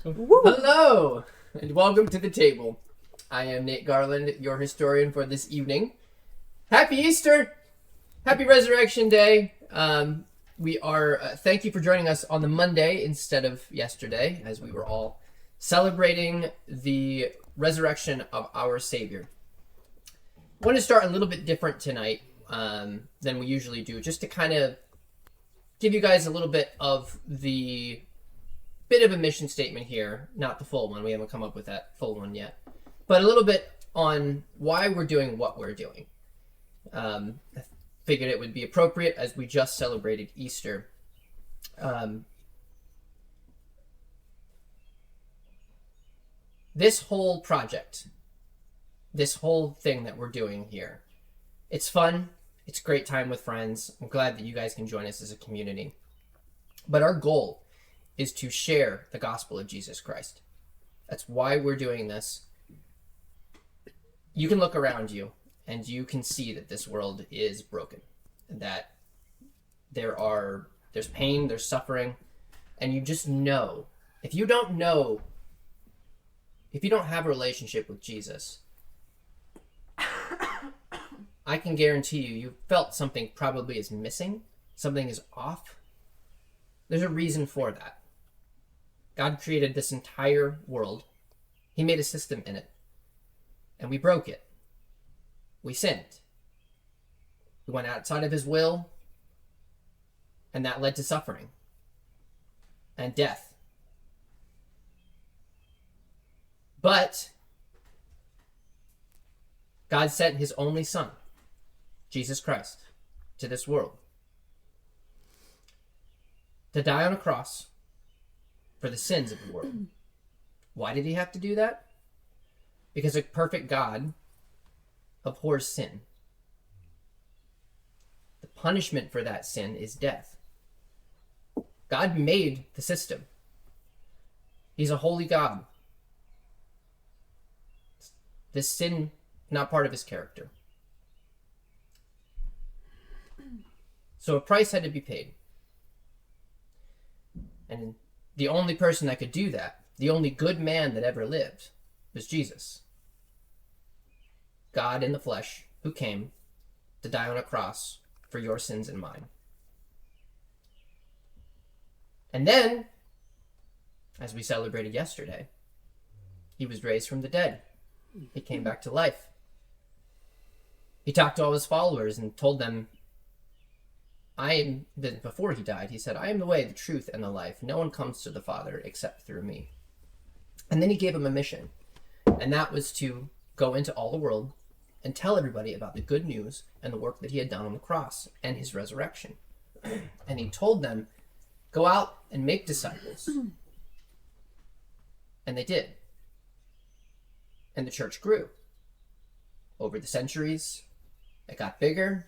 Woo. Hello, and welcome to the table. I am Nate Garland, your historian for this evening. Happy Easter! Happy Resurrection Day! Thank you for joining us on the Monday instead of yesterday, as we were all celebrating the resurrection of our Savior. I want to start a little bit different tonight than we usually do, just to kind of give you guys a little bit of a mission statement here. Not the full one, we haven't come up with that full one yet, but a little bit on why we're doing what we're doing. I figured it would be appropriate as we just celebrated Easter. This whole project, this whole thing that we're doing here, it's fun. It's a great time with friends. I'm glad that you guys can join us as a community. But our goal is to share the gospel of Jesus Christ. That's why we're doing this. You can look around you and you can see that this world is broken, that there's pain, there's suffering, and you just know. If you don't have a relationship with Jesus, I can guarantee you felt something probably is missing, something is off. There's a reason for that. God created this entire world. He made a system in it, and we broke it. We sinned. We went outside of his will, and that led to suffering and death. But God sent his only Son, Jesus Christ, to this world to die on a cross for the sins of the world. Why did he have to do that? Because a perfect God abhors sin. The punishment for that sin is death. God made the system. He's a holy God. This sin, not part of his character. So a price had to be paid. And the only person that could do that, the only good man that ever lived, was Jesus. God in the flesh, who came to die on a cross for your sins and mine. And then, as we celebrated yesterday, he was raised from the dead. He came back to life. He talked to all his followers and told them, before he died, he said, I am the way, the truth, and the life. No one comes to the Father except through me. And then he gave him a mission. And that was to go into all the world and tell everybody about the good news and the work that he had done on the cross and his resurrection. And he told them, go out and make disciples. And they did. And the church grew. Over the centuries, it got bigger.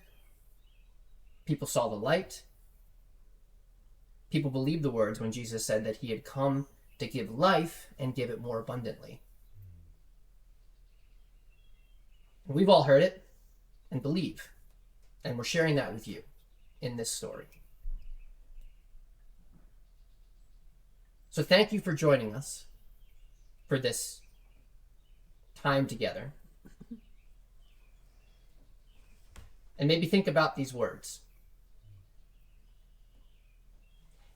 People saw the light. People believed the words when Jesus said that he had come to give life and give it more abundantly. And we've all heard it and believe. And we're sharing that with you in this story. So thank you for joining us for this time together. And maybe think about these words.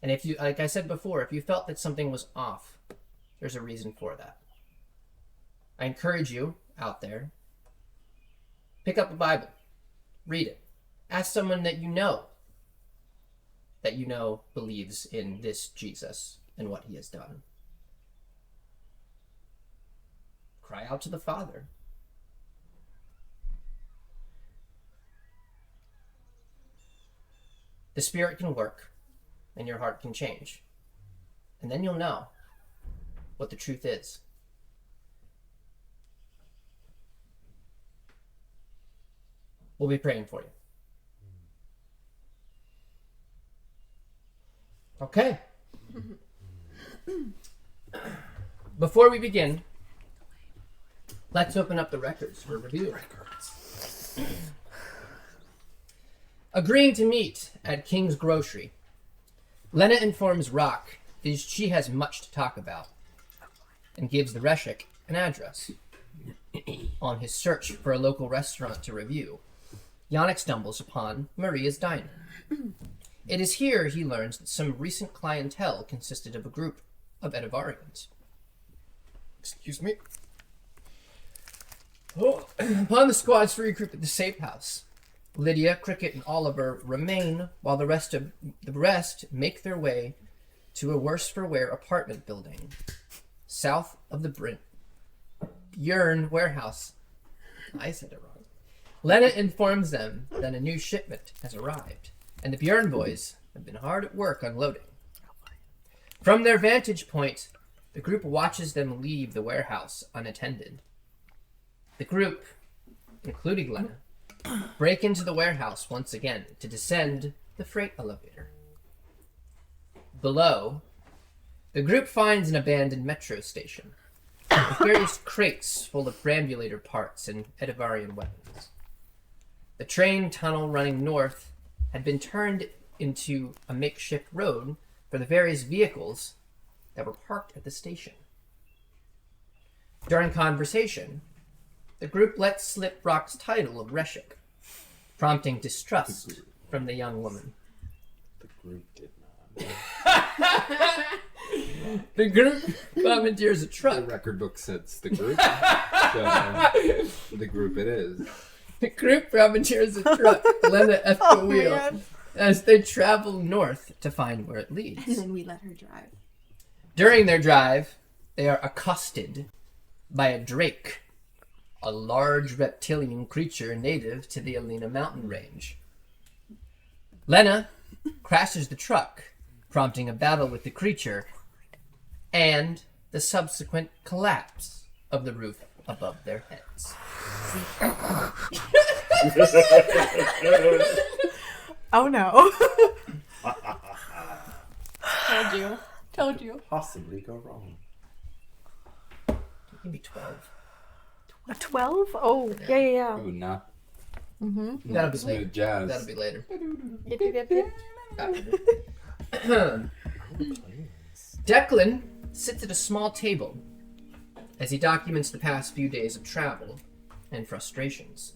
And if you, like I said before, if you felt that something was off, there's a reason for that. I encourage you out there, pick up a Bible, read it, ask someone that you know believes in this Jesus and what he has done. Cry out to the Father. The Spirit can work and your heart can change. And then you'll know what the truth is. We'll be praying for you. Okay. Before we begin, let's open up the records for review. Agreeing to meet at King's Grocery, Lena informs Rock that she has much to talk about. and gives the Reshik an address. On his search for a local restaurant to review, Yannick stumbles upon Maria's Diner. It is here he learns that some recent clientele consisted of a group of Edivarians. Excuse me. Upon the squads to regroup at the safe house, Lydia, Cricket, and Oliver remain while the rest make their way to a worse-for-wear apartment building south of the Björn warehouse. I said it wrong. Lena informs them that a new shipment has arrived, and the Björn boys have been hard at work unloading. From their vantage point, the group watches them leave the warehouse unattended. The group, including Lena, break into the warehouse once again to descend the freight elevator. Below, the group finds an abandoned metro station with various crates full of brambulator parts and Edivarian weapons. The train tunnel running north had been turned into a makeshift road for the various vehicles that were parked at the station. During conversation, the group let slip Brock's title of Reshik, prompting distrust from the young woman. The group did not. The group commandeers a truck. The record book says the group. So the group it is. The group privateers a truck, Lena at the wheel, man. as they travel north to find where it leads. And then we let her drive. During their drive, they are accosted by a drake, a large reptilian creature native to the Alina mountain range. Lena crashes the truck, prompting a battle with the creature and the subsequent collapse of the roof above their heads. Oh no. Told you. Possibly go wrong. Maybe 12. A 12? Oh, yeah. Ooh, not. Mm-hmm. That'll be Smooth later. jazz. That'll be later. Declan sits at a small table as he documents the past few days of travel and frustrations.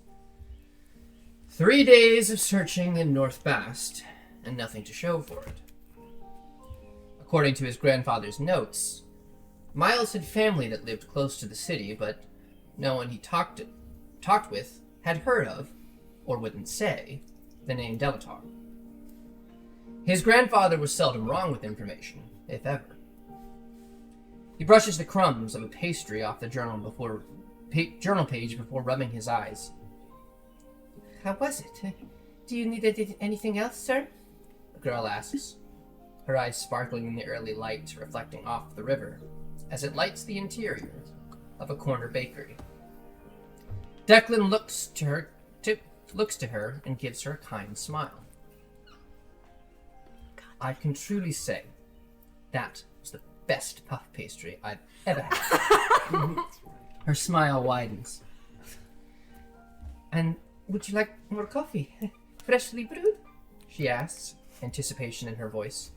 3 days of searching in North Bast, and nothing to show for it. According to his grandfather's notes, Miles had family that lived close to the city, but no one he talked with had heard of, or wouldn't say, the name Delatar. His grandfather was seldom wrong with information, if ever. He brushes the crumbs of a pastry off the journal page before rubbing his eyes. How was it? Do you need anything else, sir? The girl asks, her eyes sparkling in the early light reflecting off the river as it lights the interior of a corner bakery. Declan looks to her and gives her a kind smile. I can truly say that was the best puff pastry I've ever had. Her smile widens. And would you like more coffee? Freshly brewed? She asks, anticipation in her voice.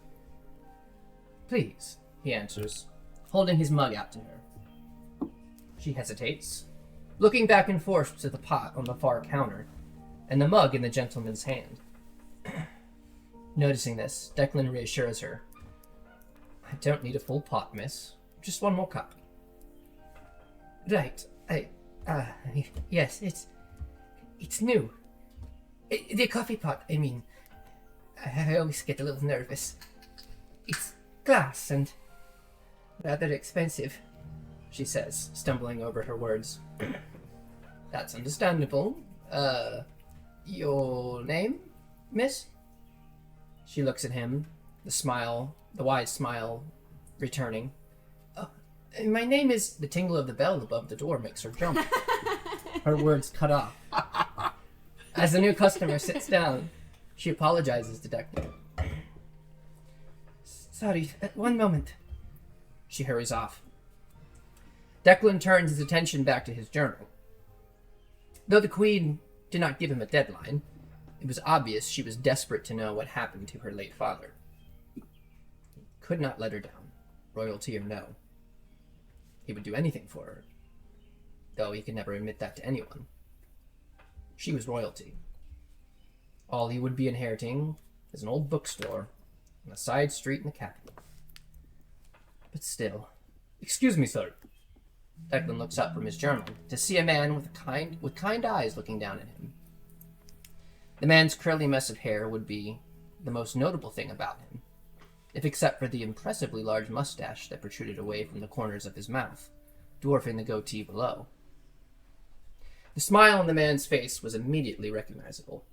Please, he answers, holding his mug out to her. She hesitates, looking back and forth to the pot on the far counter, and the mug in the gentleman's hand. Noticing this, Declan reassures her. I don't need a full pot, miss. Just one more cup. Right. Yes, it's new. The coffee pot, I mean. I always get a little nervous. It's glass and rather expensive, she says, stumbling over her words. That's understandable. Your name, miss? She looks at him, the wise smile returning. Oh, my name is... The tingle of the bell above the door makes her jump. Her words cut off. As the new customer sits down, she apologizes to Declan. Sorry, one moment. She hurries off. Declan turns his attention back to his journal. Though the Queen did not give him a deadline, it was obvious she was desperate to know what happened to her late father. He could not let her down, royalty or no. He would do anything for her, though he could never admit that to anyone. She was royalty. All he would be inheriting is an old bookstore on a side street in the capital. But still, excuse me, sir. Declan looks up from his journal to see a man with kind eyes looking down at him. The man's curly mess of hair would be the most notable thing about him, if except for the impressively large mustache that protruded away from the corners of his mouth, dwarfing the goatee below. The smile on the man's face was immediately recognizable.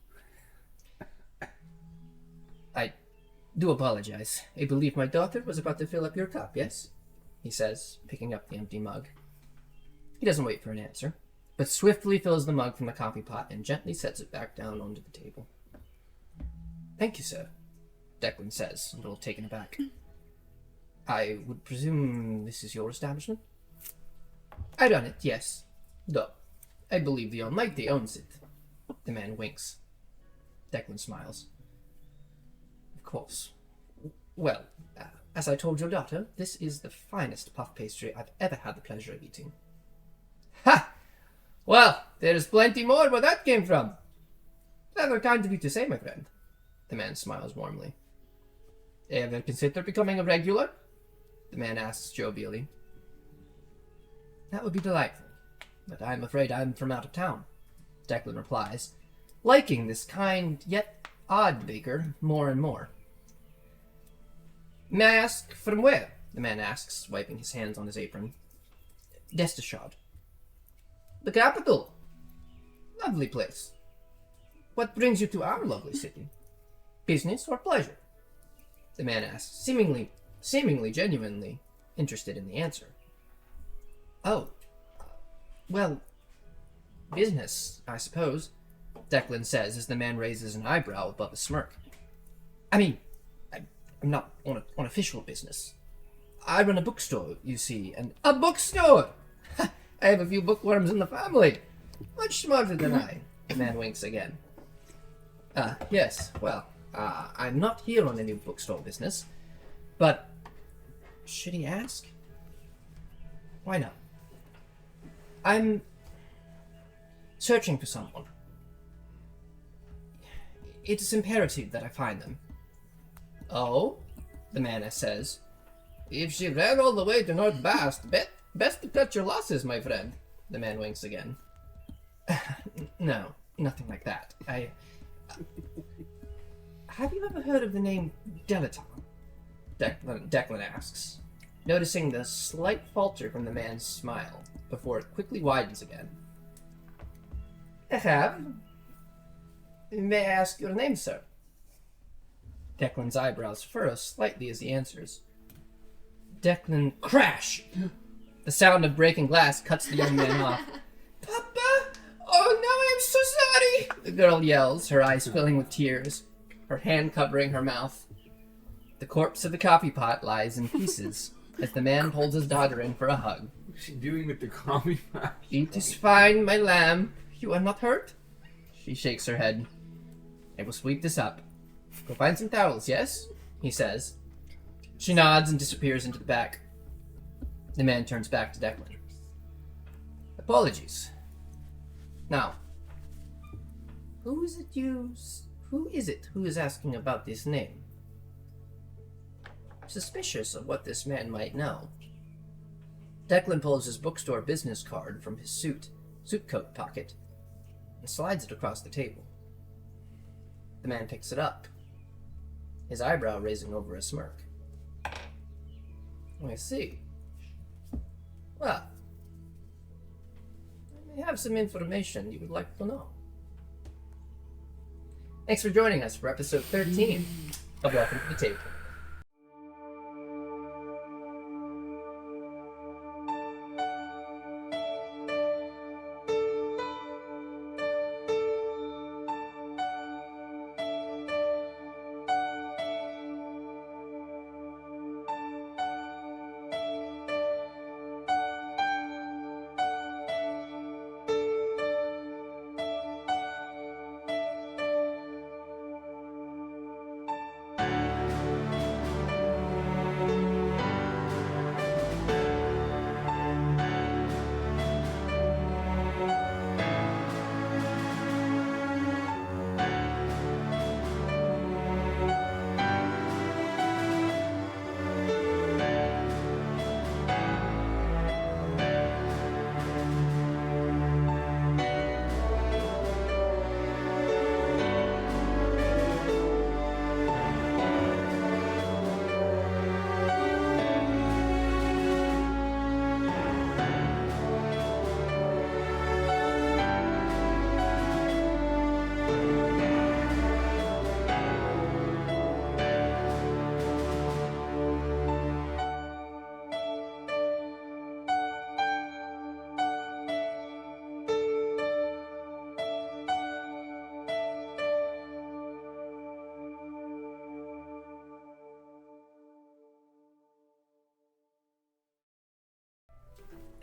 I do apologize. I believe my daughter was about to fill up your cup, yes? He says, picking up the empty mug. He doesn't wait for an answer, but swiftly fills the mug from the coffee pot and gently sets it back down onto the table. Thank you, sir, Declan says, a little taken aback. I would presume this is your establishment? I run it, yes. Though, I believe the Almighty owns it. The man winks. Declan smiles. Of course. Well, as I told your daughter, this is the finest puff pastry I've ever had the pleasure of eating. Ha! Well, there's plenty more where that came from. Rather kind of you to say, my friend. The man smiles warmly. Ever consider becoming a regular? The man asks jovially. That would be delightful, but I'm afraid I'm from out of town, Declan replies, liking this kind yet odd baker more and more. May I ask from where? The man asks, wiping his hands on his apron. Destashard. The capital. Lovely place. What brings you to our lovely city? Business or pleasure? The man asks, seemingly genuinely interested in the answer. Oh, well, business, I suppose, Declan says as the man raises an eyebrow above a smirk. I mean, I'm not on official business. I run a bookstore, you see, and... A bookstore! I have a few bookworms in the family. Much smarter than I. The man winks again. Yes, well, I'm not here on any bookstore business, but... Should he ask? Why not? I'm searching for someone. It is imperative that I find them. Oh? The man says. If she ran all the way to North Bast, best to cut your losses, my friend. The man winks again. No, nothing like that. Have you ever heard of the name Delaton? Declan asks, noticing the slight falter from the man's smile before it quickly widens again. I have. May I ask your name, sir? Declan's eyebrows furrow slightly as he answers. Declan... Crash! The sound of breaking glass cuts the young man off. Papa! Oh no, I'm so sorry! The girl yells, her eyes filling with tears, her hand covering her mouth. The corpse of the coffee pot lies in pieces as the man pulls his daughter in for a hug. What's she doing with the coffee pot? It is fine, my lamb. You are not hurt? She shakes her head. I will sweep this up. Go find some towels, yes? He says. She nods and disappears into the back. The man turns back to Declan. Apologies. Now, who is it who is asking about this name? Suspicious of what this man might know. Declan pulls his bookstore business card from his suit coat pocket and slides it across the table. The man picks it up, his eyebrow raising over a smirk. I see. Well, I may have some information you would like to know. Thanks for joining us for episode 13 of Welcome to the Table.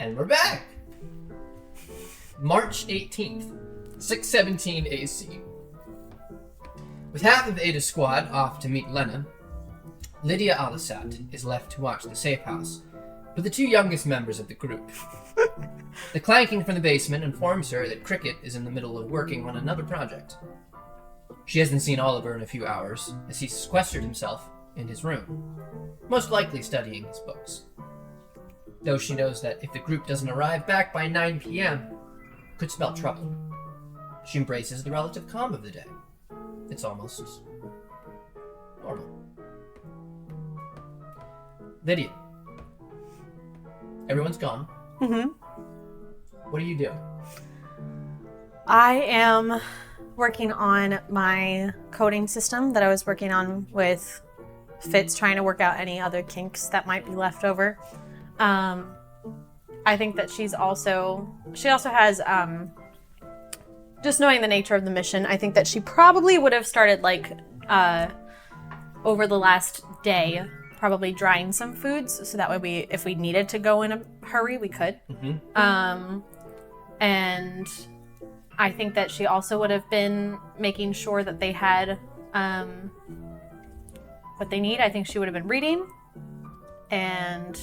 And we're back! March 18th, 6:17 AC. With half of Eta Squad off to meet Lena, Lydia Falstat is left to watch the safe house with the two youngest members of the group. The clanking from the basement informs her that Cricket is in the middle of working on another project. She hasn't seen Oliver in a few hours, as he's sequestered himself in his room, most likely studying his books. Though she knows that if the group doesn't arrive back by 9 p.m., could spell trouble. She embraces the relative calm of the day. It's almost normal. Lydia. Everyone's gone. Mm-hmm. What are you doing? I am working on my coding system that I was working on with Fitz, trying to work out any other kinks that might be left over. I think that she also has, just knowing the nature of the mission, I think that she probably would have started, like, over the last day, probably drying some foods, so that way if we needed to go in a hurry, we could. Mm-hmm. And I think that she also would have been making sure that they had what they need. I think she would have been reading and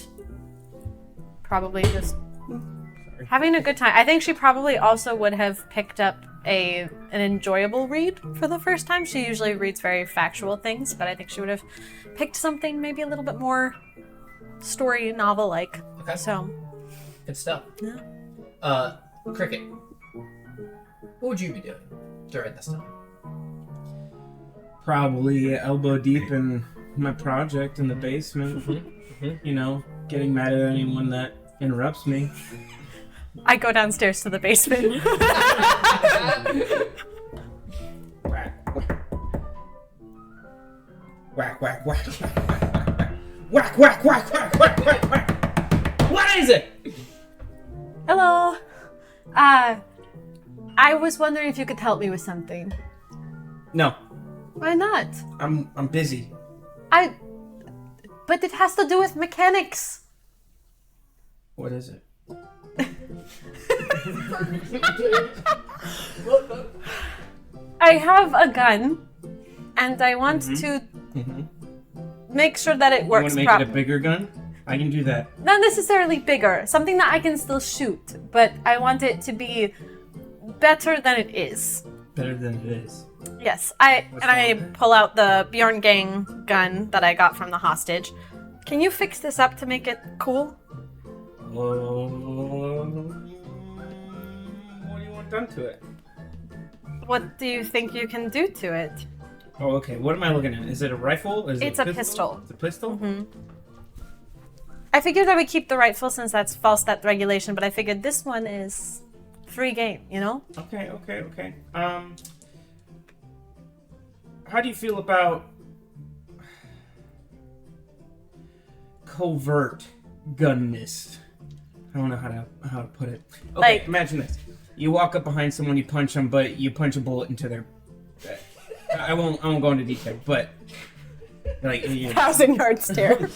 probably just having a good time. I think she probably also would have picked up an enjoyable read for the first time. She usually reads very factual things, but I think she would have picked something maybe a little bit more story novel-like. Okay. So, Good stuff. yeah. Cricket. What would you be doing during this time? Probably elbow deep in my project in the basement. You know, getting mad at anyone that interrupts me. I go downstairs to the basement. Whack, whack, whack, whack, whack, whack, whack, whack, whack, whack, whack, whack. What is it? Hello. I was wondering if you could help me with something. No, Why not? I'm busy. But it has to do with mechanics. What is it? I have a gun, and I want to make sure that it You works want to make properly. it a bigger gun? I can do that. Not necessarily bigger, something that I can still shoot, but I want it to be better than it is. Better than it is. Yes, I pull out the Bjorn Gang gun that I got from the hostage. Can you fix this up to make it cool? What do you want done to it? What do you think you can do to it? Oh, okay. What am I looking at? Is it a rifle? Is It's it a pistol. It's a pistol? I figured I would keep the rifle since that's Falstat regulation, but I figured this one is free game, you know? Okay. How do you feel about covert gunness? I don't know how to put it. Okay, Like- imagine this. You walk up behind someone, you punch them, but you punch a bullet into their... I won't go into detail, but... Like, you 1,000-yard stare.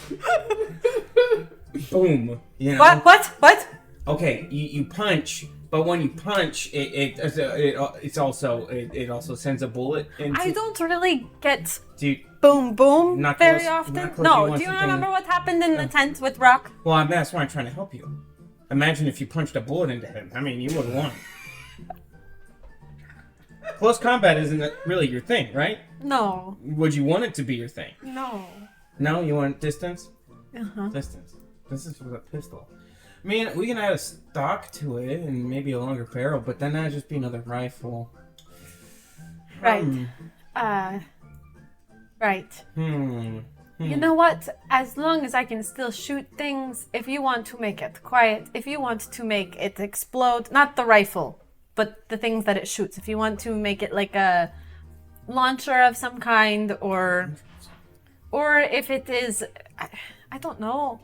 boom. You know? What? Okay, you punch, but when you punch, it also sends a bullet into... I don't really get Dude, boom boom Not very close- often. not close. You No, want do you something- remember what happened in the tent with Rock? well, that's why I'm trying to help you. Imagine if you punched a bullet into him. I mean, you would have won. Close combat isn't really your thing, right? No. Would you want it to be your thing? No. No, you want distance? Uh-huh. Distance. Distance with a pistol. I mean, we can add a stock to it and maybe a longer barrel, but then that'd just be another rifle. Right. Right. You know what? As long as I can still shoot things, if you want to make it quiet, if you want to make it explode, not the rifle, but the things that it shoots, if you want to make it like a launcher of some kind, or if it is, I don't know.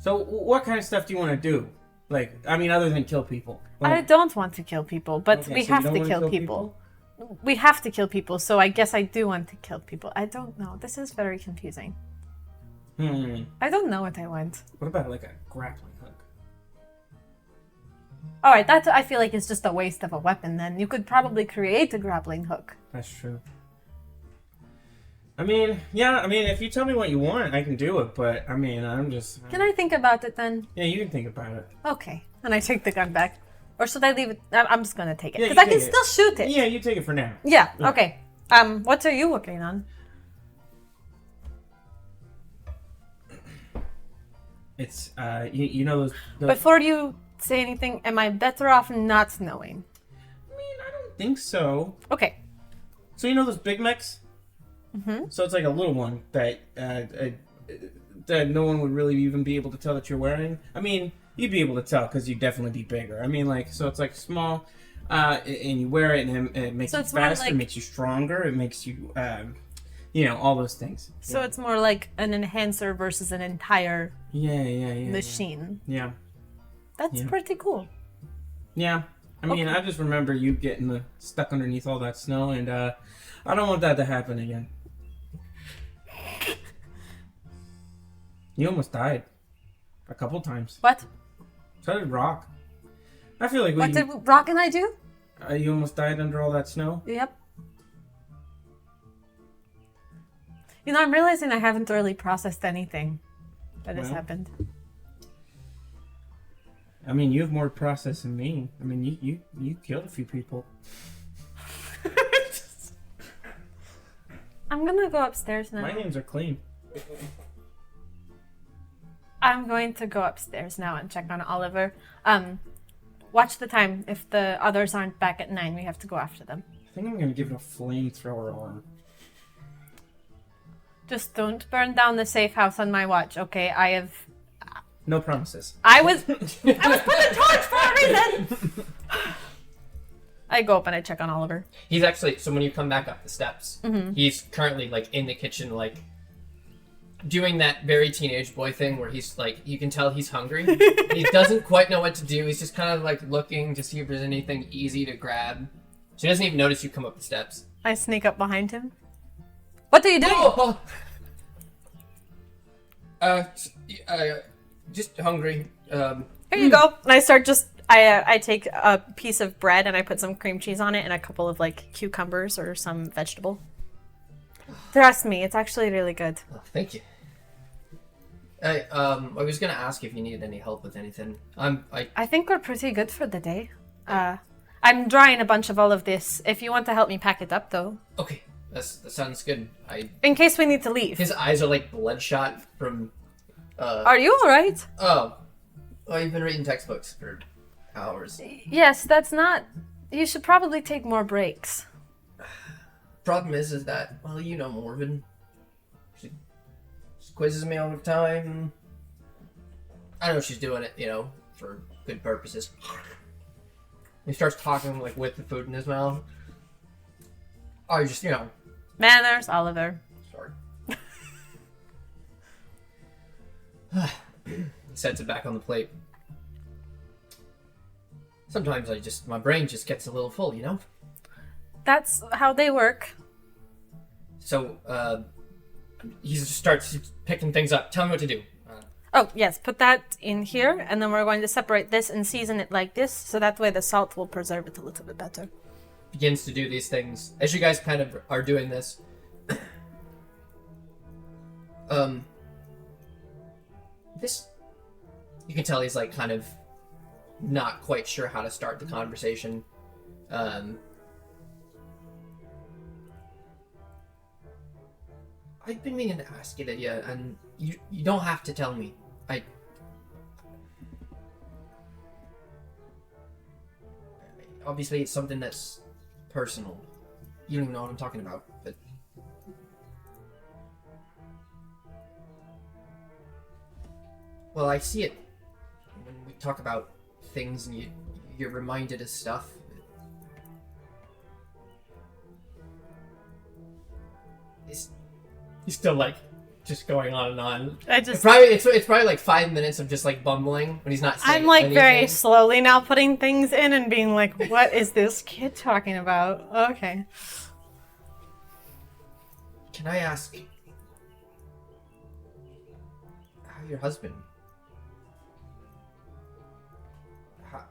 So, what kind of stuff do you want to do? Like, I mean, other than kill people? I don't want to kill people, but Okay, we so you have don't to wanna kill people. We have to kill people, so I guess I do want to kill people. I don't know. This is very confusing. I don't know what I want. What about like a grappling hook? All right, that I feel like is just a waste of a weapon. Then you could probably create a grappling hook. That's true. I mean, yeah. I mean, if you tell me what you want, I can do it. But I mean, I'm just. Can I think about it then? Yeah, you can think about it. Okay. And I take the gun back. Or should I leave it? I'm just gonna take it. Yeah, Because you I can take it. still shoot it. Yeah, you take it for now. Yeah, okay. What are you working on? It's you know those. Before you say anything, am I better off not knowing? I mean, I don't think so. Okay. So you know those Big Macs? Mm-hmm. So it's like a little one that that no one would really even be able to tell that you're wearing. I mean, you'd be able to tell because you'd definitely be bigger. I mean, like, so it's like small, and you wear it, and it makes So you it's more faster, like- it makes you stronger, it makes you, you know, all those things. So it's more like an enhancer versus an entire Yeah. machine. Yeah. That's Yeah. pretty cool. Yeah. I mean, Okay. I just remember you getting stuck underneath all that snow, and I don't want that to happen again. You almost died. A couple times. What? So did Rock. I feel like What did Rock and I do? you almost died under all that snow. Yep. You know, I'm realizing I haven't really processed anything that has Well. happened. I mean, you have more process than me. I mean, you killed a few people. I'm gonna go upstairs now. My hands are clean. I'm going to go upstairs now and check on Oliver. Watch the time. If the others aren't back at 9, we have to go after them. I think I'm gonna give it a flamethrower arm. Just don't burn down the safe house on my watch, okay? No promises. I was put a torch for a reason! I go up and I check on Oliver. He's actually, so when you come back up the steps, he's currently like in the kitchen, like doing that very teenage boy thing where he's like, you can tell he's hungry. He doesn't quite know what to do. He's just kind of like looking to see if there's anything easy to grab. So he doesn't even notice you come up the steps. I sneak up behind him. What are you doing? Just hungry. Here you go. And I start I take a piece of bread and I put some cream cheese on it and a couple of like cucumbers or some vegetable. Trust me, it's actually really good. Oh, thank you. I was gonna ask if you needed any help with anything. I think we're pretty good for the day. I'm drying a bunch of all of this. If you want to help me pack it up, though. Okay, that sounds good. In case we need to leave. His eyes are like bloodshot from. Are you alright? Oh, you've been reading textbooks for hours. Yes, that's not... You should probably take more breaks. Problem is that, well, you know Morven. She quizzes me all the time. I know she's doing it, for good purposes. He starts talking, like, with the food in his mouth. Oh, just, Manners, Oliver. sorry. He sets it back on the plate. Sometimes my brain just gets a little full, That's how they work. So, he just starts picking things up. Tell me what to do. Oh, yes, put that in here, and then we're going to separate this and season it like this, so that way the salt will preserve it a little bit better. Begins to do these things. As you guys kind of are doing this, you can tell he's like kind of not quite sure how to start the conversation. I've been meaning to ask you, Lydia, and you don't have to tell me. Obviously, it's something that's personal. You don't even know what I'm talking about, but... Well, I see it when we talk about things and you're reminded of stuff. He's still like just going on and on. It's probably like 5 minutes of just like bumbling when he's not saying I'm like anything. very slowly now putting things in and being like, what is this kid talking about? Okay. Can I ask? your husband? How...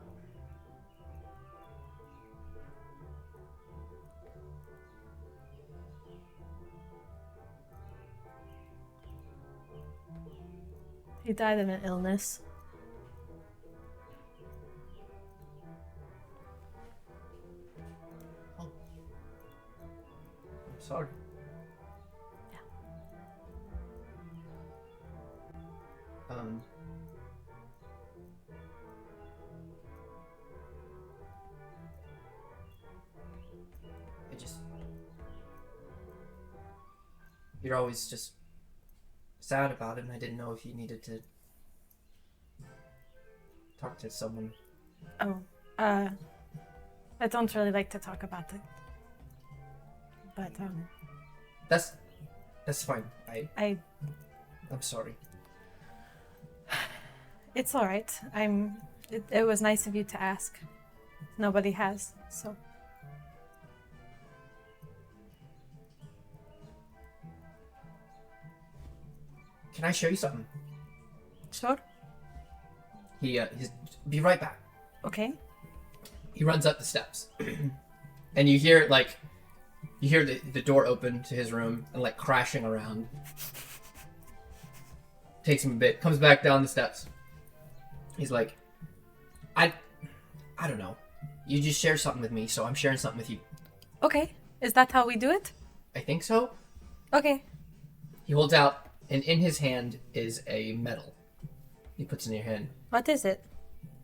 He died of an illness. I'm sorry. Um, you're always just sad about it, and I didn't know if you needed to talk to someone. Oh, I don't really like to talk about it. But, That's fine. I'm sorry. It's alright. It was nice of you to ask. Nobody has, so. Can I show you something? Sure. He's be right back. Okay. He runs up the steps, and you hear the door open to his room and like crashing around. Takes him a bit, comes back down the steps. He's like, I don't know. You just share something with me, so I'm sharing something with you. Okay. Is that how we do it? I think so. Okay. He holds out, and in his hand is a medal. He puts it in your hand. What is it?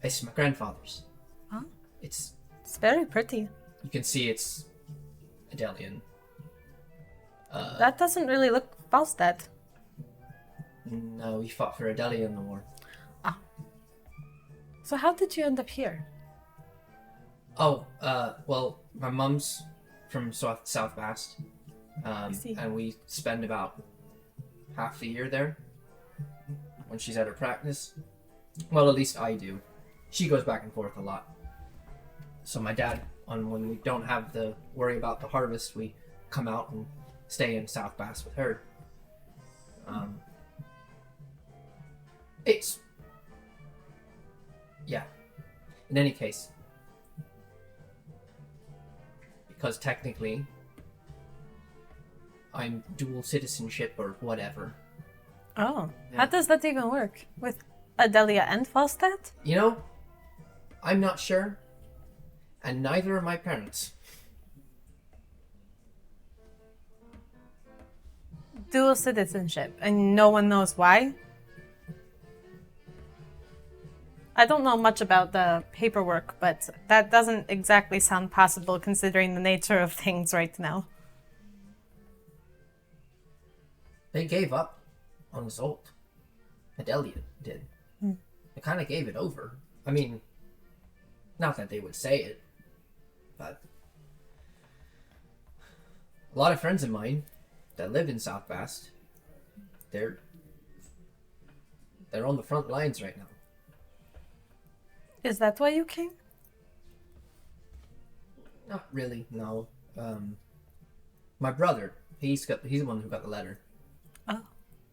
It's my grandfather's. Huh? It's very pretty. You can see it's Adelian. That doesn't really look Falstat. No, he fought for Adelia in the war. Ah. So how did you end up here? Oh, well, my mom's from South Bast. And we spend about half the year there when she's at her practice. Well, at least I do. She goes back and forth a lot. So my dad, when we don't have to worry about the harvest, we come out and stay in South Bast with her. Yeah. In any case, because technically I'm dual citizenship or whatever. Oh, Yeah. How does that even work? With Adelia and Falstat? You know, I'm not sure, and neither are my parents. Dual citizenship, and no one knows why? I don't know much about the paperwork, but that doesn't exactly sound possible considering the nature of things right now. They gave up on Zolt. Adelia did. They kind of gave it over. I mean, not that they would say it, but a lot of friends of mine that live in South Bast, they're on the front lines right now. Is that why you came? Not really, no. My brother, he's the one who got the letter. Oh.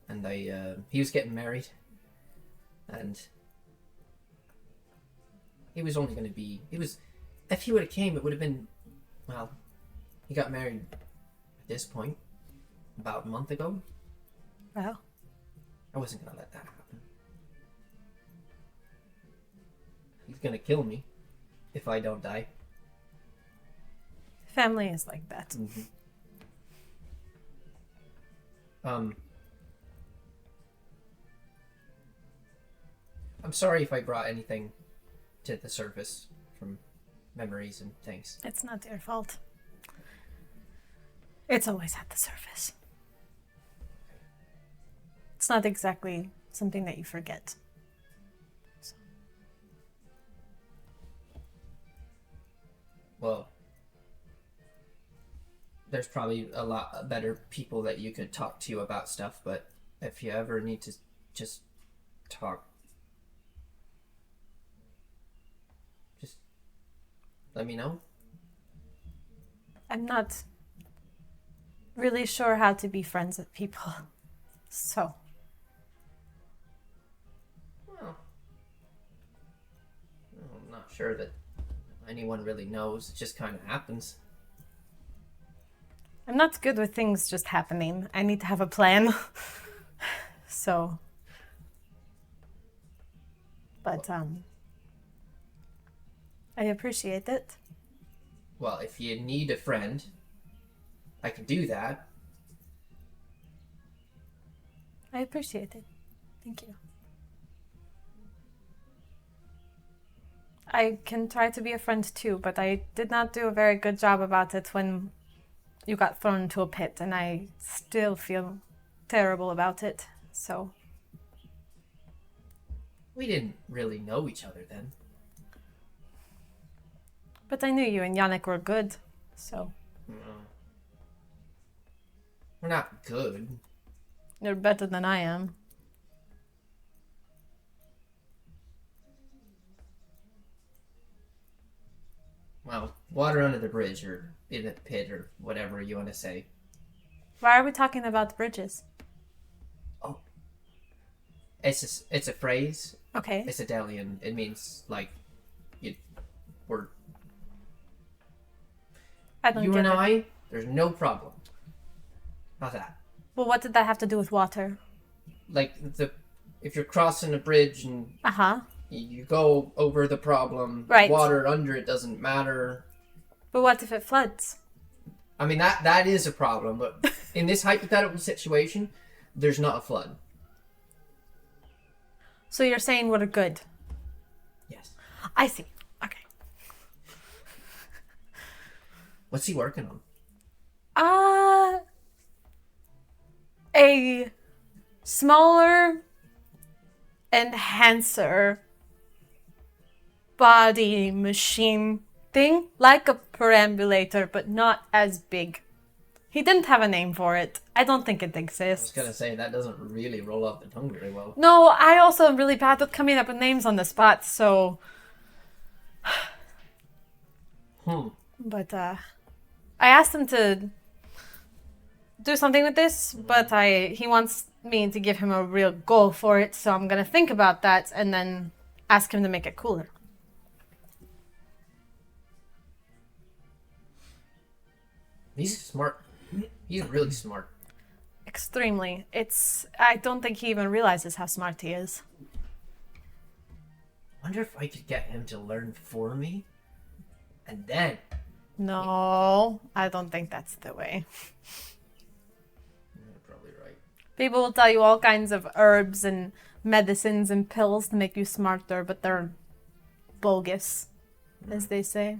And he was getting married, and he was only going to be, if he would have came, it would have been, well, he got married at this point about a month ago. Well. I wasn't going to let that happen. He's going to kill me if I don't die. Family is like that. Mm-hmm. I'm sorry if I brought anything to the surface from memories and things. It's not your fault. It's always at the surface. It's not exactly something that you forget. So. Well, there's probably a lot better people that you could talk to about stuff, but if you ever need to just talk, just let me know. I'm not really sure how to be friends with people. So. not sure that anyone really knows. It just kind of happens. I'm not good with things just happening. I need to have a plan. So, but I appreciate it. Well, if you need a friend, I can do that. I appreciate it. Thank you. I can try to be a friend too, but I did not do a very good job about it when you got thrown into a pit, and I still feel terrible about it, so... We didn't really know each other then. But I knew you and Yannick were good, so... We're not good. You're better than I am. Well, water under the bridge, or in the pit, or whatever you want to say. Why are we talking about bridges? Oh. It's a phrase. Okay. It's Italian. It means, like, we're... I don't You get and it. I, there's no problem. How's that? Well, what did that have to do with water? Like, if you're crossing a bridge and Uh-huh. you go over the problem, Right. water under it doesn't matter. But what if it floods? I mean, that is a problem, but in this hypothetical situation, there's not a flood. So you're saying we're good? Yes. I see. Okay. What's he working on? A smaller, enhancer body machine thing, like a perambulator, but not as big. He didn't have a name for it. I don't think it I was exists. gonna say, that doesn't really roll off the tongue very well. No, I also am really bad at coming up with names on the spot, so... But, I asked him to do something with this, but he wants me to give him a real goal for it, so I'm gonna think about that and then ask him to make it cooler. He's smart. He's really smart. Extremely. I don't think he even realizes how smart he is. Wonder if I could get him to learn for me, and then... No, I don't think that's the way. You're probably right. People will tell you all kinds of herbs and medicines and pills to make you smarter, but they're bogus, as they say.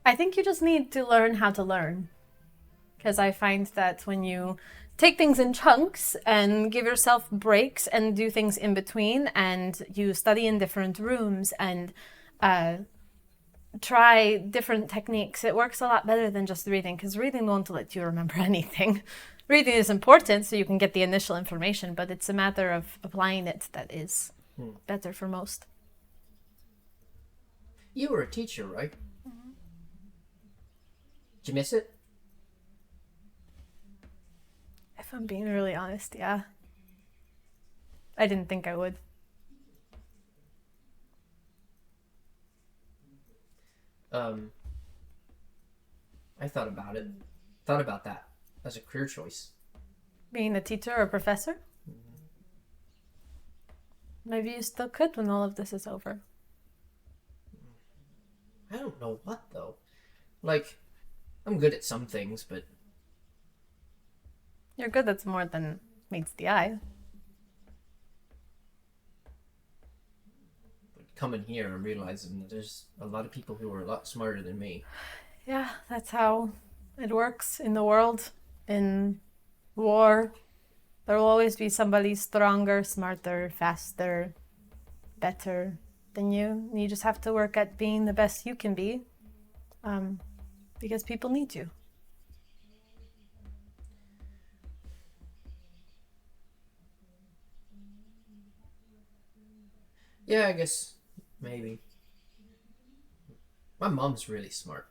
I think you just need to learn how to learn. Because I find that when you take things in chunks and give yourself breaks and do things in between, and you study in different rooms and try different techniques, it works a lot better than just reading, because reading won't let you remember anything. Reading is important so you can get the initial information, but it's a matter of applying it that is better for most. You were a teacher, right? Mm-hmm. Did you miss it? If I'm being really honest, yeah. I didn't think I would. I thought about it. Thought about that as a career choice. Being a teacher or a professor? Mm-hmm. Maybe you still could when all of this is over. I don't know what, though. Like, I'm good at some things, but... You're good at more than meets the eye. coming here, I'm realizing that there's a lot of people who are a lot smarter than me. Yeah, that's how it works in the world. In war, there will always be somebody stronger, smarter, faster, better than you. You just have to work at being the best you can be, because people need you. Yeah, I guess maybe. My mom's really smart.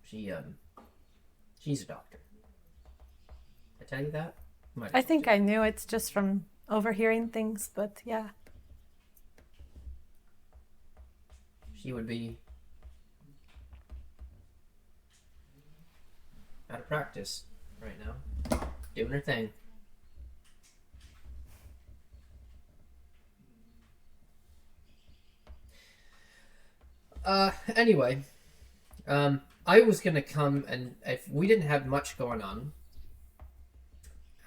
She's a doctor. I tell you that? I think I knew it just from overhearing things, but yeah. She would be out of practice right now, doing her thing. Anyway, I was gonna come, and if we didn't have much going on,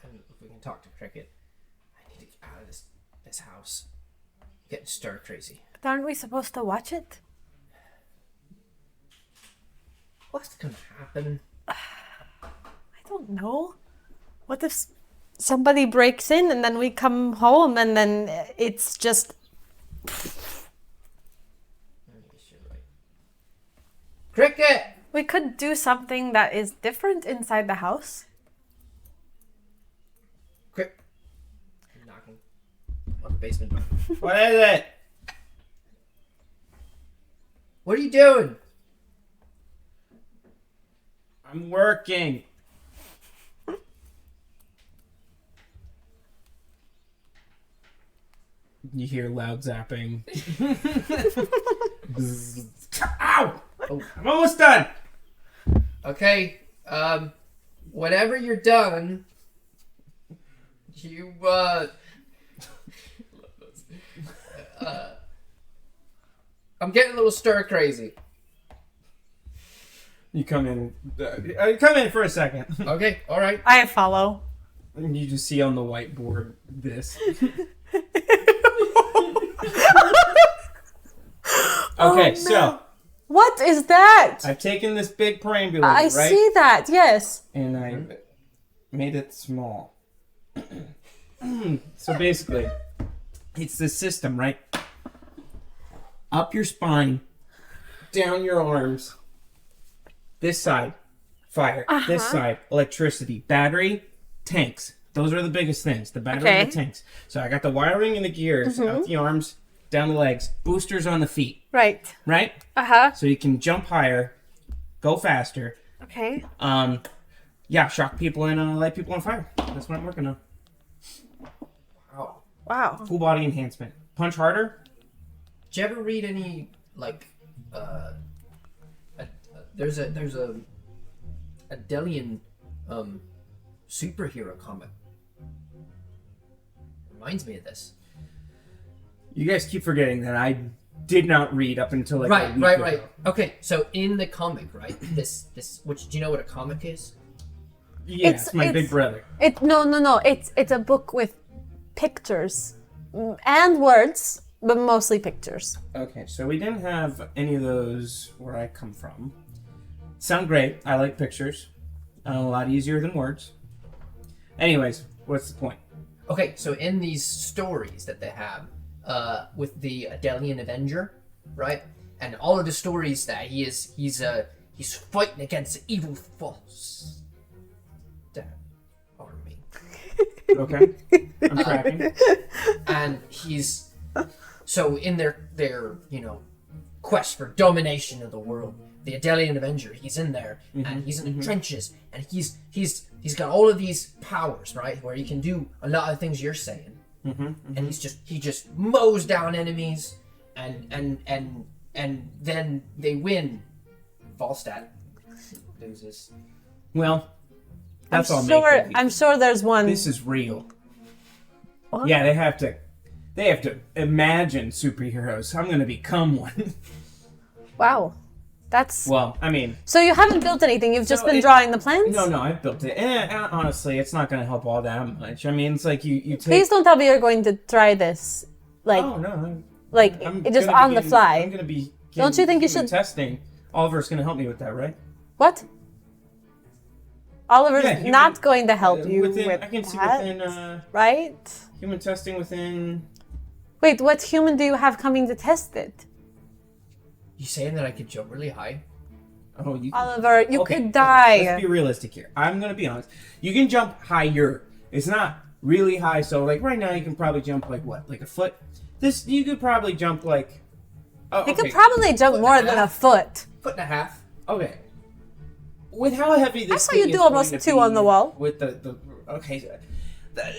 and if we can talk to Cricket, I need to get out of this house. I'm getting stir crazy. But aren't we supposed to watch it? What's gonna happen? I don't know. What if somebody breaks in and then we come home and then it's just... Cricket! We could do something that is different inside the house. I'm knocking on the basement door. What is it? What are you doing? I'm working. You hear loud zapping. Ow! Oh. I'm almost done. Okay, whenever you're done, you, I'm getting a little stir crazy. You come in. Come in for a second. Okay, alright. I follow. And you just see on the whiteboard this. Okay, so What is that? I've taken this big perambulator, I right? see that, yes. And I made it small. So basically, it's the system, right? Up your spine, down your arms. This side, fire. This side, electricity. Battery, tanks. Those are the biggest things. The battery and the tanks. So I got the wiring and the gears out the arms, down the legs. Boosters on the feet. Right. Right? Uh-huh. So you can jump higher, go faster. Okay. Yeah, shock people and light people on fire. That's what I'm working on. Wow. Wow. Full body enhancement. Punch harder. Did you ever read any, like, there's a Delian, superhero comic. Reminds me of this. You guys keep forgetting that I did not read up until like a week ago. Right. Okay, so in the comic, right? This which do you know what a comic is? Yeah, it's my big brother. No. It's a book with pictures and words, but mostly pictures. Okay, so we didn't have any of those where I come from. Sound great. I like pictures. A lot easier than words. Anyways, what's the point? Okay, so in these stories that they have, with the Delian Avenger, right? And all of the stories that he's fighting against the evil Falstat army. Okay, I'm tracking. And he's so in their quest for domination of the world, the Adelian Avenger, he's in there and he's in the trenches and he's got all of these powers, right, where he can do a lot of things you're saying, and he just mows down enemies and then they win. Falstat loses. Well, that's all. I'm sure there's one. This is real. What? Yeah, they have to imagine superheroes. I'm gonna become one. Wow. That's... Well, I mean... So you haven't built anything, you've just been drawing the plans? No, I've built it. And honestly, it's not going to help all that much. I mean, it's like you take... Please don't tell me you're going to try this. Like, oh, no. I'm just on the fly. I'm going to be... Don't you think you should... Testing. Oliver's going to help me with that, right? What? Oliver's not going to help you with I can see within... right? Human testing within... Wait, what human do you have coming to test it? You saying that I could jump really high? Oh, you Oliver, you could die. Let's be realistic here. I'm going to be honest. You can jump higher. It's not really high, so like right now you can probably jump like what? Like a foot? You could probably jump like... You could probably jump more than a foot. Foot and a half. Okay. With how heavy this I saw you do almost 2 on the wall. With the okay,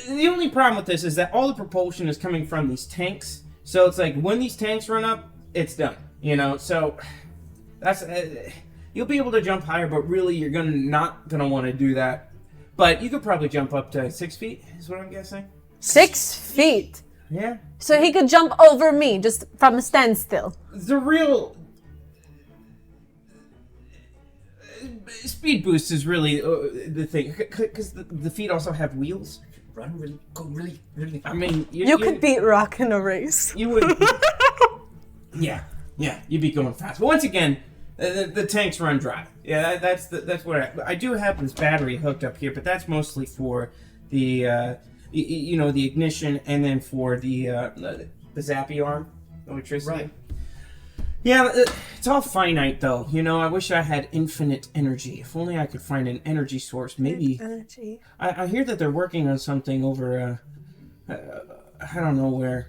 The only problem with this is that all the propulsion is coming from these tanks. So it's like when these tanks run up, it's done. You know, so that's you'll be able to jump higher, but really you're not gonna want to do that. But you could probably jump up to 6 feet, is what I'm guessing. 6 feet. Yeah. So he could jump over me just from a standstill. The real speed boost is really the thing, because the feet also have wheels. Go really, really. I mean, You could beat Rock in a race. You would. Yeah, you'd be going fast. But once again, the tanks run dry. Yeah, that's what I do have this battery hooked up here, but that's mostly for the the ignition, and then for the zappy arm electricity. Right. Yeah, it's all finite though. You know, I wish I had infinite energy. If only I could find an energy source. Maybe. Energy. I hear that they're working on something over. I don't know where.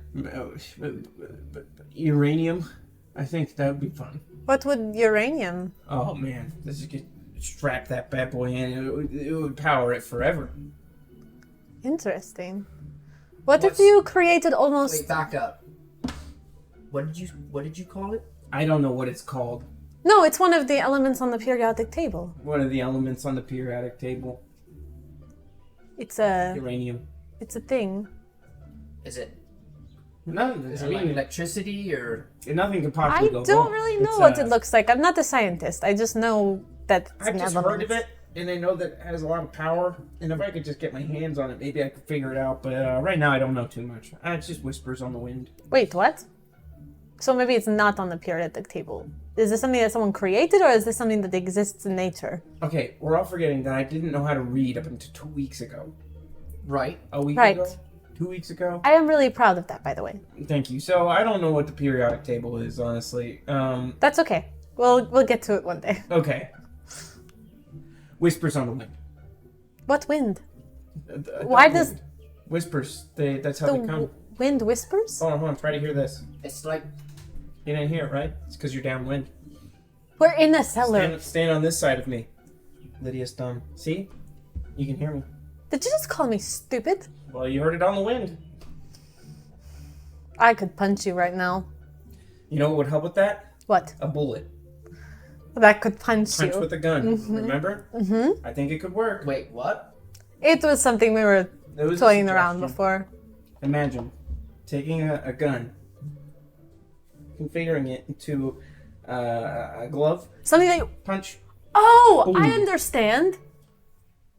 Uranium. I think that would be fun. What would uranium? Oh man, this is get strap that bad boy in. It would power it forever. Interesting. What if you created almost... Wait, back up. What did you call it? I don't know what it's called. No, it's one of the elements on the periodic table. One of the elements on the periodic table. It's a... Uranium. It's a thing. Is it? No, Is it like electricity or? Nothing could I possibly go wrong. don't really know what it looks like. I'm not a scientist. I just know that it's I've an just element. heard of it, and I know that it has a lot of power. And if I could just get my hands on it, maybe I could figure it out. But right now, I don't know too much. It's just whispers on the wind. Wait, what? So maybe it's not on the periodic table. Is this something that someone created, or is this something that exists in nature? Okay, we're all forgetting that I didn't know how to read up until 2 weeks ago. Right. A week Right. ago? 2 weeks ago? I am really proud of that, by the way. Thank you. So I don't know what the periodic table is, honestly. That's okay. We'll get to it one day. Okay. Whispers on the wind. What wind? Why does- Whispers. That's how The they come. wind whispers? Hold on. Try to hear this. It's like You didn't hear it, right? It's because you're downwind. We're in a cellar. Stand on this side of me. Lydia's thumb. See? You can hear me. Did you just call me stupid? Well, you heard it on the wind. I could punch you right now. You know what would help with that? What? A bullet. That could punch Punch you. with a gun. Remember? Mm-hmm. I think it could work. wait, what? It was something we were It was a toying around suggestion. before. Imagine taking a gun, configuring it into a glove, Something that... punch. Oh, Boom. I understand.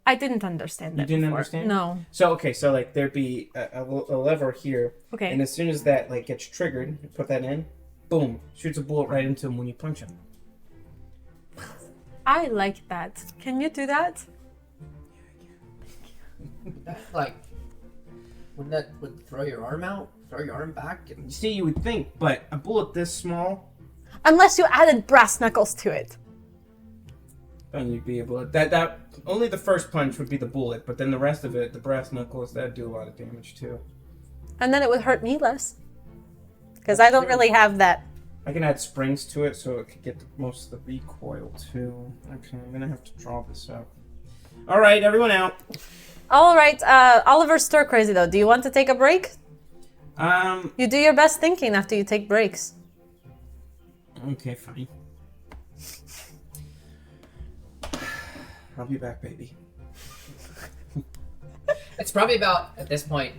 I didn't understand that You didn't before. understand? No. So like there'd be a lever here, Okay. and as soon as that like gets triggered, you put that in, boom, shoots a bullet right into him when you punch him. I like that. Can you do that? Like, wouldn't that throw your arm out? Throw your arm back? You And... see, you would think, but a bullet this small, Unless you added brass knuckles to it. then you'd be able to. That only the first punch would be the bullet, but then the rest of it, the brass knuckles, that'd do a lot of damage too. And then it would hurt me less. Because I don't really have that. I can add springs to it so it could get most of the recoil too. Okay, I'm gonna have to draw this out. All right, everyone out. All right, Oliver's stir crazy though. Do you want to take a break? You do your best thinking after you take breaks. Okay, fine. I'll be back, baby. It's probably about, at this point,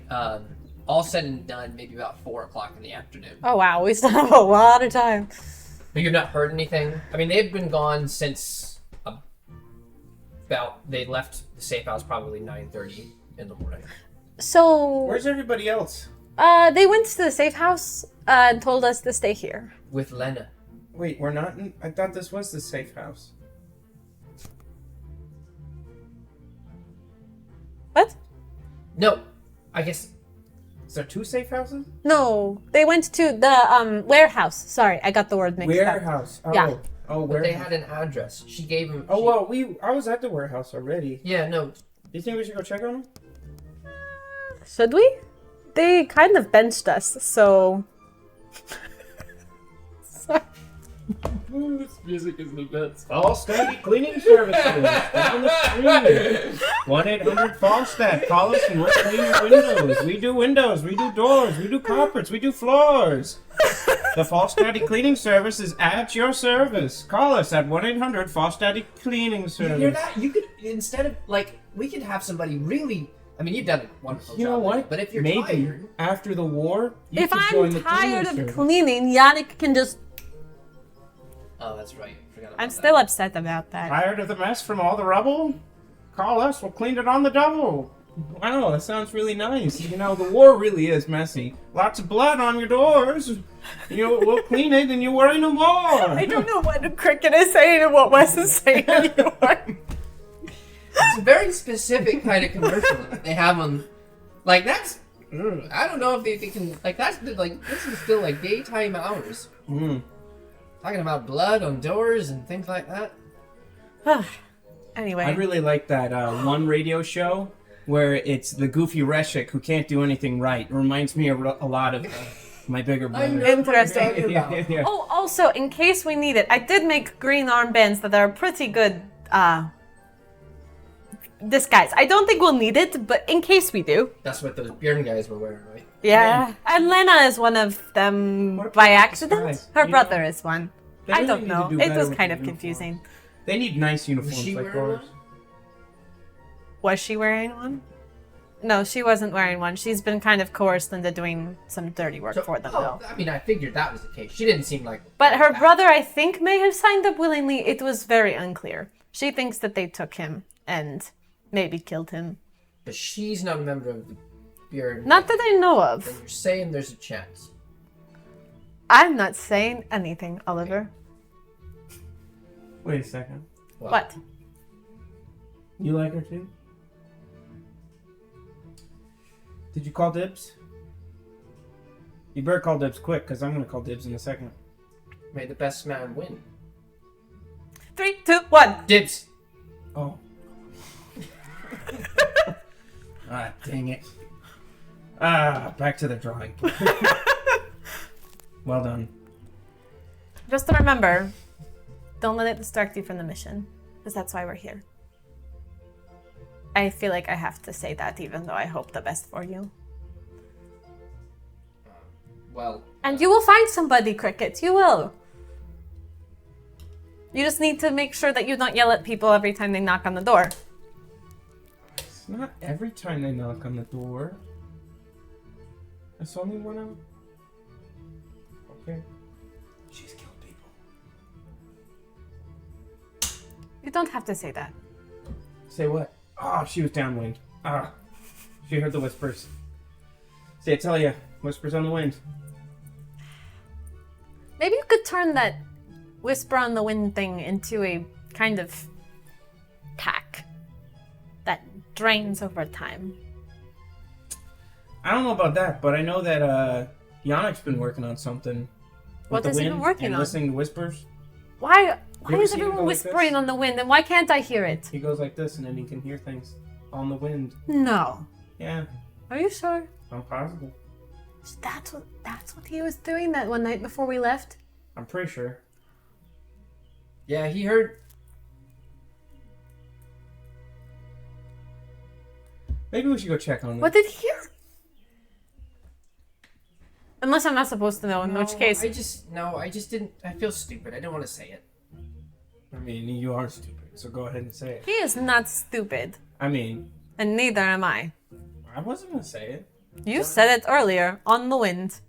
all said and done, maybe about 4 o'clock in the afternoon. Oh wow, we still have a lot of time. But you've not heard anything? I mean, they've been gone since about, they left the safe house probably 9:30 in the morning. So, Where's everybody else? they went to the safe house and told us to stay here. With Lena. Wait, we're not in... I thought this was the safe house. What? No, I guess, Is there 2 safe houses? No, they went to the warehouse. Sorry, I got the word mixed up. Warehouse. Oh. Yeah. Oh, but they warehouse. had an address. She gave him. Oh, well, I was at the warehouse already. Yeah, no. Do you think we should go check on them? Should we? They kind of benched us, so... Sorry. This music is the best. Falstat cleaning services down the street. 1-800-Falstat. Call us and we'll clean your windows. We do windows, we do doors, we do carpets, we do floors. The Falstat cleaning service is at your service. Call us at 1-800-Falstat cleaning service. You hear that? You could, instead of, like, we could have somebody really... I mean, you've done a wonderful job. You know what? But if you're maybe tired... after the war, you If could join I'm the tired cleaning of service. cleaning, Yannick can just. Oh, that's right. Forgot about I'm that. still upset about that. Tired of the mess from all the rubble? Call us, we'll clean it on the double. Wow, that sounds really nice. You know, the war really is messy. Lots of blood on your doors. You know, we'll clean it and you worry no more. I don't know what the cricket is saying and what Wes is saying anymore. It's a very specific kind of commercial that they have on... Like, that's... I don't know if they can... Like, that's... Like, this is still, like, daytime hours. Mm. Talking about blood on doors and things like that. Anyway. I really like that one radio show where it's the goofy Reshik who can't do anything right. It reminds me a lot of my bigger brother. Interesting. Yeah. Oh, also, in case we need it, I did make green armbands that are pretty good disguise. I don't think we'll need it, but in case we do. That's what those Bjorn guys were wearing, right? Yeah. And Lena is one of them What a by perfect accident. disguise, Her you brother know? is one. They I really don't need to know. do It better was with kind the of uniforms. confusing. They need nice uniforms she like wearing yours. Was she wearing one? No, she wasn't wearing one. She's been kind of coerced into doing some dirty work for them, though. I mean, I figured that was the case. She didn't seem like... But her that. brother, I think, may have signed up willingly. It was very unclear. She thinks that they took him and maybe killed him. But she's not a member of the Bjorn. Not that I know Then of. you're saying there's a chance. I'm not saying anything, Oliver. Wait a second. Well, What? You like her too? Did you call dibs? You better call dibs quick, because I'm going to call dibs in a second. May the best man win. 3, 2, 1. Dibs! Oh. Ah, dang it. Back to the drawing board. Well done. Just to remember, don't let it distract you from the mission, because that's why we're here. I feel like I have to say that, even though I hope the best for you. Well... And you will find somebody, Cricket. You will. You just need to make sure that you don't yell at people every time they knock on the door. It's not every time they knock on the door. It's only when I'm... Okay. She's killed people. You don't have to say that. Say what? Oh, she was downwind. She heard the whispers. See, I tell you, whispers on the wind. Maybe you could turn that whisper on the wind thing into a kind of pack that drains over time. I don't know about that, but I know that Yannick's been working on something. What with the has he been wind working and on? listening to whispers. Why ever is seen him everyone go like this? whispering on the wind, and why can't I hear it? He goes like this, and then he can hear things on the wind. No. Yeah, Are you sure? I'm positive. That's what he was doing that one night before we left? I'm pretty sure. Yeah, he heard... Maybe we should go check on What it. did he hear? Unless I'm not supposed to know, in which case... I just didn't... I feel stupid. I don't want to say it. I mean, you are stupid, so go ahead and say it. He is not stupid. I mean, And neither am I. I wasn't gonna say it. You said it earlier, on the wind.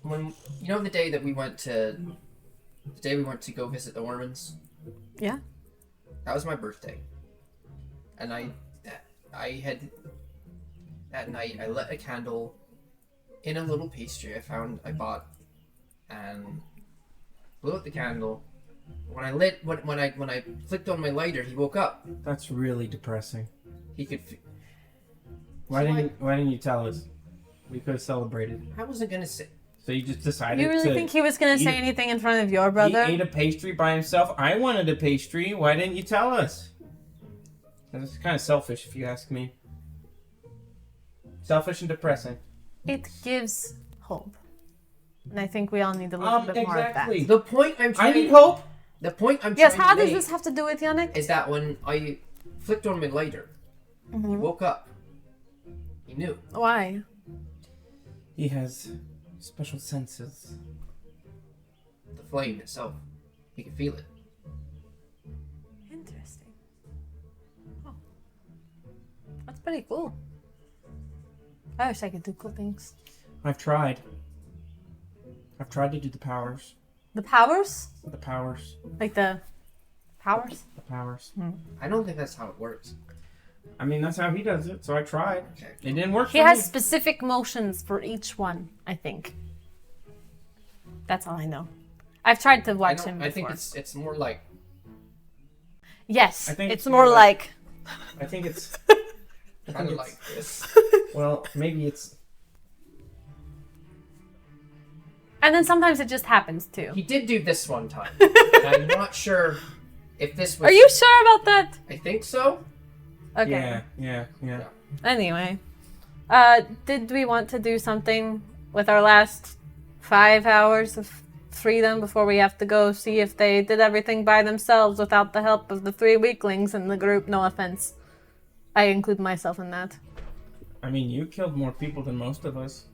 When... You know the day that we went to... The day we went to go visit the Ormans? Yeah? That was my birthday. And I had... That night, I lit a candle in a little pastry I bought, and blew out the candle. When I flicked on my lighter, he woke up. That's really depressing. He could. Why didn't you tell us? We could have celebrated. I wasn't gonna say. So you just decided You really to think he was gonna say eat- anything in front of your He brother? ate a pastry by himself. I wanted a pastry. Why didn't you tell us? That's kind of selfish, if you ask me. Selfish and depressing. It gives hope. And I think we all need a little bit more of that. The point I'm I trying need hope. The point I'm Yes, trying how to does make this have to do with Yannick? is that when I flicked on my lighter, he woke up. He knew. Why? He has special senses. The flame itself. He could feel it. Interesting. Oh. That's pretty cool. I wish I could do cool things. I've tried. I've tried to do the powers. The powers? The powers. Like the powers? The powers. I don't think that's how it works. I mean, that's how he does it, so I tried. Okay. It didn't work He for has me. specific motions for each one, I think. That's all I know. I've tried to watch him before. I think it's more like Yes, I think it's more like... I think it's... kind of like this. Well, maybe it's... And then sometimes it just happens too. He did do this one time. And I'm not sure if this was. Are you sure about that? I think so. Okay. Yeah. Anyway. Did we want to do something with our last 5 hours of freedom before we have to go see if they did everything by themselves without the help of the 3 weaklings in the group? No offense. I include myself in that. I mean, you killed more people than most of us.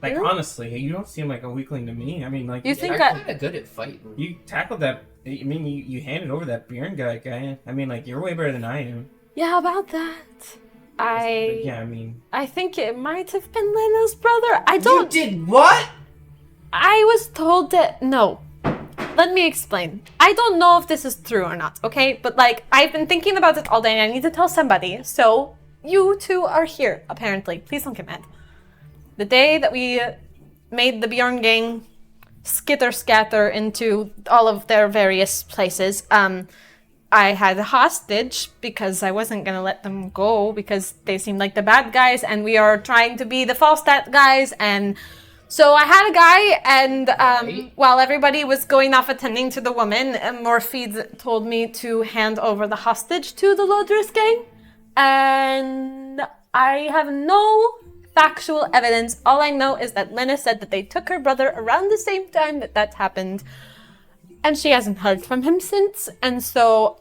Like, Really? honestly, you don't seem like a weakling to me. I mean, like... You think I'm kind of good at fighting. You tackled that... I mean, you handed over that Bjorn guy. I mean, like, you're way better than I am. Yeah, about that. Yeah, I mean... I think it might have been Lena's brother. I don't... You did what? I was told that... No. Let me explain. I don't know if this is true or not, okay? But, like, I've been thinking about it all day and I need to tell somebody. So, you two are here, apparently. Please don't get mad. The day that we made the Bjorn gang skitter-scatter into all of their various places, I had a hostage because I wasn't going to let them go because they seemed like the bad guys and we are trying to be the Falstat guys. And so I had a guy and Right. while everybody was going off attending to the woman, Morpheed told me to hand over the hostage to the Lodris gang. And I have no factual evidence. All I know is that Lena said that they took her brother around the same time that happened. And she hasn't heard from him since. And so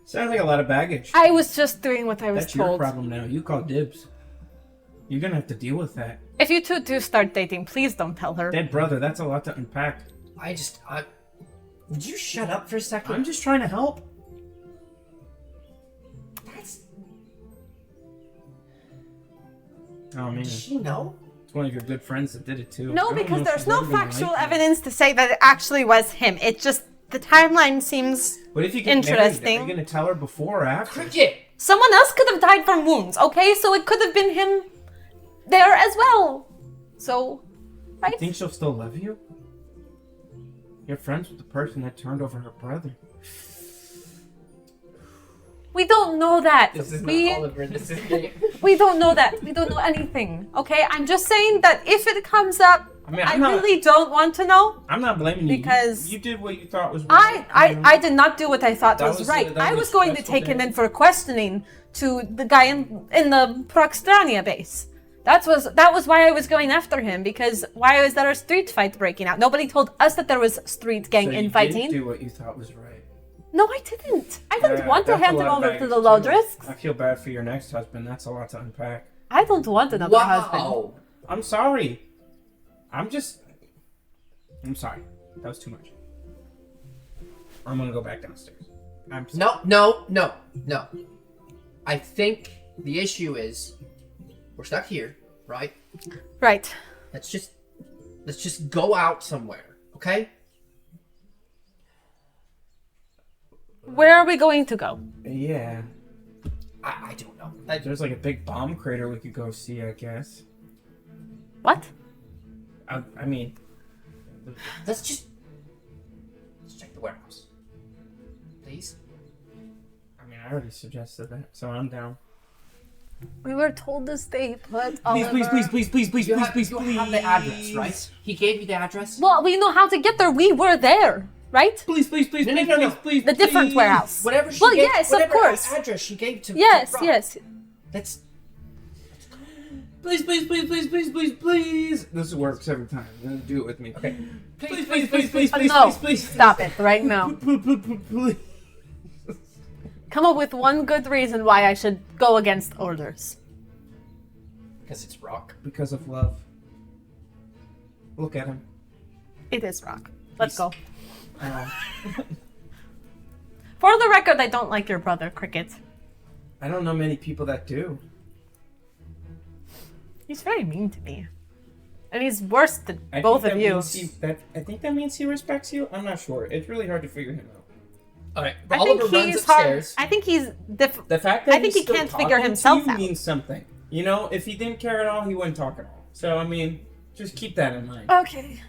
Sounds like a lot of baggage. I was just doing what I was That's your told. problem now. You call dibs. You're gonna have to deal with that. If you two do start dating, please don't tell her. Dead brother, that's a lot to unpack. Would you shut up for a second? I'm just trying to help. Oh man, Does she know? it's one of your good friends that did it too. I No, don't know because if there's she's no ever gonna factual like you. evidence to say that it actually was him. It just, the timeline seems But if you get interesting. married, are you gonna tell her before or after? Cricket! Someone else could have died from wounds, okay? So it could have been him there as well. So, right? You think she'll still love you? You're friends with the person that turned over her brother. We don't know that. This is we, not Oliver, this is me. we don't know that. We don't know anything, okay? I'm just saying that if it comes up, I mean, I I'm not, really don't want to know. I'm not blaming you. Because you did what you thought was right. I did not do what I thought That was was right. that I was was a going to stressful take him day. in for questioning to the guy in the Proxtrania base. That was why I was going after him, because why was there a street fight breaking out? Nobody told us that there was street gang So you infighting. didn't do what you thought was right. No, I didn't. I didn't Yeah, want to that's a hand him lot of over to the baggage, too. Lodrisks. I feel bad for your next husband. That's a lot to unpack. I don't want another husband. Wow! I'm sorry. I'm sorry. That was too much. I'm gonna go back downstairs. I'm sorry. No. I think the issue is we're stuck here, right? Right. Let's just go out somewhere, okay? Where are we going to go? Yeah. I don't know. There's like a big bomb crater we could go see, I guess. What? I mean, Let's check the warehouse. Please? I mean, I already suggested that, so I'm down. We were told to stay put. Please, Oliver. You have the address, right? He gave you the address? Well, we know how to get there. We were there, right? Please, No. please. The different please. warehouse. Whatever she Well, gave, yes, of whatever course. address she gave to Yes, Rob. yes. Let's Please, please, please, please, please, please, please. This works every time. Do it with me. Okay. Please, please, please, please, please, No, please, please. stop it right now. Please. Come up with one good reason why I should go against orders. Because it's rock. Because of love. Look at him. It is rock. Let's go. Oh. For the record, I don't like your brother, Cricket. I don't know many people that do. He's very mean to me. And he's worse than I both think of that you. means I think that means he respects you. I'm not sure. It's really hard to figure him out. All right. I Oliver think runs he's hard. upstairs. I think he's The fact that I think he's he still can't figure talking himself to you out. means something. You know, if he didn't care at all, he wouldn't talk at all. So I mean, just keep that in mind. Okay.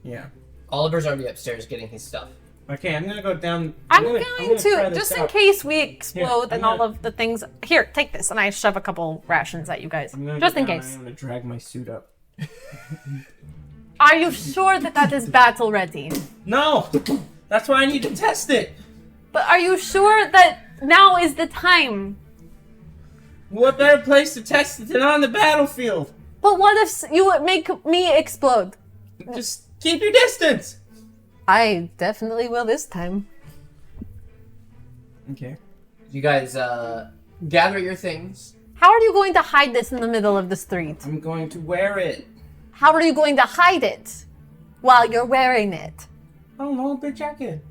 Yeah. Oliver's already upstairs getting his stuff. Okay, I'm gonna go down. I'm gonna going try to, this just in out. case we explode I'm and all gonna- of the things. Here, take this. And I shove a couple rations at you guys. I'm gonna Just go in down, case. I'm gonna drag my suit up. Are you sure that that is battle ready? No, that's why I need to test it. But are you sure that now is the time? What better place to test it than on the battlefield? But what if you would make me explode? Just keep your distance. I definitely will this time. Okay. You guys gather your things. How are you going to hide this in the middle of the street? I'm going to wear it. How are you going to hide it while you're wearing it? I don't know, a big jacket.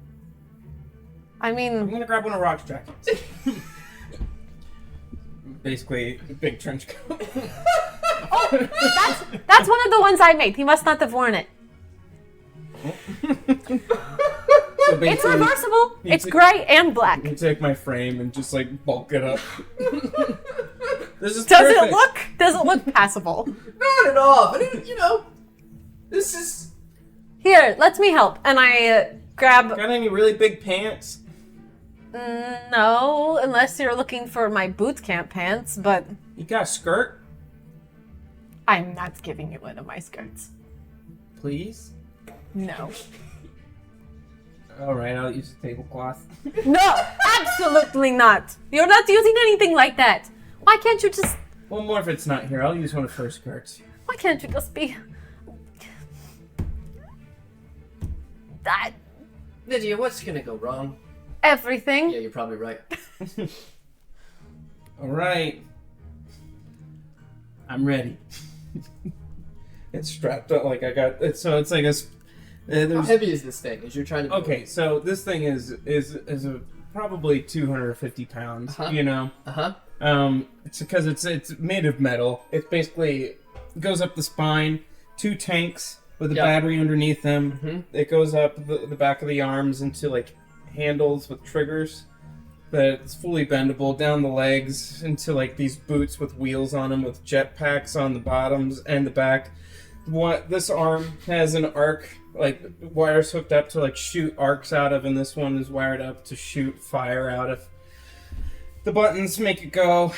I I'm mean, gonna grab one of Rock's jackets. Basically, a big trench coat. that's one of the ones I made. He must not have worn it. So It's basically, reversible. you It's take- gray and black. you take my frame and just like bulk it up. This is Does perfect. it look? Does it look passable? Not at all, but this is. Here, let me help. And I grab. Got any really big pants? No, unless you're looking for my boot camp pants. But You got a skirt? I'm not giving you one of my skirts. Please? No. Alright, I'll use a tablecloth. No, absolutely not. You're not using anything like that. Why can't you just? One more if it's not here. I'll use one of her skirts. Why can't you just be? That Lydia, what's gonna go wrong? everything. Yeah, you're probably right. Alright. I'm ready. It's strapped up like I got it. So it's like a. How There's, heavy is this thing? As you're trying to. okay, so this thing is a, probably 250 pounds. Uh-huh. You know. Uh huh. It's because it's made of metal. It basically goes up the spine, 2 tanks with a Yeah. battery underneath them. Mhm. It goes up the back of the arms into like handles with triggers. That it's fully bendable down the legs into like these boots with wheels on them with jetpacks on the bottoms and the back. This arm has an arc, like wires hooked up to like shoot arcs out of, and this one is wired up to shoot fire out of. The buttons make it go,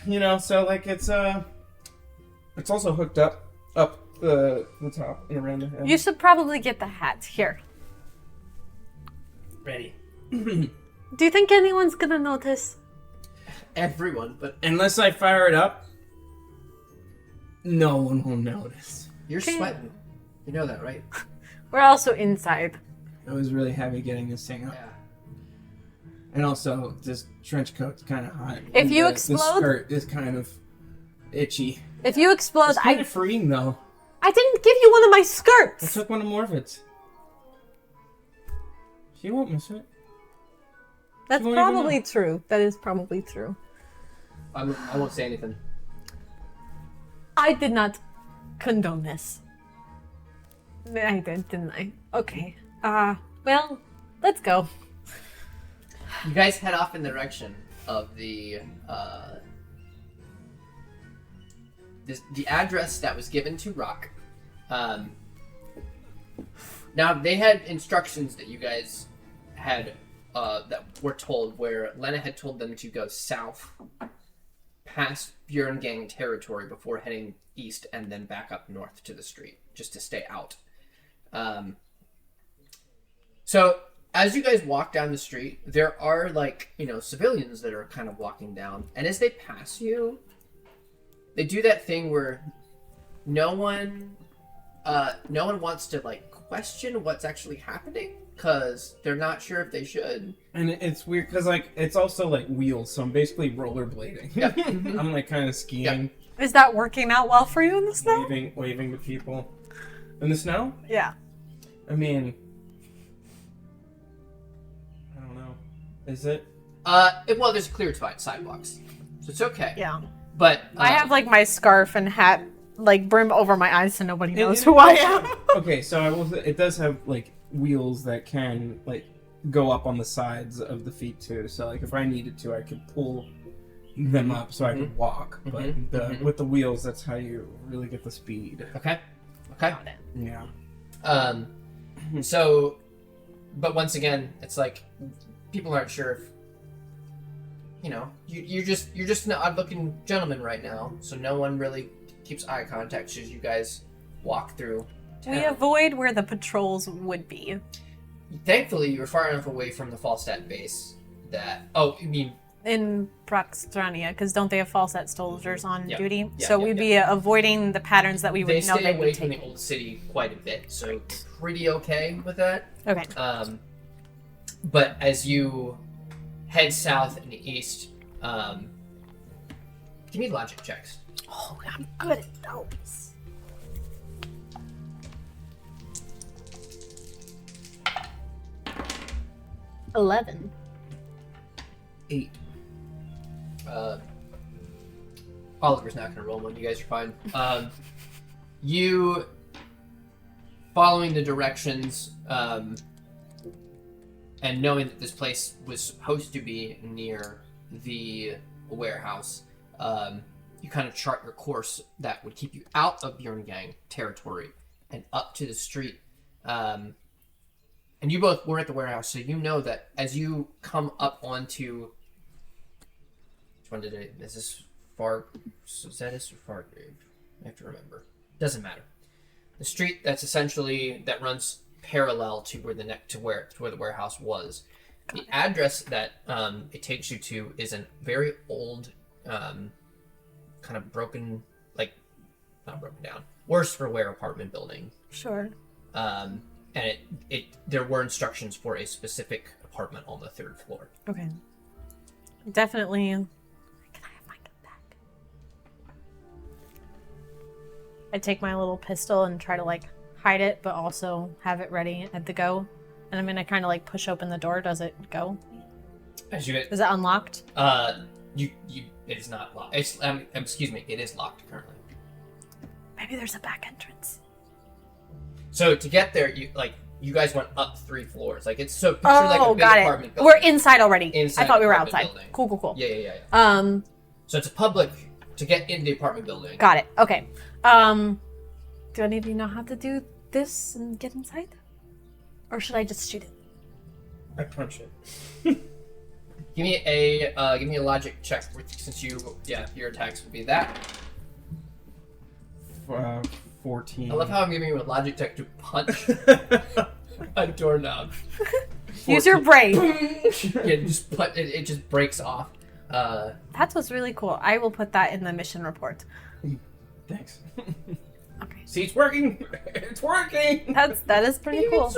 you know. So like it's also hooked up the top and around the head. You should probably get the hat here. Ready? Do you think anyone's gonna notice? Everyone, but Unless I fire it up, no one will notice. you're Okay. sweating. You know that, right? We're also inside. It was really heavy getting this thing up. Yeah. And also, this trench coat's kind of hot. If And you the explode- skirt is kind of itchy. If you explode, It's kind of freeing, though. I didn't give you one of my I skirts. took one of Morfit's. She won't miss it. That's won't even probably true. That is probably true. I won't say anything. I did not condone this. I did, didn't I? Okay. Well, let's go. You guys head off in the direction of the address that was given to Rock. Now they had instructions that you guys had that were told, where Lena had told them to go south past Bjorn Gang territory before heading east and then back up north to the street, just to stay out. So as you guys walk down the street, there are civilians that are kind of walking down, and as they pass you, they do that thing where no one wants to like question what's actually happening because they're not sure if they should. And it's weird because like it's also like wheels, so I'm basically rollerblading. Yep. I'm like kind of skiing, Is that working out well for you in the snow? waving to people. In the snow? Yeah. I mean, I don't know. Is it? Well, there's clear sidewalks, so it's okay. Yeah. But I have like my scarf and hat like brim over my eyes so nobody knows who I am. Okay, so I will. It does have like wheels that can like go up on the sides of the feet too. So like if I needed to, I could pull them up so I could walk. But with the wheels, that's how you really get the speed. Okay. Yeah. So, but once again, it's like people aren't sure if you're just an odd-looking gentleman right now, so no one really keeps eye contact as you guys walk through town. We avoid where the patrols would be. Thankfully, you're far enough away from the Falstat base that... Oh, you mean... In Proxtrania, because don't they have Falstat soldiers on duty? Yeah, so yeah, we'd be avoiding the patterns that we would They know stay they away would from take. the old city quite a bit, so pretty okay with that. Okay. But as you head south and east, give me logic checks. Oh, I'm good at those. $11. 8. Oliver's not going to roll one. You guys are fine. You, following the directions, and knowing that this place was supposed to be near the warehouse, you kind of chart your course that would keep you out of Bjorngang territory and up to the street. And you both were at the warehouse, so you know that as you come up onto... Which one did it? Is this Zetis or Fargrave? I have to remember. Doesn't matter. The street that runs parallel to where the warehouse was. The address that it takes you to is a very old, kind of broken, like not broken down, worse for wear apartment building. Sure. And there were instructions for a specific apartment on the 3rd floor. Okay. Definitely. Can I have my gun back? I take my little pistol and try to like hide it, but also have it ready at the go. And I'm gonna kind of like push open the door. Does it go? As you Is it unlocked? it is not locked. It's excuse me, it is locked currently. Maybe there's a back entrance. So to get there, you guys went up 3 floors. Like it's so picture like a big got apartment it. building. We're inside already. Inside I thought we were apartment outside. building. Cool. Yeah. Um, So it's a public to get into the apartment building. got it. Okay. Do any of you know how to do this and get inside? Or should I just shoot it? I punch it. Give me a logic check since your attacks would be that. 14. I love how I'm giving you a logic check to punch a doorknob. Use your brain. It just breaks off. That's what's really cool. I will put that in the mission report. Thanks. Okay. See, it's working. It's working. That is pretty cool. It's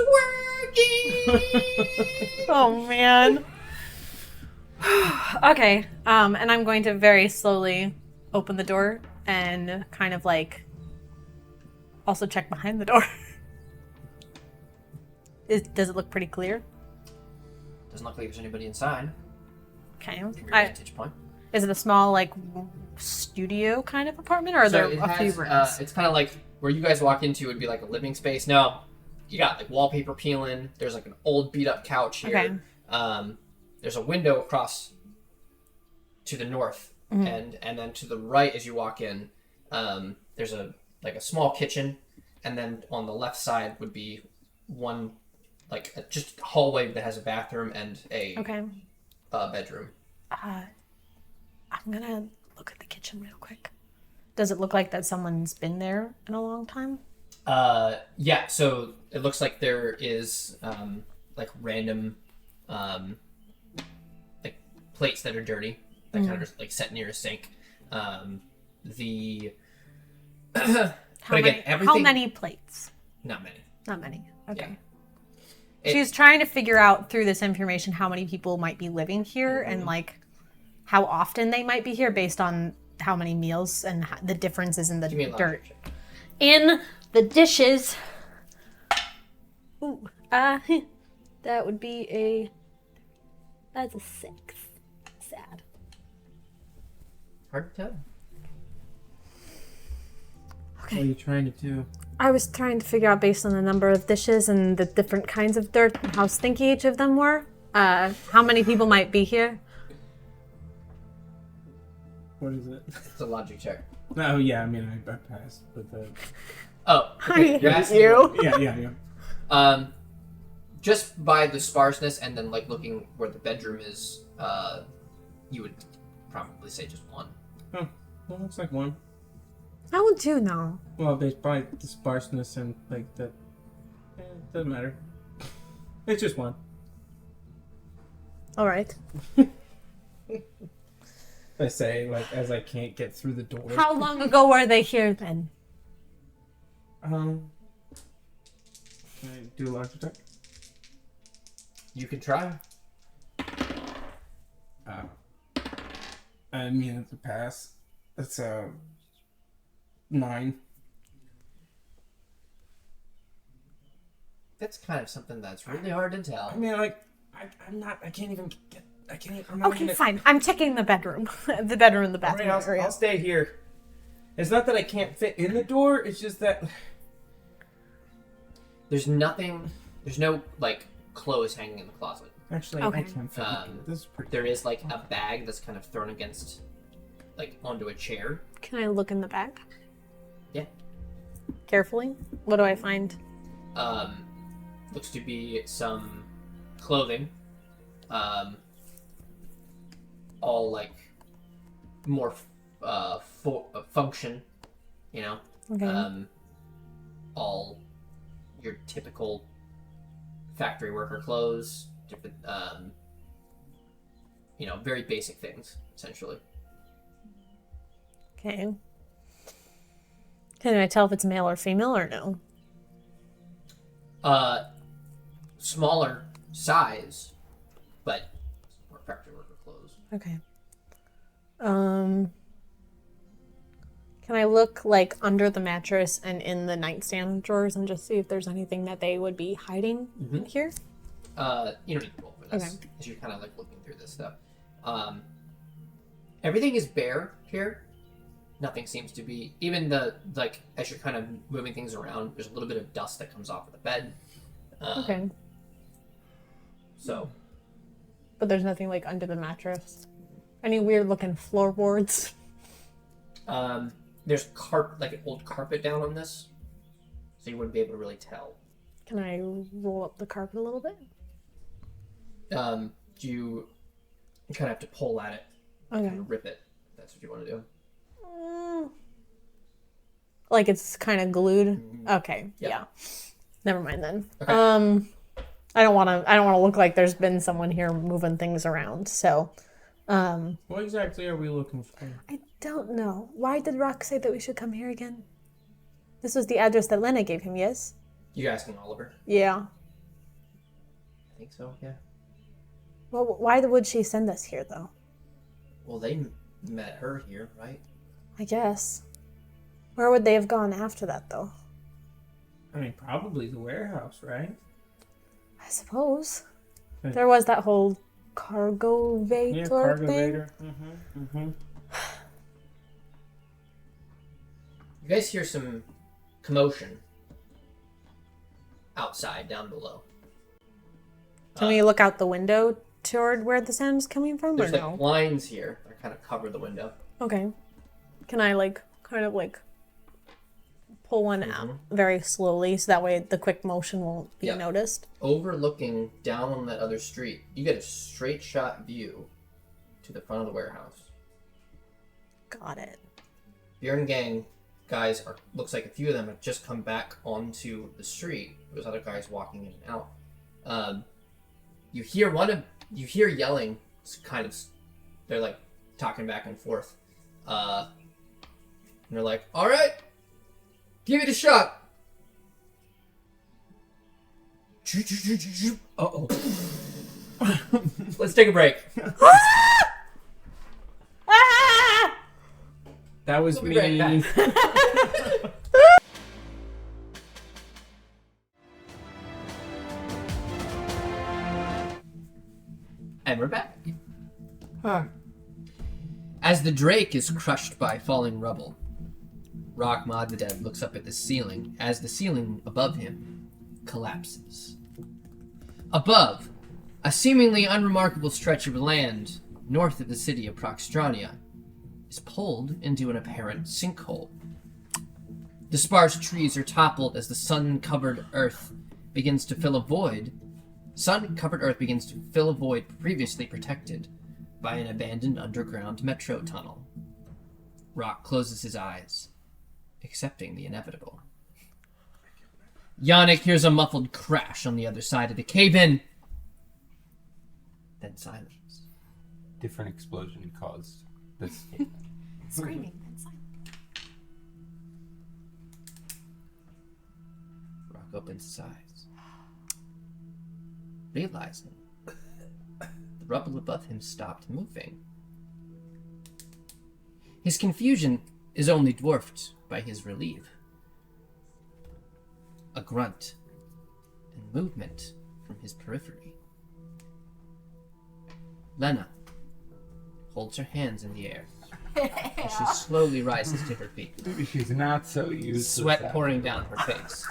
working. Oh man. Okay. And I'm going to very slowly open the door and kind of like also check behind the door. Does it look pretty clear? Doesn't look like there's anybody inside. Okay. From your vantage point. Is it a small like studio kind of apartment, or are there a few rooms? It's kind of like where you guys walk into would be like a living space. No, you got like wallpaper peeling. There's like an old beat up couch here. Okay. There's a window across to the north, and then to the right as you walk in, there's a small kitchen, and then on the left side would be one just a hallway that has a bathroom and a bedroom. I'm gonna look at the kitchen real quick. Does it look like that someone's been there in a long time? Yeah, so it looks like there is like random like plates that are dirty that kind of just like set near a sink. the. How but again, many, everything. how many plates? Not many. Not many. Okay. Yeah. She's trying to figure out through this information how many people might be living here and like how often they might be here based on how many meals and the differences in the Give me a dirt. logic check. In the dishes. Ooh, that would be that's a 6. Sad. Hard to tell. What are you trying to do? I was trying to figure out based on the number of dishes and the different kinds of dirt and how stinky each of them were, how many people might be here. What is it? It's a logic check. Oh yeah, I mean I passed with the. Oh, okay. You're asking Yeah. just by the sparseness and then like looking where the bedroom is, you would probably say just one. Oh, well, looks like one. How would you know? Well, based by the sparseness and like the. Doesn't matter. It's just one. All right. I say, like, as I can't get through the door. How long ago were they here then? Can I do a logic check? You can try. I mean, it's a pass. That's 9. That's kind of something that's really hard to tell. I mean, like, I'm not. I can't even get. I'm not Okay, gonna, fine. I'm checking the bedroom. The bedroom and the All bathroom right, area. I'll stay here. It's not that I can't fit in the door. It's just that. There's nothing. There's no like clothes hanging in the closet. Actually, Okay. I can fit. This is pretty. There is like a bag that's kind of thrown against, like onto a chair. Can I look in the bag? Yeah. Carefully? What do I find? Looks to be some clothing. All like more function, you know. Okay. All your typical factory worker clothes, different, very basic things essentially. Okay. Can I tell if it's male or female or no? Smaller size, but more factory worker clothes. Okay. Can I look like under the mattress and in the nightstand drawers and just see if there's anything that they would be hiding in here? You don't need to roll for this. Okay. Because you're kind of like looking through this stuff. Everything is bare here. Nothing seems to be. Even as you're kind of moving things around, there's a little bit of dust that comes off of the bed. Okay. So. But there's nothing like under the mattress. Any weird looking floorboards? There's like an old carpet down on this, so you wouldn't be able to really tell. Can I roll up the carpet a little bit? You kind of have to pull at it, Okay. kind of rip it. If that's what you want to do. Like it's kind of glued. Okay. Yep. Yeah. Never mind then. Okay. I don't want to look like there's been someone here moving things around. So, What exactly are we looking for? I don't know. Why did Rock say that we should come here again? This was the address that Lena gave him, yes? You asking Oliver? Yeah. I think so. Yeah. Well, why would she send us here though? Well, they met her here, right? I guess. Where would they have gone after that though? I mean, probably the warehouse, right? I suppose. Okay. There was that whole cargo vator Yeah, cargo thing. vader. You guys hear some commotion outside, down below. Can we look out the window toward where the sound is coming from, or There's like no? blinds here that kind of cover the window. Okay. Can I pull one out very slowly so that way the quick motion won't be Yeah. noticed? Overlooking down on that other street, you get a straight shot view to the front of the warehouse. Got it. Bjorn gang guys looks like a few of them have just come back onto the street. There's other guys walking in and out. You hear yelling. It's kind of, they're like talking back and forth. they're like, all right, give it a shot. Uh-oh. Let's take a break. That was We'll be right me. back. And we're back. As the Drake is crushed by falling rubble, Rachmad the Dead looks up at the ceiling as the ceiling above him collapses. Above, a seemingly unremarkable stretch of land north of the city of Proxtrania is pulled into an apparent sinkhole. The sparse trees are toppled as the sun-covered earth begins to fill a void. Sun-covered earth begins to fill a void previously protected by an abandoned underground metro tunnel. Rock closes his eyes, accepting the inevitable. Yannick hears a muffled crash on the other side of the cave-in. Then silence. Different explosion caused this. Screaming and silent. Rock opens his eyes, realizing the rubble above him stopped moving. His confusion is only dwarfed by his relief. A grunt and movement from his periphery. Lena holds her hands in the air as she slowly rises to her feet, She's not so used to sweat that. pouring down her face.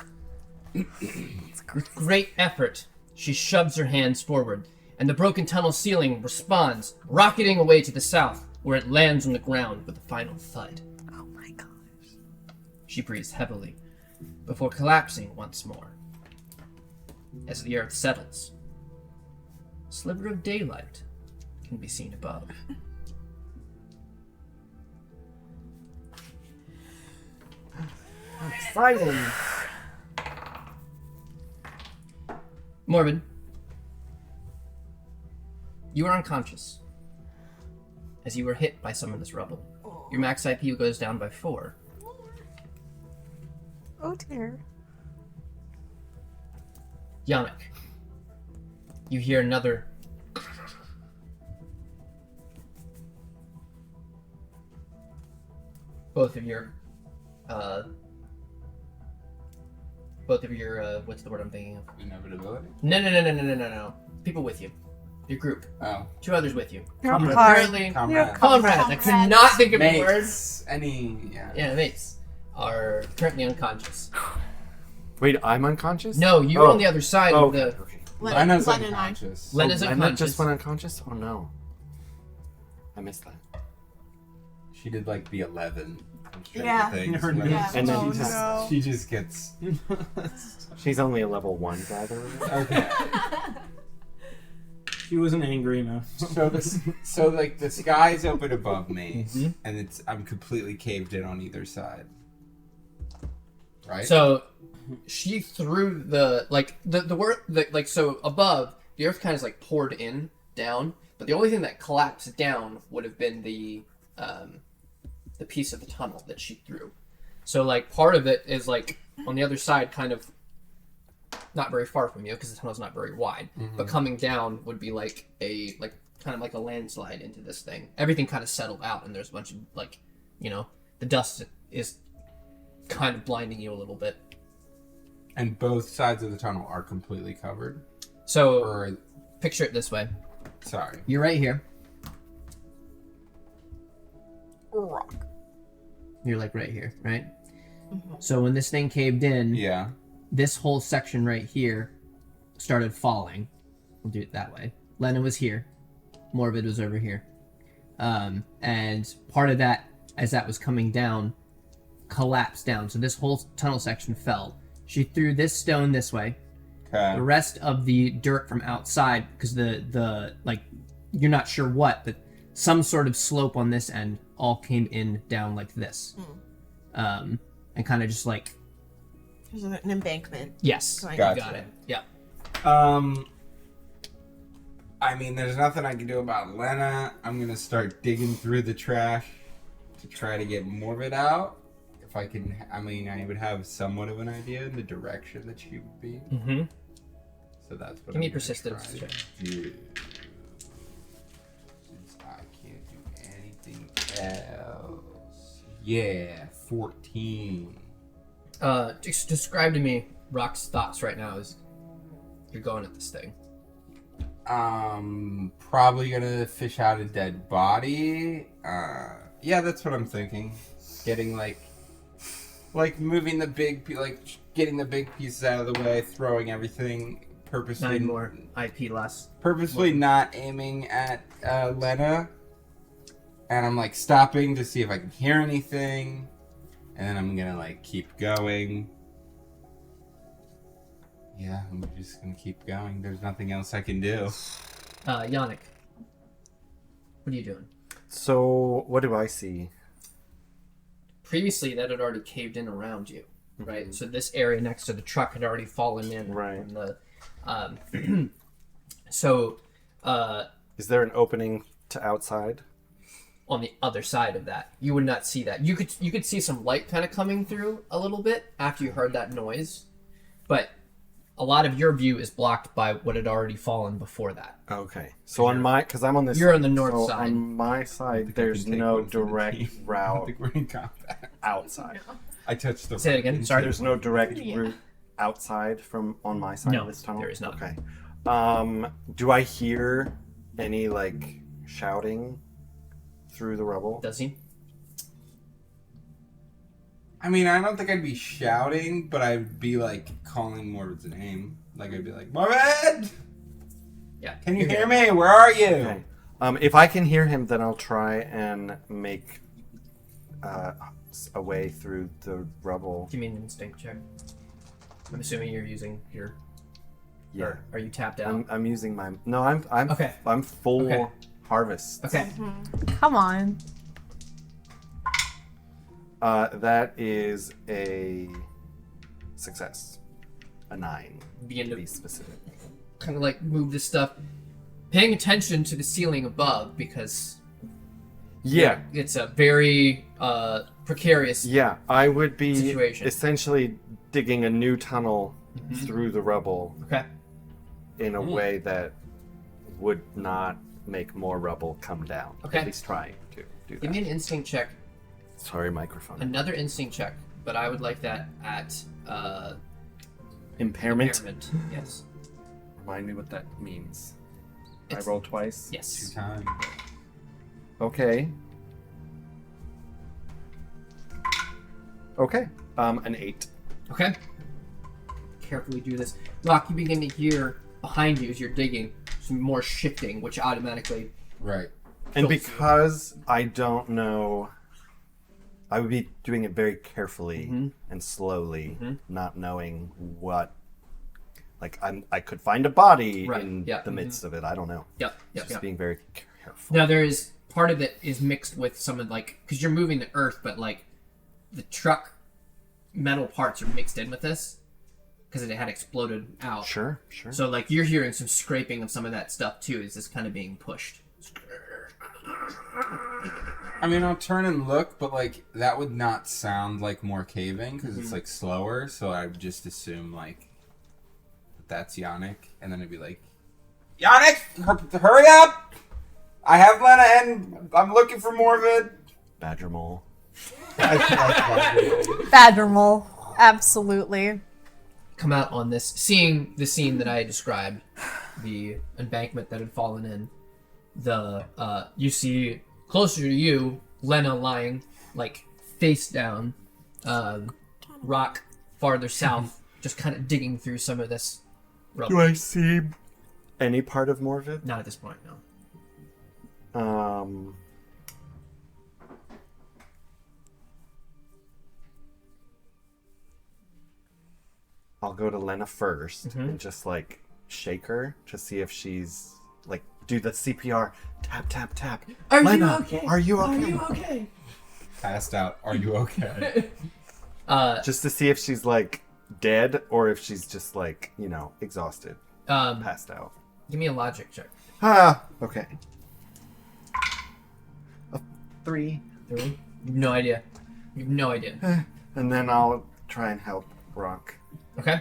With great effort, she shoves her hands forward, and the broken tunnel ceiling responds, rocketing away to the south, where it lands on the ground with a final thud. Oh my gosh. She breathes heavily, before collapsing once more. As the earth settles, a sliver of daylight can be seen above. Exciting. Morbid, you are unconscious as you were hit by some of this rubble. Your max IP goes down by 4. Oh dear. Yannick, you hear another both of your what's the word I'm thinking of? Inevitability? No. People with you. Your group. Oh. 2 others with you. Comrade. Comrades. Comrades. I could not think of the word. Mates. Any, yeah. Yeah, mates are currently unconscious. Wait, I'm unconscious? No, you're Oh. on the other side Oh, of the. okay. Lena's Len and I. unconscious. Lena's Lena unconscious. just went unconscious? Oh no. I missed that. She did like the 11 Yeah. things. Her when- Yeah. And then Oh, he just- no. She just gets. She's only a level 1 driver. Okay. She wasn't angry enough. So like the sky's open above me, Mhm. and I'm completely caved in on either side. Right. So she threw the so above the earth kind of like poured in down, but the only thing that collapsed down would have been the piece of the tunnel that she threw. So like part of it is like on the other side, kind of not very far from you because the tunnel's not very wide, but coming down would be like kind of like a landslide into this thing. Everything kind of settled out, and there's a bunch of like, the dust is kind of blinding you a little bit. And both sides of the tunnel are completely covered. So Or picture it this way. sorry. You're right here. Rock. You're like right here, right? So when this thing caved in, Yeah. this whole section right here started falling. We'll do it that way. Lena was here. Morbid was over here. And part of that, as that was coming down, collapsed down. So this whole tunnel section fell. She threw this stone this way. Okay. The rest of the dirt from outside, because the like, you're not sure what, but some sort of slope on this end all came in down like this. And kind of just like, There's an embankment. yes, Going you Gotcha. got it. Yeah. I mean, there's nothing I can do about Lena. I'm gonna start digging through the trash to try to get Morbid out. if I can. I mean, I would have somewhat of an idea in the direction that she would be. Mm-hmm. So that's what. Give me I'm gonna persistence try check. to do. Since I can't do anything else. Yeah, 14. Just describe to me Rock's thoughts right now as you're going at this thing. Probably gonna fish out a dead body. Yeah, that's what I'm thinking. Getting like moving the big, getting the big pieces out of the way, throwing everything purposely. 9 more IP less. Purposely not aiming at Lena, and I'm like stopping to see if I can hear anything, and then I'm gonna like keep going. Yeah, I'm just gonna keep going. There's nothing else I can do. Yannick, what are you doing? So, what do I see? Previously, that had already caved in around you, right? So this area next to the truck had already fallen in. Right. From the, so, Is there an opening to outside? on the other side of that, you would not see that. You could see some light kind of coming through a little bit after you heard that noise, but a lot of your view is blocked by what had already fallen before that. Okay. So on my, because I'm on this. You're on the north so side. On my side, there's no direct I route think we're in combat. outside. I touched the. Say it again. Sorry. There's no direct route outside from on my side No, of this tunnel. there is not. Okay. Do I hear any like shouting through the rubble? Does he? I mean, I don't think I'd be shouting, but I'd be like calling Morbid's name. Like I'd be like, Morbid! Yeah. Can you hear me? Where are you? Okay. If I can hear him, then I'll try and make a way through the rubble. Give me an instinct check. I'm assuming you're using your. Yeah. Or are you tapped out? I'm using my. No, I'm Okay. I'm full Okay. harvest. Okay. Come on. That is a success. A 9. Begin To to be specific. kind of like move this stuff, paying attention to the ceiling above because Yeah. it's a very precarious. Yeah, I would be Situation. essentially digging a new tunnel through the rubble Okay. in a way that would not make more rubble come down. Okay. At least trying to do Give that. me an instinct check. Sorry, microphone. Another instinct check, but I would like that at Impairment. impairment. Yes. Remind me what that means. It's- I rolled twice. Yes. 2 times. Okay. Okay. An 8. Okay. Carefully do this. Rock, you begin to hear behind you as you're digging some more shifting, which automatically. Right. And fills- because I don't know, I would be doing it very carefully Mm-hmm. and slowly, not knowing what. Like I could find a body Right, in yeah, the midst of it. I don't know. Yep. Just being very careful. Now there is part of it is mixed with some of like because you're moving the earth, but like the truck metal parts are mixed in with this because it had exploded out. Sure. So like you're hearing some scraping of some of that stuff too. Is this kind of being pushed? I mean, I'll turn and look, but like that would not sound like more caving because it's like slower. So I would just assume like that's Yannick, and then it'd be like, Yannick, hurry up! I have Lena, and I'm looking for Morbid. Badger mole. Badger mole. Absolutely. Come out on this, seeing the scene that I described, the embankment that had fallen in. You see closer to you, Lena lying like face down, Rock farther south, just kind of digging through some of this rubble. Do I see any part of Morvid? Not at this point, no. I'll go to Lena first and just like shake her to see if she's like do the CPR. Tap tap tap. Are you Lena, okay? are you okay? Are you okay? Passed out. Are you okay? Just to see if she's like dead or if she's just like, you know, exhausted, passed out. Give me a logic check. Okay. A 3. 3. You have no idea. You have no idea. And then I'll try and help Rock Okay.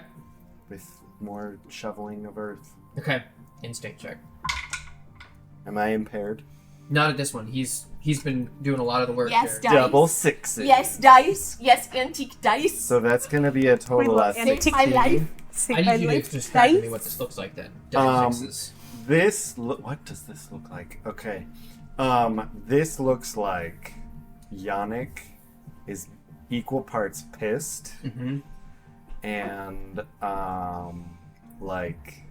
with more shoveling of earth. Okay. Instinct check. Am I impaired? Not at this one. He's been doing a lot of the work Yes, here. dice. Double sixes. Yes, dice. Yes, antique dice. So that's gonna be a total of Save my life. I need you to describe to me what this looks like then. Double sixes. What does this look like? Okay. This looks like Yannick is equal parts pissed Mm-hmm. and like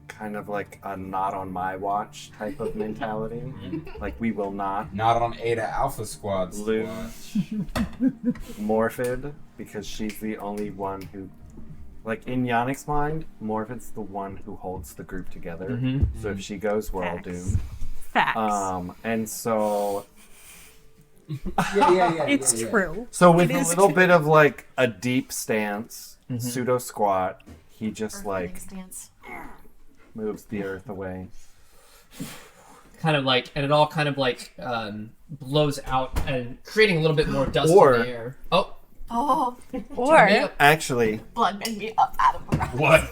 kind of like a not on my watch type of mentality. Like we will not Not on Eta Alpha Squad. lose Morphid because she's the only one who, like in Yannick's mind, Morphid's the one who holds the group together. Mhm. So if she goes, we're all Facts. doomed. Facts. And so It's true. So with It a is little true. bit of like a deep stance, pseudo squat, he just like Stance. moves the earth away. Kind of like, and it all kind of like blows out and creating a little bit more dust Or- in the air. Oh, Oh, Or me up. Actually, blood made me up out of the ground. What?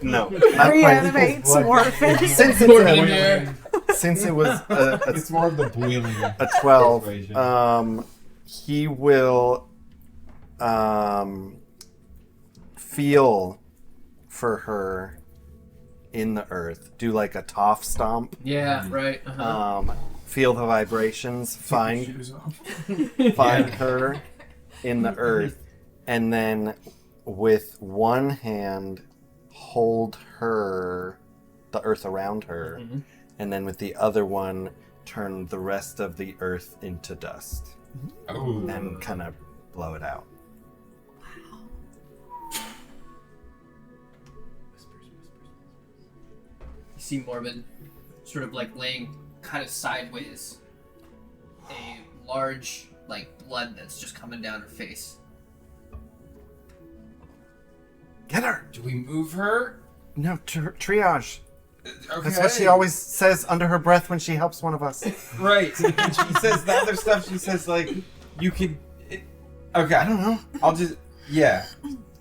no. Not quite. reanimates Morphin. Since More in it's there. since it was It's more of the boiling. a 12, Persuasion. he will feel for her in the earth. Do like a Toph stomp. Yeah, right. Uh-huh. Feel the vibrations. Find Shoes off. her in the earth, and then with one hand hold her, the earth around her, and then with the other one turn the rest of the earth into dust Oh. and kind of blow it out. You see Morbid sort of like laying kind of sideways, a large like blood that's just coming down her face. Get her! Do we move her? No, triage. Okay. That's what she always says under her breath when she helps one of us. Right. And she says the other stuff. She says like, you could. Okay. I don't know. I'll just. Yeah.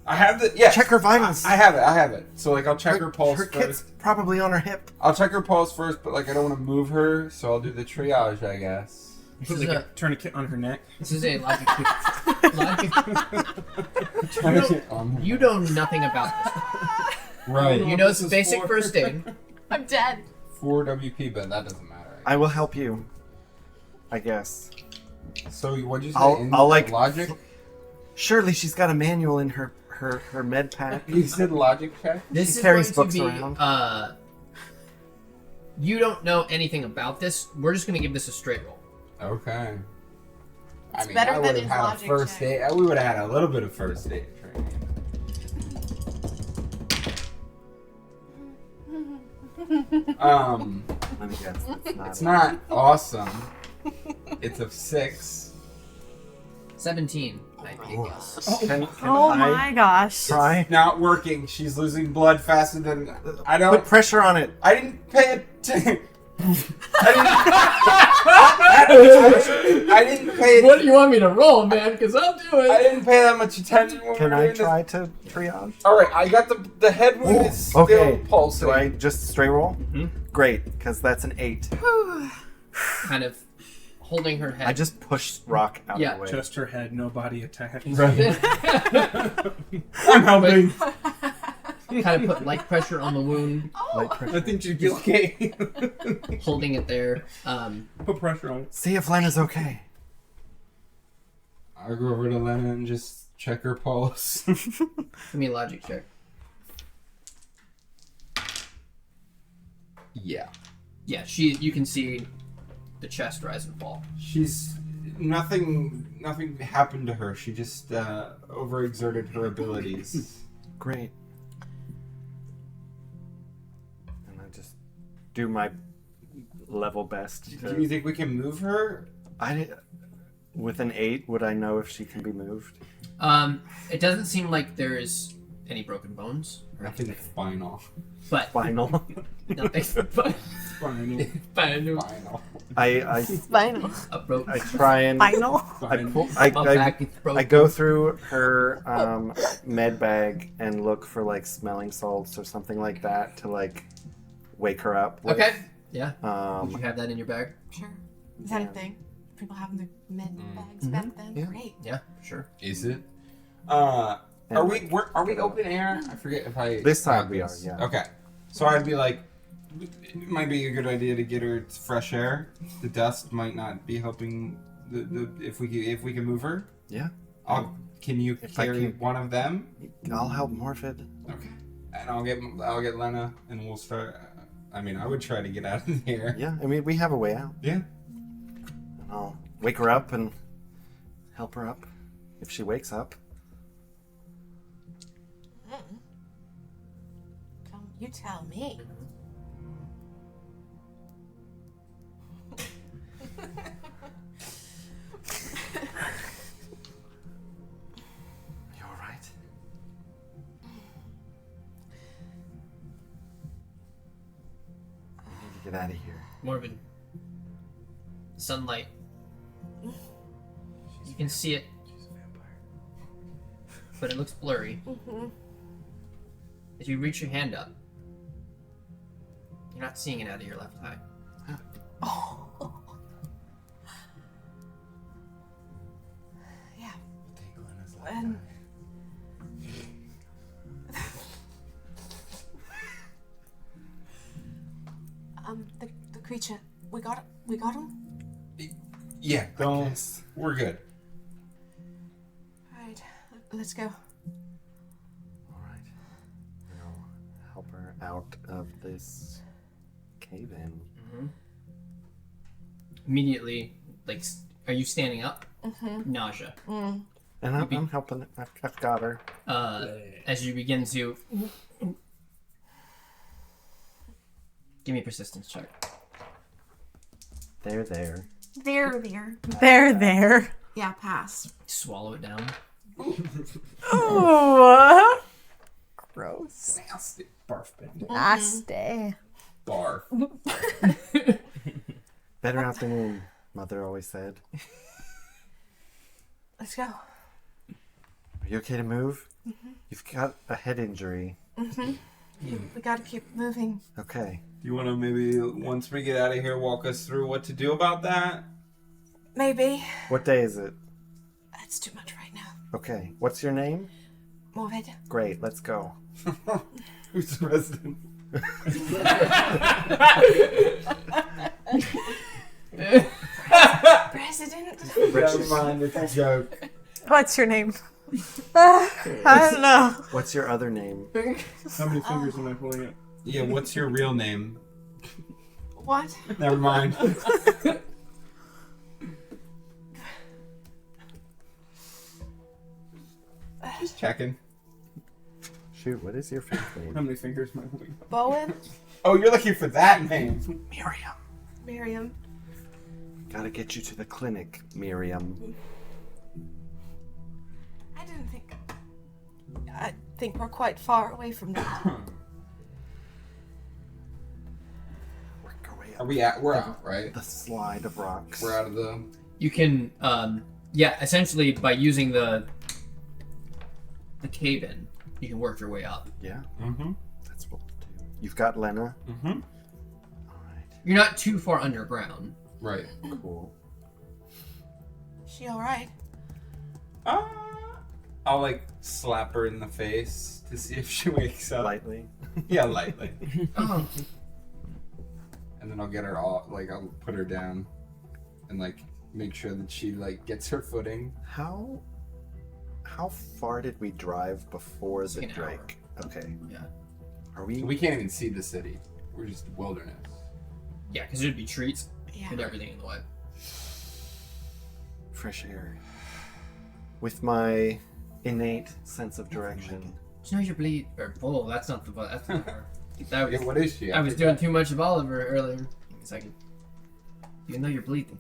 I have the. Yeah. Check her vitals. I have it. I have it. So like, I'll check her pulse Her first. kit's probably on her hip. I'll check her pulse first, but like, I don't want to move her, so I'll do the triage, I guess. This is Like a a tourniquet on her neck. logic. Logic. Tourniquet You know nothing about this. Right. You know some basic first aid. I'm dead. 4 WP, but that doesn't matter. I will help you. I guess. So what'd you say? I'll like logic. Surely she's got a manual in her med pack. You said logic check. This She is carries going to books be. around. You don't know anything about this. We're just going to give this a straight roll. Okay. I mean, better I than would have his had a logic first check. aid. We would have had a little bit of first aid training. Let me guess. It's not awesome. It's a 6. 17, might be a guess. Can Oh I my gosh. try? Not working. She's losing blood faster than I Put don't. pressure on it. I didn't pay attention. I didn't pay. What do you want me to roll, man? Because I'll do I it. didn't pay that much attention. When Can we were I doing this. try to triage? All right, I got the head wound is still Okay. pulsing. Do I just straight roll? Great, because that's an 8. Kind of holding her head. I just pushed Rock out Yeah, of the way. Just her head, no body attached. I'm helping. kind of put light pressure on the wound, Light pressure. I think she'd be okay. holding it there. Put pressure on it. See if Lena's okay. I'll go over to Lena and just check her pulse. Give me a logic check. Yeah. Yeah, you can see the chest rise and fall. She's nothing happened to her. She just overexerted her abilities. Great. And I just do my level best. Do you think we can move her? With an 8, would I know if she can be moved? It doesn't seem like there is any broken bones. Nothing final. But Final. nothing. But Fine. final. Final. Spinal. A rope. I try and Final. My back is broken. I go through her med bag and look for like smelling salts or something like that to like wake her up with. Okay. Yeah. Um, Would you have that in your bag? Sure. Is that a thing? People having their med bags back then? Yeah. Great. Yeah, sure. Is it? and, Are like, we open air? I forget if I. This time we are, yeah. Okay, so I'd be like, it might be a good idea to get her fresh air. The dust might not be helping. If we can move her. Yeah. Can you If I carry can- one of them? I'll help Morphed. Okay. And I'll get Lena, and we'll start. I mean, I would try to get out of here. Yeah, I mean we have a way out. Yeah. I'll wake her up and help her up if she wakes up. You tell me. You all right? We need to get out of here. Morbid. Sunlight. You can see it, but it looks blurry. As you reach your hand up, you're not seeing it out of your left eye. Oh. Yeah. And the creature. We got him. Yeah. Don't. We're good. All right. Let's go. All right. We'll help her out of this cave-in. Immediately, like, are you standing up? Nausea. And I'm helping. I've got her. As you begin to give me a persistence check. There. There. Yeah, pass. Swallow it down. Ooh. Gross. Nasty. Barf bin. Nasty. Barf. Better afternoon, Mother always said. Let's go. Are you okay to move? You've got a head injury. We gotta keep moving. Okay. Do you want to maybe, once we get out of here, walk us through what to do about that? Maybe. What day is it? That's too much right now. Okay. What's your name? Move it. Great. Let's go. Who's the president? President. Never mind, it's a joke. What's your name? I don't know. What's your other name? How many fingers am I pulling up? Yeah, what's your real name? What? Never mind. Just checking. Shoot, what is your fifth How name? many fingers am I pulling up? Bowen. Oh, you're looking for that name. Miriam. Miriam. Gotta get you to the clinic, Miriam. I think we're quite far away from that. Work our way Are up we at? We're out, right? the slide of rocks. We're out of the. You can, essentially by using the cave-in, you can work your way up. Yeah, Mm-hmm. that's what we'll do. You've got Lena. Mm-hmm. All right, You're not too far underground. Right. cool. She all right? I'll like slap her in the face to see if she wakes up. Lightly. Yeah, lightly. Oh. And then I'll get her all like I'll put her down, and like make sure that she like gets her footing. How far did we drive before the An hour. Drake? Okay. Yeah. Are we? We can't even see the city. We're just wilderness. Yeah, because there'd be trees Yeah. and everything in the way. Fresh air. With my innate sense of direction. Just know you're bleed. Or, oh, that's not the part. That's not the part. That was, Yeah, what is she? I was doing too much of Oliver earlier. Give me a second. You know you're bleeding.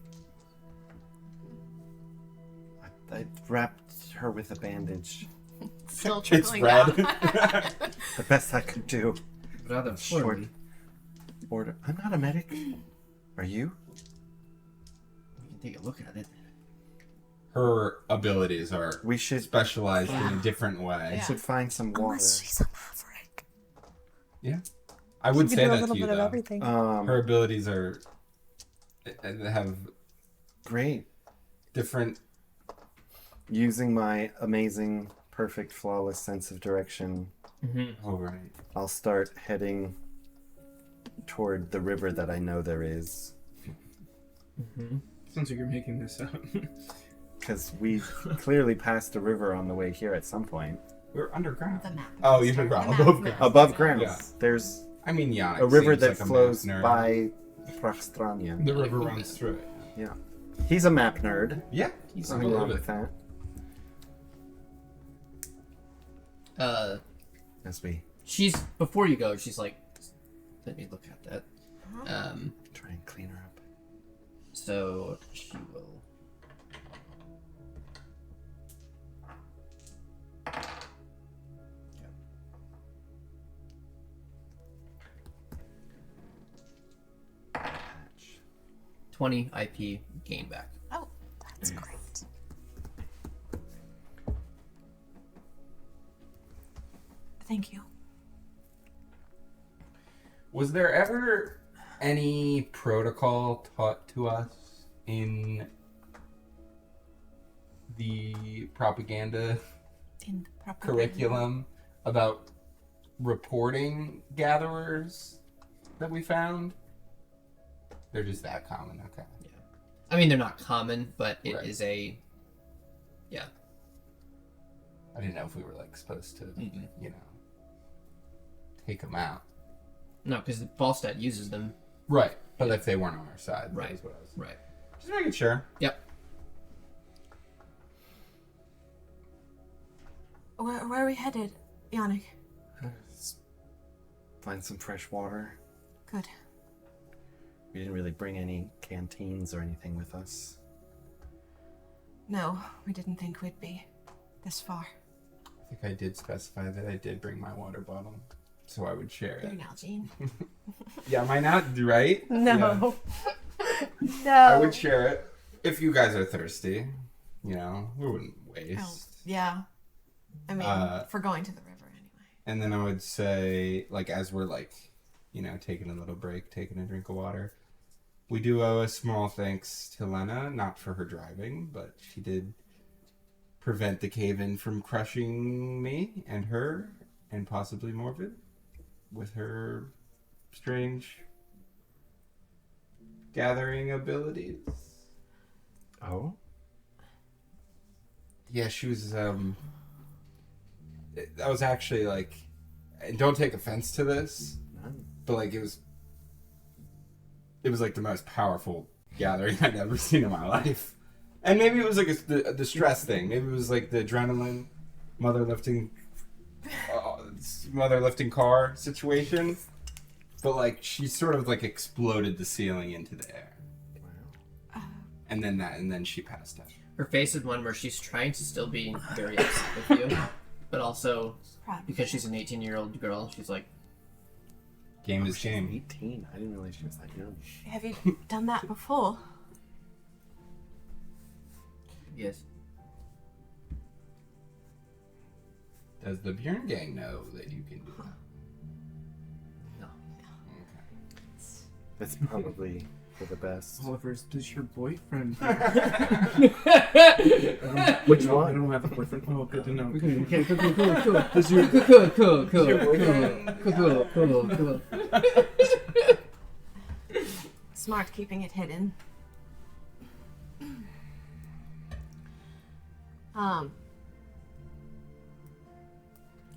I wrapped her with a bandage. Still It's trickling red. down. The best I could do. Rather Short. poorly. Order. I'm not a medic. Are you? can take a look at it. Her abilities are We should specialized in a different way. Yeah. should find some water. Unless she's a maverick. Yeah. I would She say can do a that little to you, bit of though. everything. Her abilities are have Great. different. Using my amazing, perfect, flawless sense of direction, Oh, right. I'll start heading toward the river that I know there is. Sounds like you're making this up. Because we clearly passed a river on the way here at some point. We're underground. The map. Oh, you Sorry, forgot. the map. Above ground. Above ground, Yeah. there's I mean, Yannick a river seems that like a flows map nerd. by Praxtrania. The river runs through it. Yeah. He's a map nerd. Yeah, he's a Nothing little wrong bit. with that. As we She's before you go. She's like, let me look at that. try and clean her up. So she will. Patch. 20 IP gain back. Oh, that's great. Thank you. Was there ever any protocol taught to us in the propaganda In the proper curriculum about reporting gatherers that we found? They're just that common, okay. I mean, they're not common, but it is Right. a. Yeah. I didn't know if we were like supposed to, you know, take them out. No, because Falstat uses them. Right, but if they weren't on our side, Right. that is what I was Right. just making sure. Yep. Where are we headed, Yannick? Let's find some fresh water. Good. We didn't really bring any canteens or anything with us. No, we didn't think we'd be this far. I think I did specify that I did bring my water bottle, so I would share You're it. Nalgene. Yeah, am I not right? No. Yeah. No. I would share it if you guys are thirsty. You know, we wouldn't waste. Oh, yeah. I mean, for going to the river anyway. And then I would say, like, as we're like, you know, taking a little break, taking a drink of water, we do owe a small thanks to Lena, not for her driving, but she did prevent the cave-in from crushing me and her, and possibly Morvid, with her strange gathering abilities. Oh? Yeah, she was, that was actually, like, and don't take offense to this, None. but, like, it was, like, the most powerful gathering I'd ever seen in my life. And maybe it was, like, the stress thing. Maybe it was, like, the adrenaline, mother lifting car situation. But, like, she sort of, like, exploded the ceiling into the air. Wow. And then she passed out. Her face is one where she's trying to still be very upset with you, but also Proud. because she's an 18-year-old girl, she's like, Game is She's game. 18. I didn't realize she was that young. Have you done that before? yes. Does the Bjorn gang know that you can do that? No. That's probably for the best. Oliver's, does your boyfriend? Which No, I one? don't have a boyfriend. Oh, good to know. Okay, cool. Does your Cool. Smart keeping it hidden.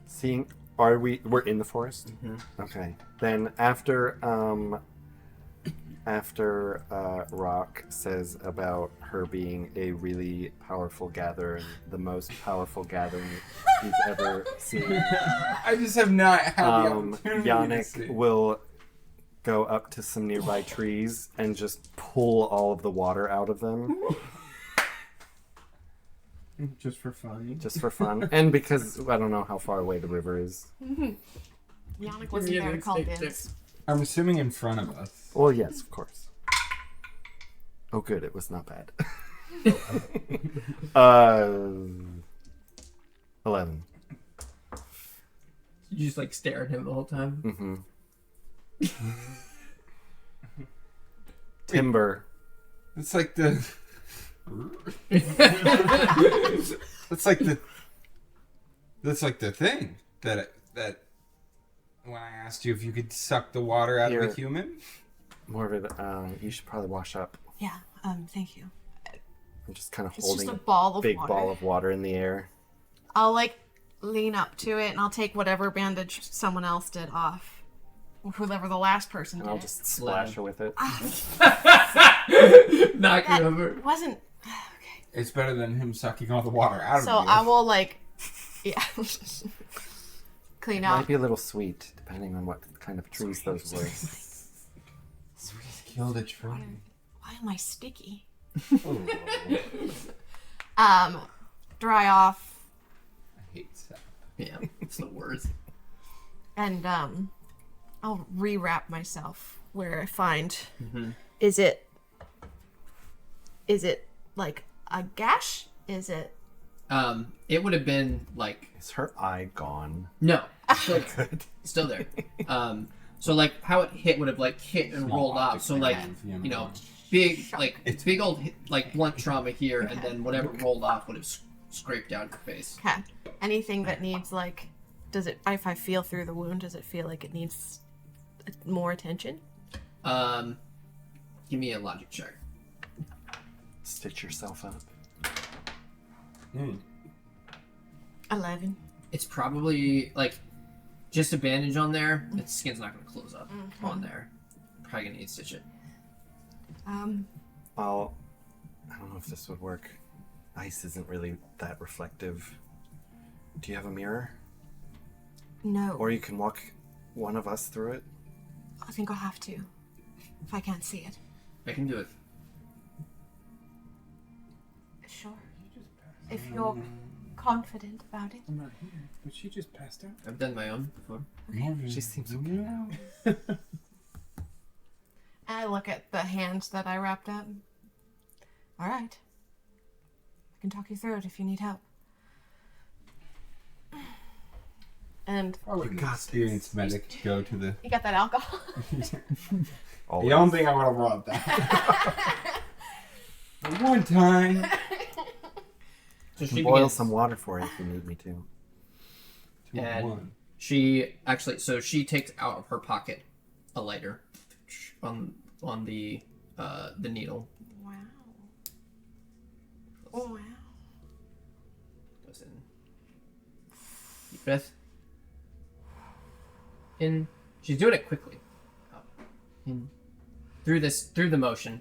Seeing, we're in the forest? Okay. Then after Rock says about her being a really powerful gatherer and the most powerful gathering he's ever seen, I just have not had the opportunity to see. Yannick will go up to some nearby trees and just pull all of the water out of them, just for fun. just for fun. And because I don't know how far away the river is. Yannick wasn't there to call dibs. I'm assuming in front of us. Well, yes, of course. Oh, good. It was not bad. 11. You just like stare at him the whole time. Mm-hmm. Timber. It's like the. That's like the. That's like the thing that when I asked you if you could suck the water out of Here. a human. More of it. You should probably wash up. Yeah, thank you. I'm just kind of It's holding just a ball of big water. ball of water in the air. I'll like lean up to it and I'll take whatever bandage someone else did off. Whoever the last person And did. I'll just splash her with it. Knock That it over. wasn't. It's better than him sucking all the water out of So you. I will like, yeah, clean It up. might be a little sweet, depending on what kind of trees those were. Killed a tree. Why am I sticky? Oh, Dry off I hate that. Yeah, it's the worst. and I'll rewrap myself where I find. Mm-hmm. Is it like a gash? Is it? It would have been like Is her eye gone? no, still, Good. still there. So like how it hit would have like hit and Small rolled off. optic So like nerve, you know, big like it's big old like blunt trauma here, and then whatever rolled off would have scraped down your face. Okay. Anything that needs like, does it? If I feel through the wound, does it feel like it needs more attention? Give me a logic check. Stitch yourself up. 11. It's probably like just a bandage on there. Its skin's not going to close up on there. Probably gonna need to stitch it. I don't know if this would work. Ice isn't really that reflective. Do you have a mirror? No. Or you can walk one of us through it? I think I'll have to. If I can't see it. I can do it. Sure. If you're confident about it. I'm not here, but she just passed out. I've done my own before. She seems okay now. I look at the hands that I wrapped up. All right. I can talk you through it if you need help. And Probably an experienced medic to go to the. you got that alcohol? I don't think I would have brought that. But one time. So I she can boil begins, some water for you if you need me to. and One. she actually she takes out of her pocket a lighter on the needle. Wow. Oh, wow. Goes in. Deep breath. In. She's doing it quickly. Out. In. Through the motion.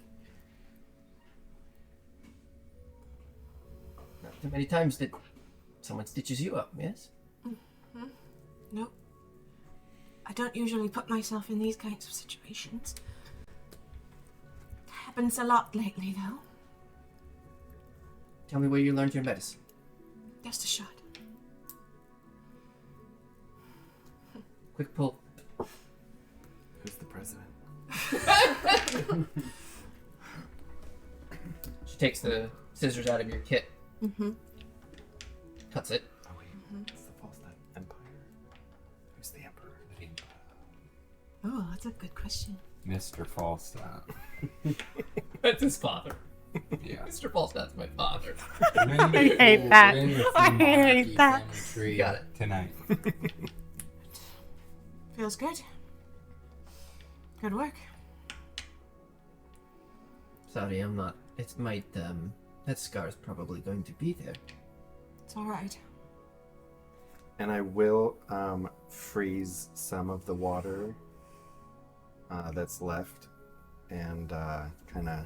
Not too many times that someone stitches you up, yes? Nope. I don't usually put myself in these kinds of situations. It happens a lot lately, though. Tell me where you learned your medicine. Just a shot. Quick pull. Who's the president? She takes the scissors out of your kit. Mm-hmm. Cuts it. Oh wait, it's the Falstat Empire. Who's the emperor? Oh, that's a good question. Mr. Falstat. That's his father. Yeah. Mr. Falstat's my father. I hate that. I hate that. Tree Got it. tonight. Feels good. Good work. Sorry, I'm not. It might, that scar's probably going to be there. It's all right. And I will freeze some of the water that's left and kind of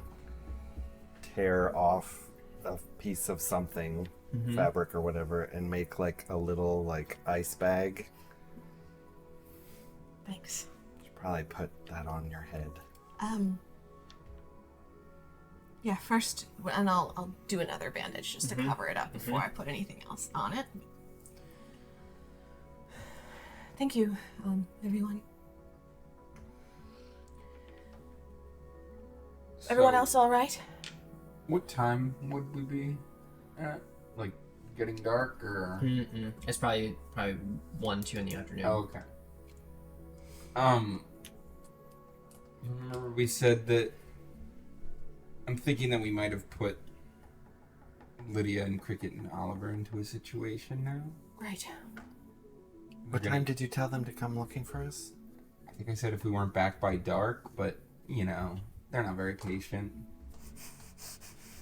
tear off a piece of something, fabric or whatever, and make like a little like ice bag. Thanks. Should probably put that on your head. Yeah, first, and I'll do another bandage just to cover it up before I put anything else on it. Thank you, everyone. Everyone else all right? What time would we be at? Like, getting dark, or? It's probably 1, 2 in the afternoon. Oh, okay. Remember we said that. I'm thinking that we might have put Lydia and Cricket and Oliver into a situation now. Right. What time did you tell them to come looking for us? I think I said if we weren't back by dark, but, you know, they're not very patient.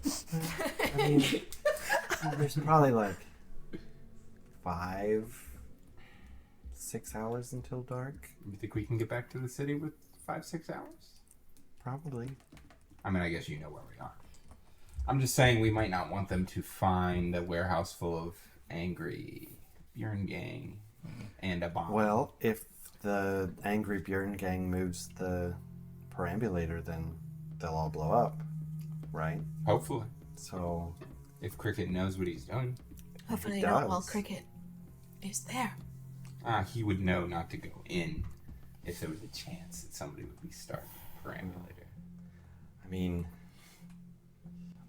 I mean, there's probably like 6 hours until dark. You think we can get back to the city with 5-6 hours? Probably. I mean, I guess you know where we are. I'm just saying we might not want them to find a warehouse full of angry Bjorn gang and a bomb. Well, if the angry Bjorn gang moves the perambulator, then they'll all blow up, right? Hopefully. So, If Cricket knows what he's doing. Hopefully He not while does. Cricket is there. He would know not to go in if there was a chance that somebody would be starting a perambulator. I mean,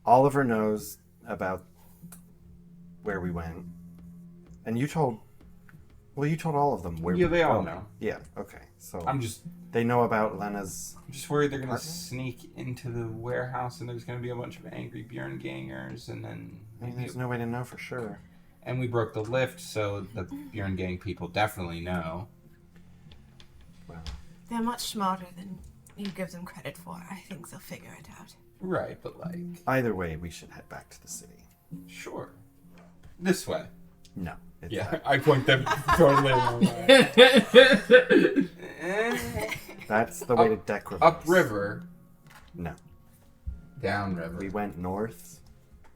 Oliver knows about where we went, and you told all of them where. Yeah, they all oh, know. Yeah. Okay. So I'm just they know about Lena's. worried they're gonna Partner? sneak into the warehouse and there's gonna be a bunch of angry Bjorn gangers, and then I mean, there's no way to know for sure. and we broke the lift, so the Bjorn gang people definitely know. Well, They're much smarter than you give them credit for. I think they'll figure it out. Right, but like, either way, we should head back to the city. sure, this way. No. It's Yeah, I point them totally wrong way. That's the way to deck reverse. Upriver, No. downriver. We went north.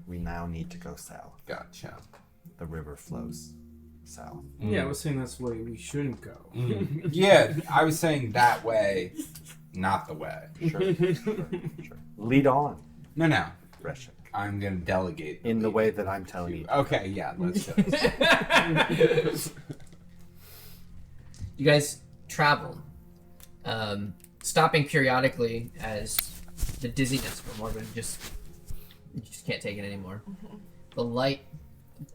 We now need to go south. Gotcha. The river flows south. Yeah, I was saying that's the way we shouldn't go. Yeah, I was saying that way, not the way. Sure. Lead on, No, Reshik. I'm gonna delegate In the way that I'm telling you. Okay, yeah, let's go. You guys travel, stopping periodically as the dizziness from Morbid you just can't take it anymore. The light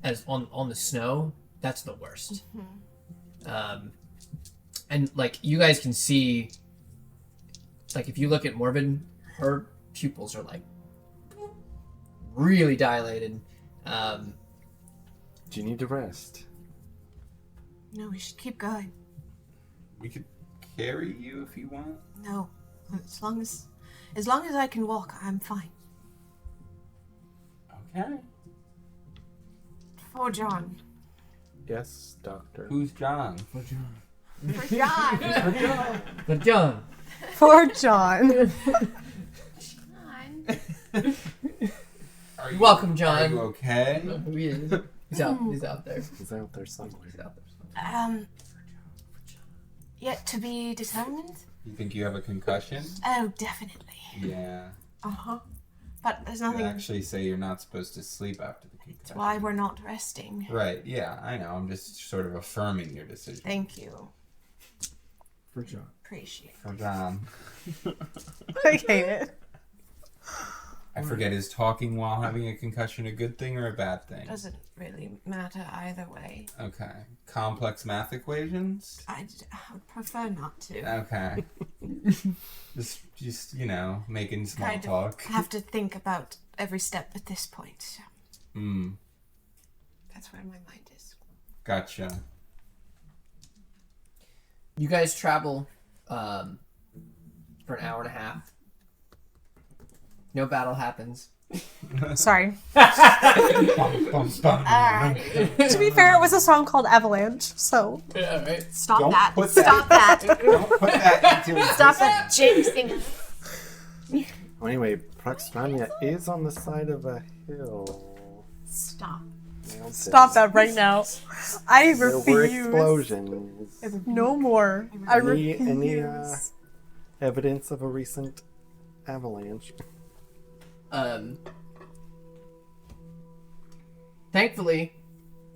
as on the snow, that's the worst. And like you guys can see, like if you look at Morbid, her pupils are like really dilated. Do you need to rest? No, we should keep going. We could carry you if you want. No, as long as I can walk, I'm fine. Okay. For John. Yes, doctor. Who's John? For John. But John, Poor John. Are you're welcome, Are John. you okay? He is. He's out there. He's out there somewhere. He's out there. Yet to be determined? You think you have a concussion? Oh, definitely. Yeah. Uh-huh. But there's They nothing. actually say you're not supposed to sleep after the concussion. That's why we're not resting. Right, yeah, I know. I'm just sort of affirming your decision. Thank you. For John. Appreciate it. For John. I hate it. I forget, is talking while having a concussion a good thing or a bad thing? Doesn't really matter either way. Okay. Complex math equations? I would prefer not to. Okay. just making small Kind of talk. have to think about every step at this point. That's where my mind is. Gotcha. You guys travel for an hour and a half. No battle happens. Sorry. Alright. To be fair, it was a song called Avalanche, so. Yeah, right. Stop Don't that. put that- Stop that. Don't put that into Stop that jinxing. Well, anyway, Praxtrania is on the side of a hill. Stop. Stop that right now. I There were refuse. explosions. No more. I refuse. Any evidence of a recent avalanche? Thankfully,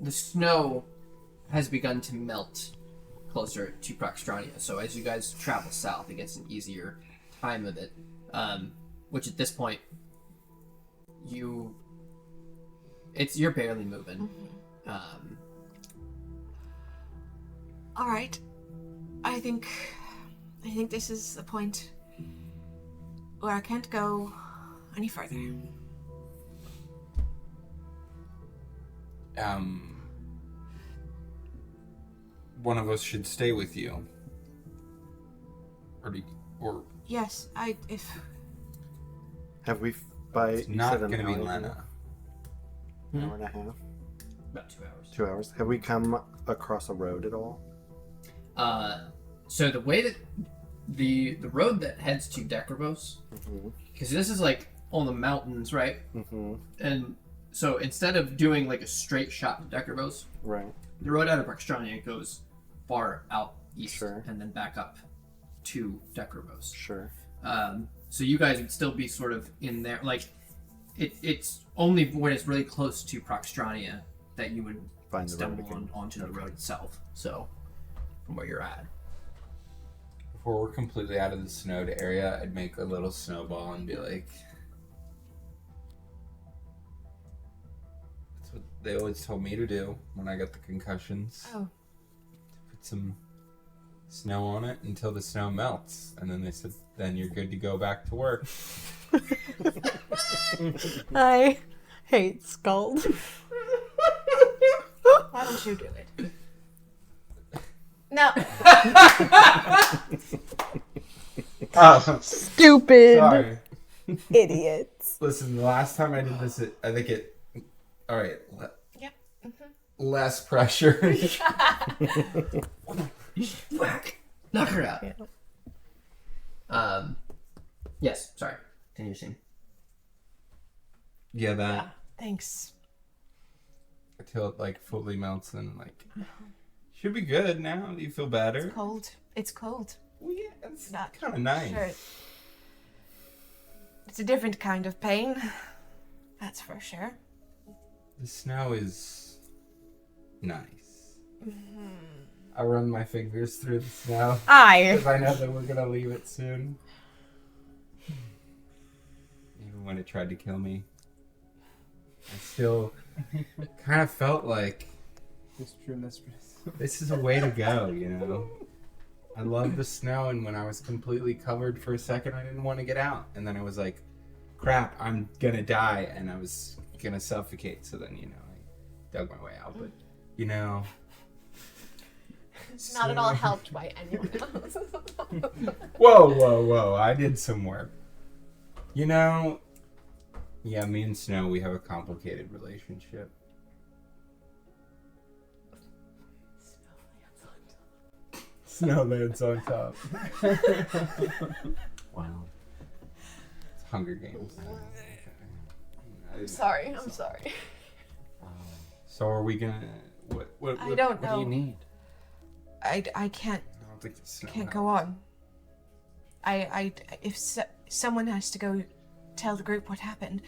the snow has begun to melt closer to Praxtrania. So as you guys travel south, it gets an easier time of it. Which at this point, you're barely moving. All right. I think this is the point where I can't go any further. One of us should stay with you. Or Yes, if Have we by it's you not said an going to be hour? Lena. An hour and a half? About 2 hours. 2 hours. Have we come across a road at all? So the way that the road that heads to Decravos, because this is like on the mountains, right? Mm-hmm. And so instead of doing like a straight shot to Decravos, Right. the road out of Praxtrania goes far out east Sure. and then back up to Decravos. Sure. So you guys would still be sort of in there, like it's only when it's really close to Praxtrania that you would Find the road stumble again. onto the road itself. So from where you're at. Before we're completely out of the snowed area, I'd make a little snowball and be like, that's what they always told me to do when I got the concussions. Oh. Put some snow on it until the snow melts. And then they said, then you're good to go back to work. I hate Scald. why don't you do it? No. Stupid Sorry. idiots. Listen, the last time I did this, I think it... All right. Yep. Less pressure. Whack! Knock her out. Yeah. Yes, sorry. Continue scene. Yeah, that... Thanks. Until it, like, fully melts and, like... Should be good now. Do you feel better? It's cold. It's cold. Well, yeah, it's Not kind of nice. Sure. It's a different kind of pain. That's for sure. The snow is nice. I run my fingers through the snow because I know that we're gonna leave it soon. Even when it tried to kill me, I still kind of felt like this is a way to go, you know? I love the snow, and when I was completely covered for a second, I didn't want to get out. And then I was like, crap, I'm gonna die, and I was gonna suffocate. So then, you know, I dug my way out. But, you know... Not at all helped by anyone else. Whoa. I did some work. You know, yeah, me and Snow, we have a complicated relationship. Snowman's on top. Wow. It's Hunger Games. I'm sorry. So are we gonna... What I don't What know. do you need? I can't I don't think it's Snow can't go on. If someone has to go tell the group what happened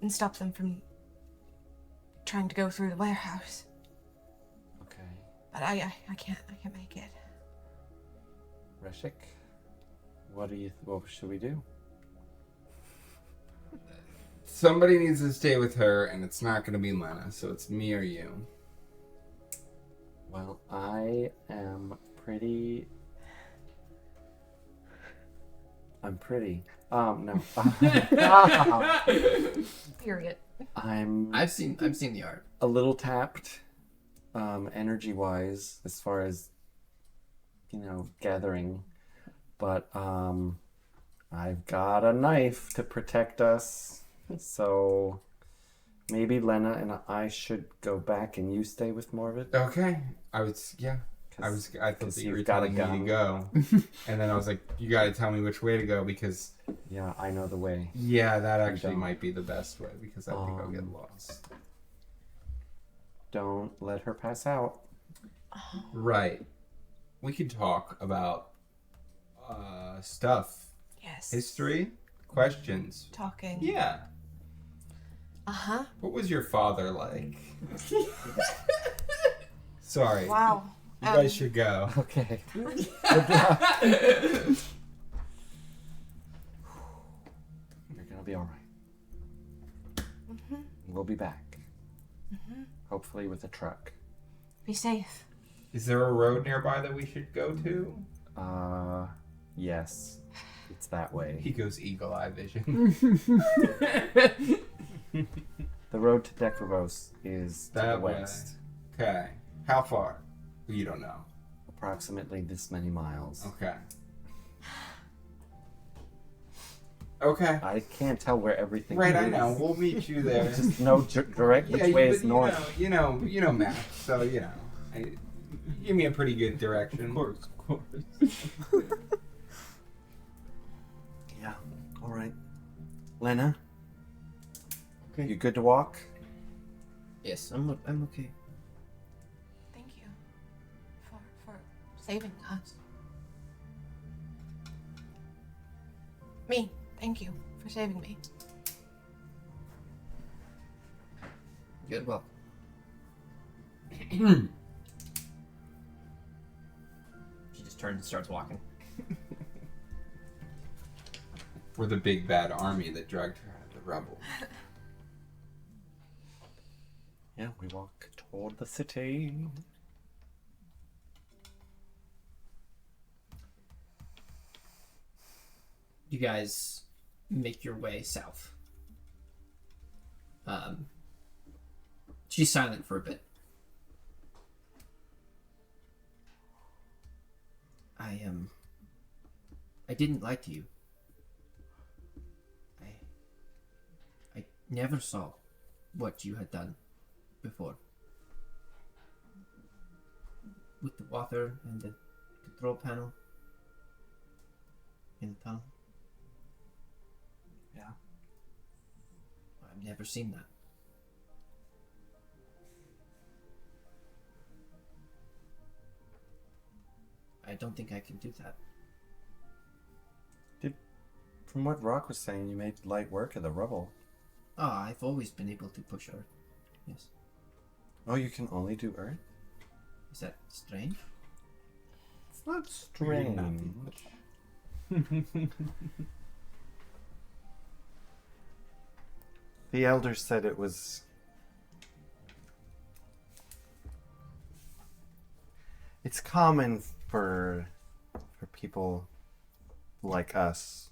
and stop them from trying to go through the warehouse. Okay. But I can't make it. Reshik, what should we do? Somebody needs to stay with her, and it's not gonna be Lena, so it's me or you. Well, I am pretty. I'm pretty. No. Period. I've seen the art. a little tapped, energy-wise, as far as, gathering. But, I've got a knife to protect us. So, maybe Lena and I should go back and you stay with Morvid. Okay. I thought that you were telling me to go. And then I was like, you gotta tell me which way to go because... Yeah, I know the way. Yeah, that actually don't. might be the best way because I think I'll get lost. Don't let her pass out. Right. We could talk about stuff. Yes. History? Questions. Talking. Yeah. Uh-huh. What was your father like? Sorry. Wow. You guys should go. Okay. You're gonna be alright. We'll be back. Hopefully with a truck. Be safe. Is there a road nearby that we should go to? Yes. It's that way. He goes eagle eye vision. The road to Decravos is to the That way. west. Okay. How far? You don't know. Approximately this many miles. Okay. Okay. I can't tell where everything Right, is. I know. We'll meet you there. Just know direct which way is north. You know math, so give me a pretty good direction. Of course. Yeah. All right. Lena, Okay. you good to walk? Yes, I'm okay. Thank you for saving us. Me. Thank you for saving me. You're welcome. She just turns and starts walking. We're the big bad army that dragged her out of the rubble. Yeah, we walk toward the city. You guys make your way south. She's silent for a bit. I didn't lie to you. I never saw what you had done before. With the water and the control panel in the tunnel. Yeah. I've never seen that. I don't think I can do that. From what Rock was saying, you made light work of the rubble. I've always been able to push Earth. Yes. Oh, you can only do Earth? Is that strange? It's not strange. The elders said it was... It's common for people like us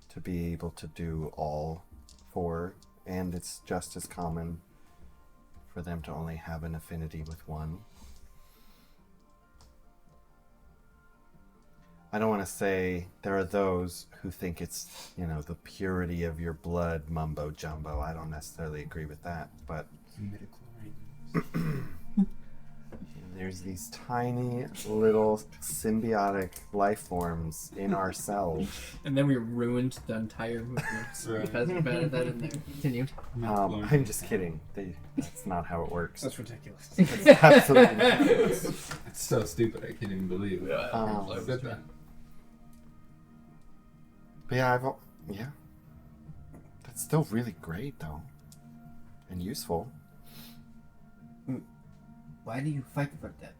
to be able to do all four, and it's just as common for them to only have an affinity with one. I don't want to say there are those who think it's, the purity of your blood mumbo jumbo. I don't necessarily agree with that, but there's these tiny little symbiotic life forms in ourselves. And then we ruined the entire movement because we added that in there. Continue. I'm just kidding. That's not how it works. That's ridiculous. It's absolutely ridiculous. It's so stupid. I can't even believe it. Oh, I said that. But yeah, that's still really great though, and useful. Why do you fight for that?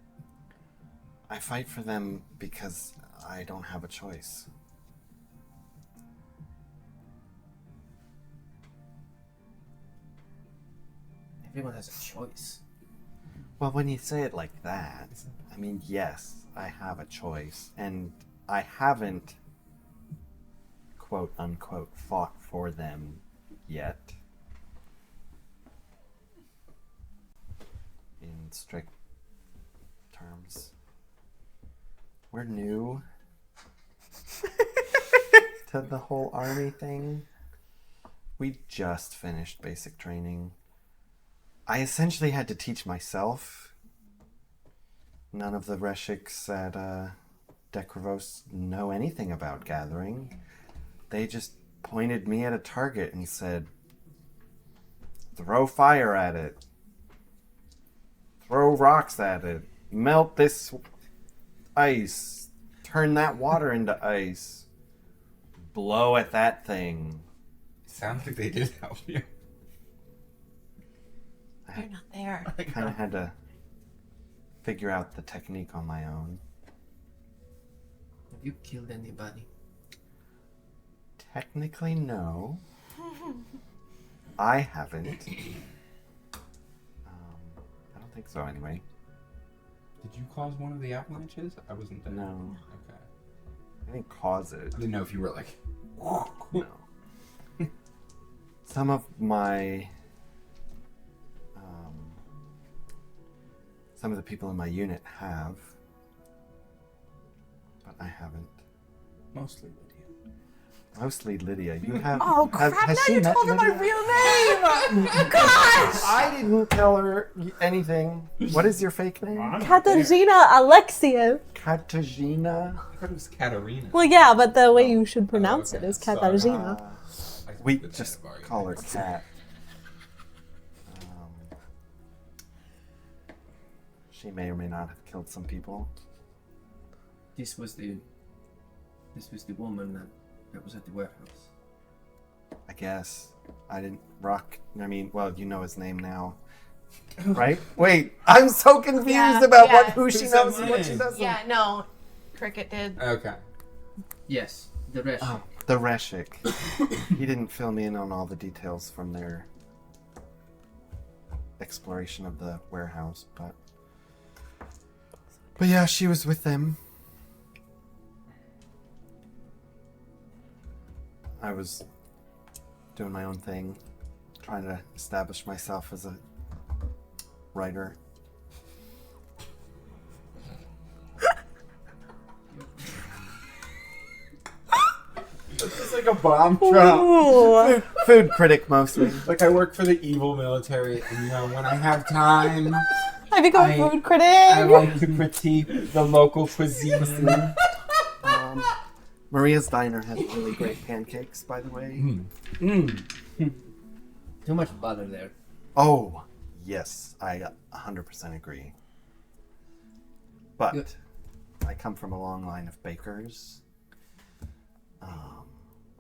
I fight for them because I don't have a choice. Everyone has a choice. Well, when you say it like that, I mean, yes, I have a choice, and I haven't, quote unquote, fought for them yet. In strict terms. We're new to the whole army thing. We just finished basic training. I essentially had to teach myself. None of the Reshiks at Decravos know anything about gathering. They just pointed me at a target and said, throw fire at it. Throw rocks at it. Melt this ice. Turn that water into ice. Blow at that thing. Sounds like they did help you. You're not there. I kind of had to figure out the technique on my own. Have you killed anybody? Technically, no. I haven't. I don't think so, anyway. Did you cause one of the avalanches? I wasn't there. No. Okay. I didn't cause it. I didn't know if you were like. No. Some of my... some of the people in my unit have. But I haven't. Mostly Lydia. Mostly Lydia. You have... Oh, crap. has Now she you met told her my Lydia? real name. Gosh. I didn't tell her anything. What is your fake name? Katarzyna Alexiev. Katarzyna? I thought it was Katarina. Well, yeah, but the way you should pronounce it is Sorry. Katarzyna. We just call her Kat. She may or may not have killed some people. This was the woman that was at the warehouse. I guess. I didn't well, you know his name now. Right? Wait, I'm so confused about who she knows and what she doesn't. Yeah, no. Cricket did. Okay. Yes, the rest. Oh, the Reshik. He didn't fill me in on all the details from their exploration of the warehouse, but yeah, she was with them. I was doing my own thing, trying to establish myself as a writer. It's just like a bomb drop. Food critic mostly. Like I work for the evil military, and when I have time, I become food I critic. like to critique the local cuisine. Maria's Diner has really great pancakes, by the way. Too much butter there. Oh, yes, I 100% agree. But Good. I come from a long line of bakers.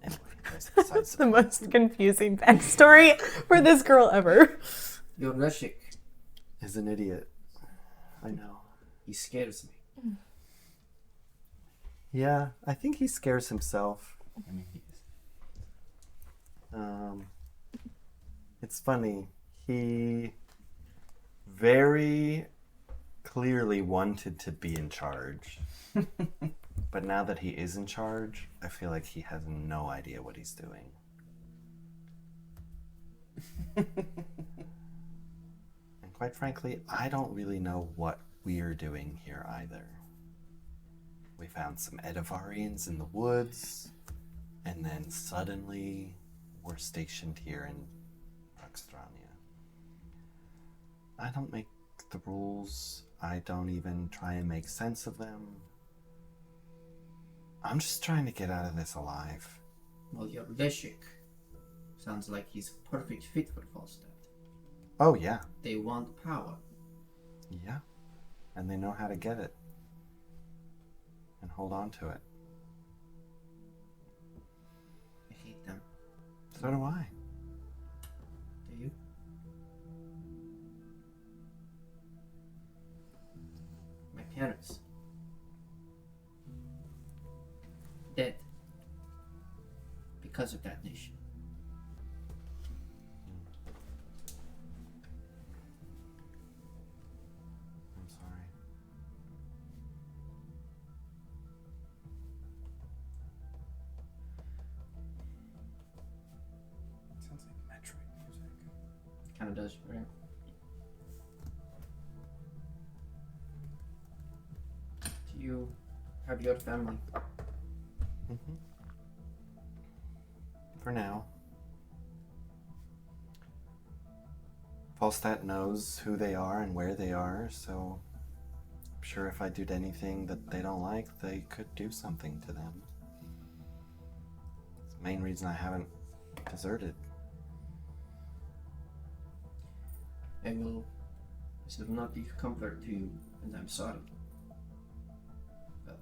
Anyway, that's besides The most confusing backstory for this girl ever. Your Reshik, is an idiot. I know. he scares me. Yeah, I think he scares himself. I mean, he is. It's funny. He very clearly wanted to be in charge. But now that he is in charge, I feel like he has no idea what he's doing. And quite frankly, I don't really know what we're doing here either. We found some Edivarians in the woods, and then suddenly we're stationed here in Roxstrania. I don't make the rules. I don't even try and make sense of them. I'm just trying to get out of this alive. Well, your Reshik sounds like he's a perfect fit for Falstat. Oh, yeah. They want power. Yeah. And they know how to get it. And hold on to it. I hate them. So do I. Do you? My parents. Dead. Because of that nation. I'm sorry. Sounds like Metroid music. Kind of does, right? Do you have your family? Mm-hmm. For now. Falstat knows who they are and where they are, so I'm sure if I did anything that they don't like, they could do something to them. It's the main reason I haven't deserted. This will not be comfort to you, and I'm sorry. But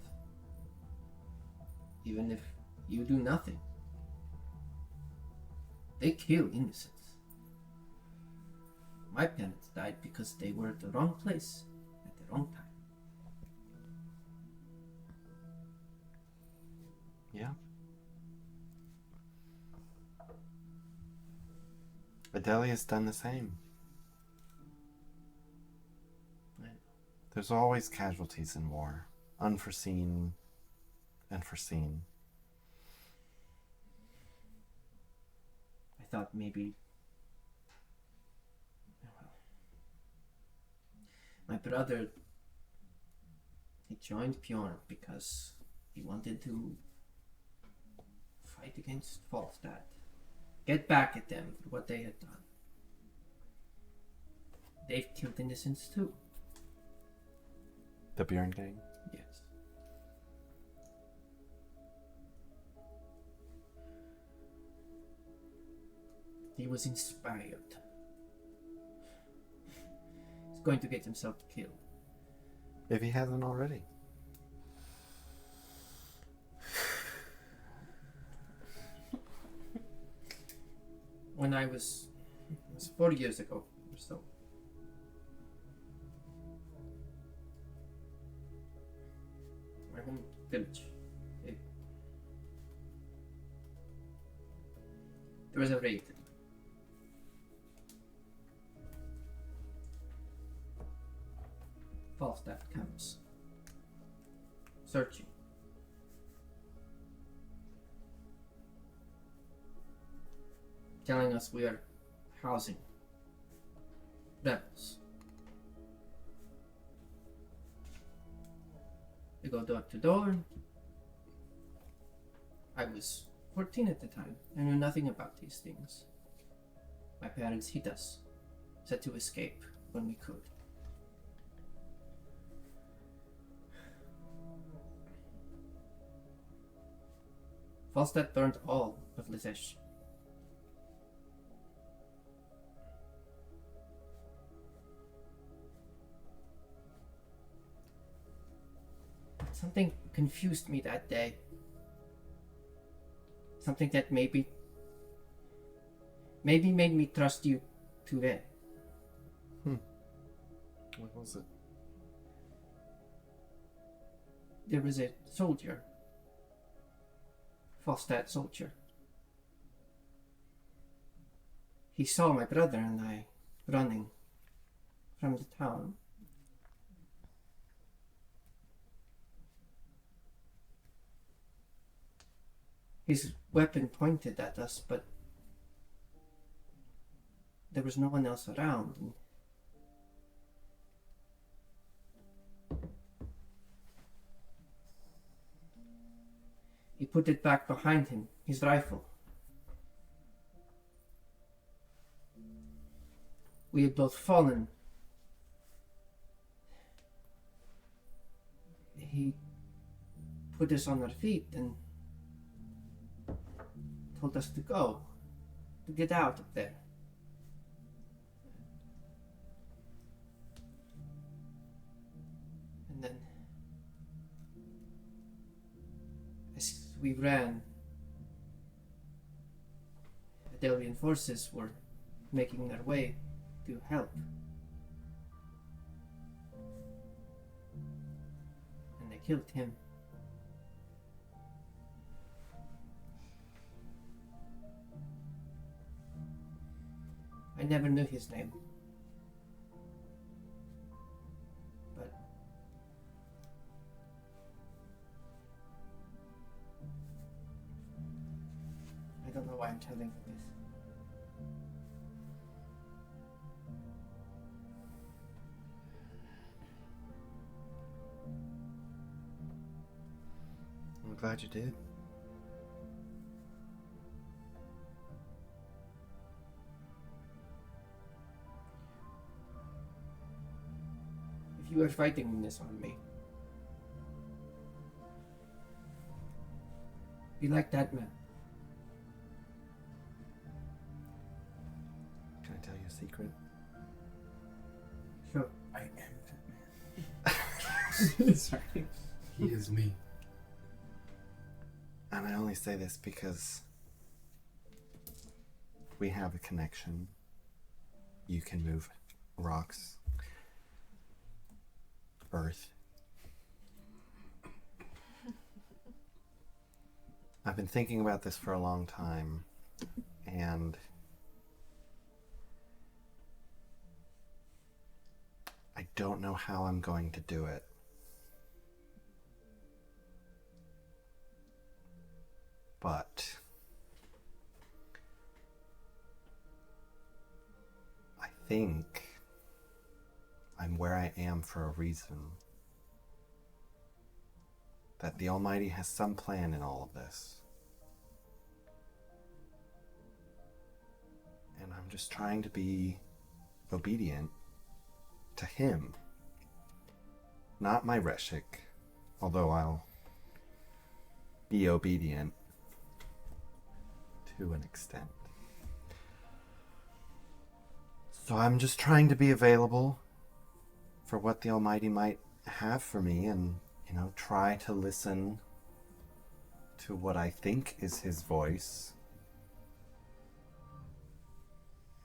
even if you do nothing, they kill innocents. My parents died because they were at the wrong place at the wrong time. Yeah. Adelia's done the same. Right. There's always casualties in war. Unforeseen and foreseen. I thought maybe... Well, my brother, he joined Bjorn because he wanted to fight against Falstat. Get back at them for what they had done. They've killed innocents too. The Bjorn gang? Yes. He was inspired. He's going to get himself killed. If he hasn't already. When it was 4 years ago or so. My home village. There was a raid. Falstat comes. Searching. Telling us we are housing rebels. We go door to door. I was 14 at the time. I knew nothing about these things. My parents hid us, said to escape when we could. Falstat burned all of Lizesh. Something confused me that day. Something that maybe made me trust you too well. What was it? There was a soldier. Falstat soldier. He saw my brother and I running from the town. His weapon pointed at us, but there was no one else around. And he put it back behind him, his rifle. We had both fallen. He put us on our feet and told us to go, to get out of there. And then, as we ran, the Delvian forces were making their way to help. And they killed him. I never knew his name. But I don't know why I'm telling you this. I'm glad you did. If you were fighting this on me, be like that man. Can I tell you a secret? Sure. I am that man. Sorry. He is me. And I only say this because we have a connection. You can move rocks, earth. I've been thinking about this for a long time, and don't know how I'm going to do it. But I think I'm where I am for a reason. That the Almighty has some plan in all of this. And I'm just trying to be obedient to him. Not my Reshik, although I'll be obedient to an extent. So I'm just trying to be available for what the Almighty might have for me and, try to listen to what I think is his voice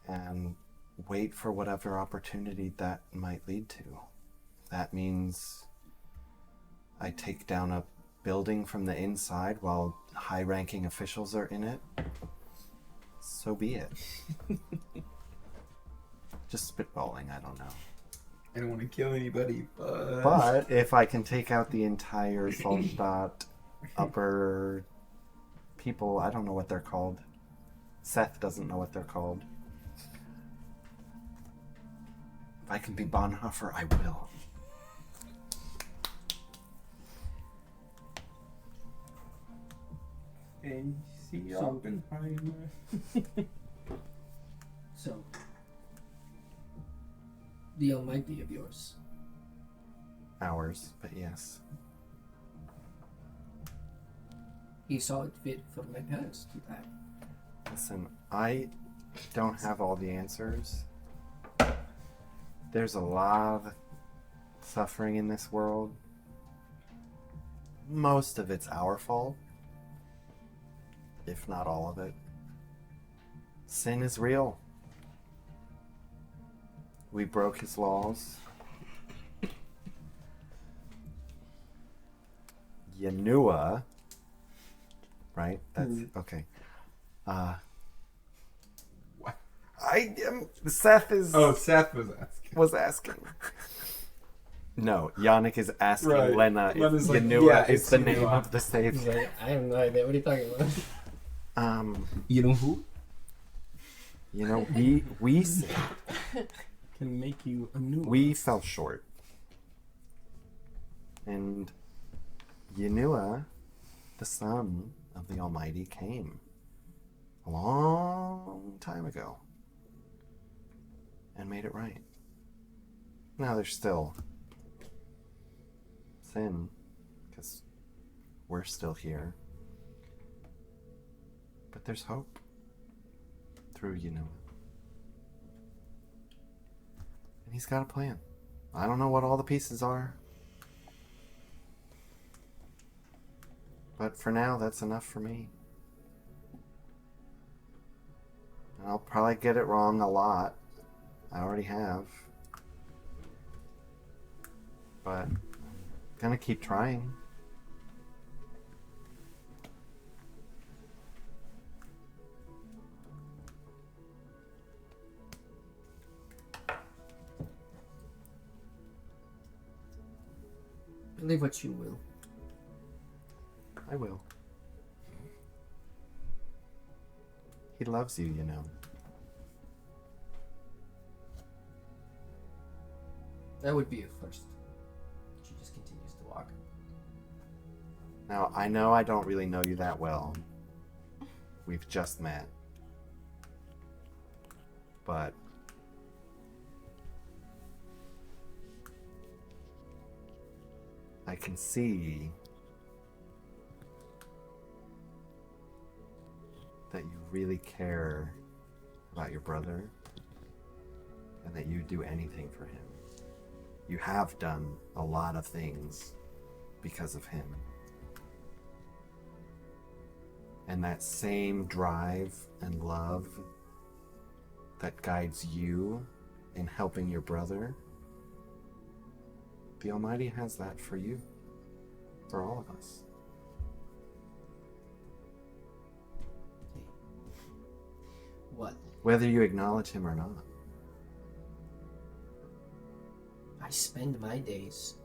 and wait for whatever opportunity that might lead to. That means I take down a building from the inside while high-ranking officials are in it. So be it. Just spitballing, I don't know. I don't want to kill anybody, But if I can take out the entire Falstat upper people, I don't know what they're called. Seth doesn't know what they're called. If I can be Bonhoeffer, I will. And see Oppenheimer. So, the Almighty of yours. Ours, but yes. He saw it fit for my parents to die. Listen, I don't have all the answers. There's a lot of suffering in this world. Most of it's our fault, if not all of it. Sin is real. We broke his laws. Yanua, right? That's okay. What? Seth is. Oh, Seth was asking. No, Yannick is asking Right. Lena if Lena's like, Yanua yeah, is it's the name Yanua. of the savior. Like, I have no idea. What are you talking about? You know who? We sinned. Can make you a new We fell short. And Yanua, the son of the Almighty, came a long time ago and made it right. Now there's still sin, because we're still here. But there's hope through Yanua. And he's got a plan. I don't know what all the pieces are. But for now, that's enough for me. And I'll probably get it wrong a lot. I already have. But I'm gonna keep trying. Believe what you will. I will. He loves you, you know. That would be a first. She just continues to walk. Now, I know I don't really know you that well. We've just met. But I can see that you really care about your brother and that you do anything for him. You have done a lot of things because of him. And that same drive and love that guides you in helping your brother, the Almighty has that for you, for all of us. What? Whether you acknowledge him or not. I spend my days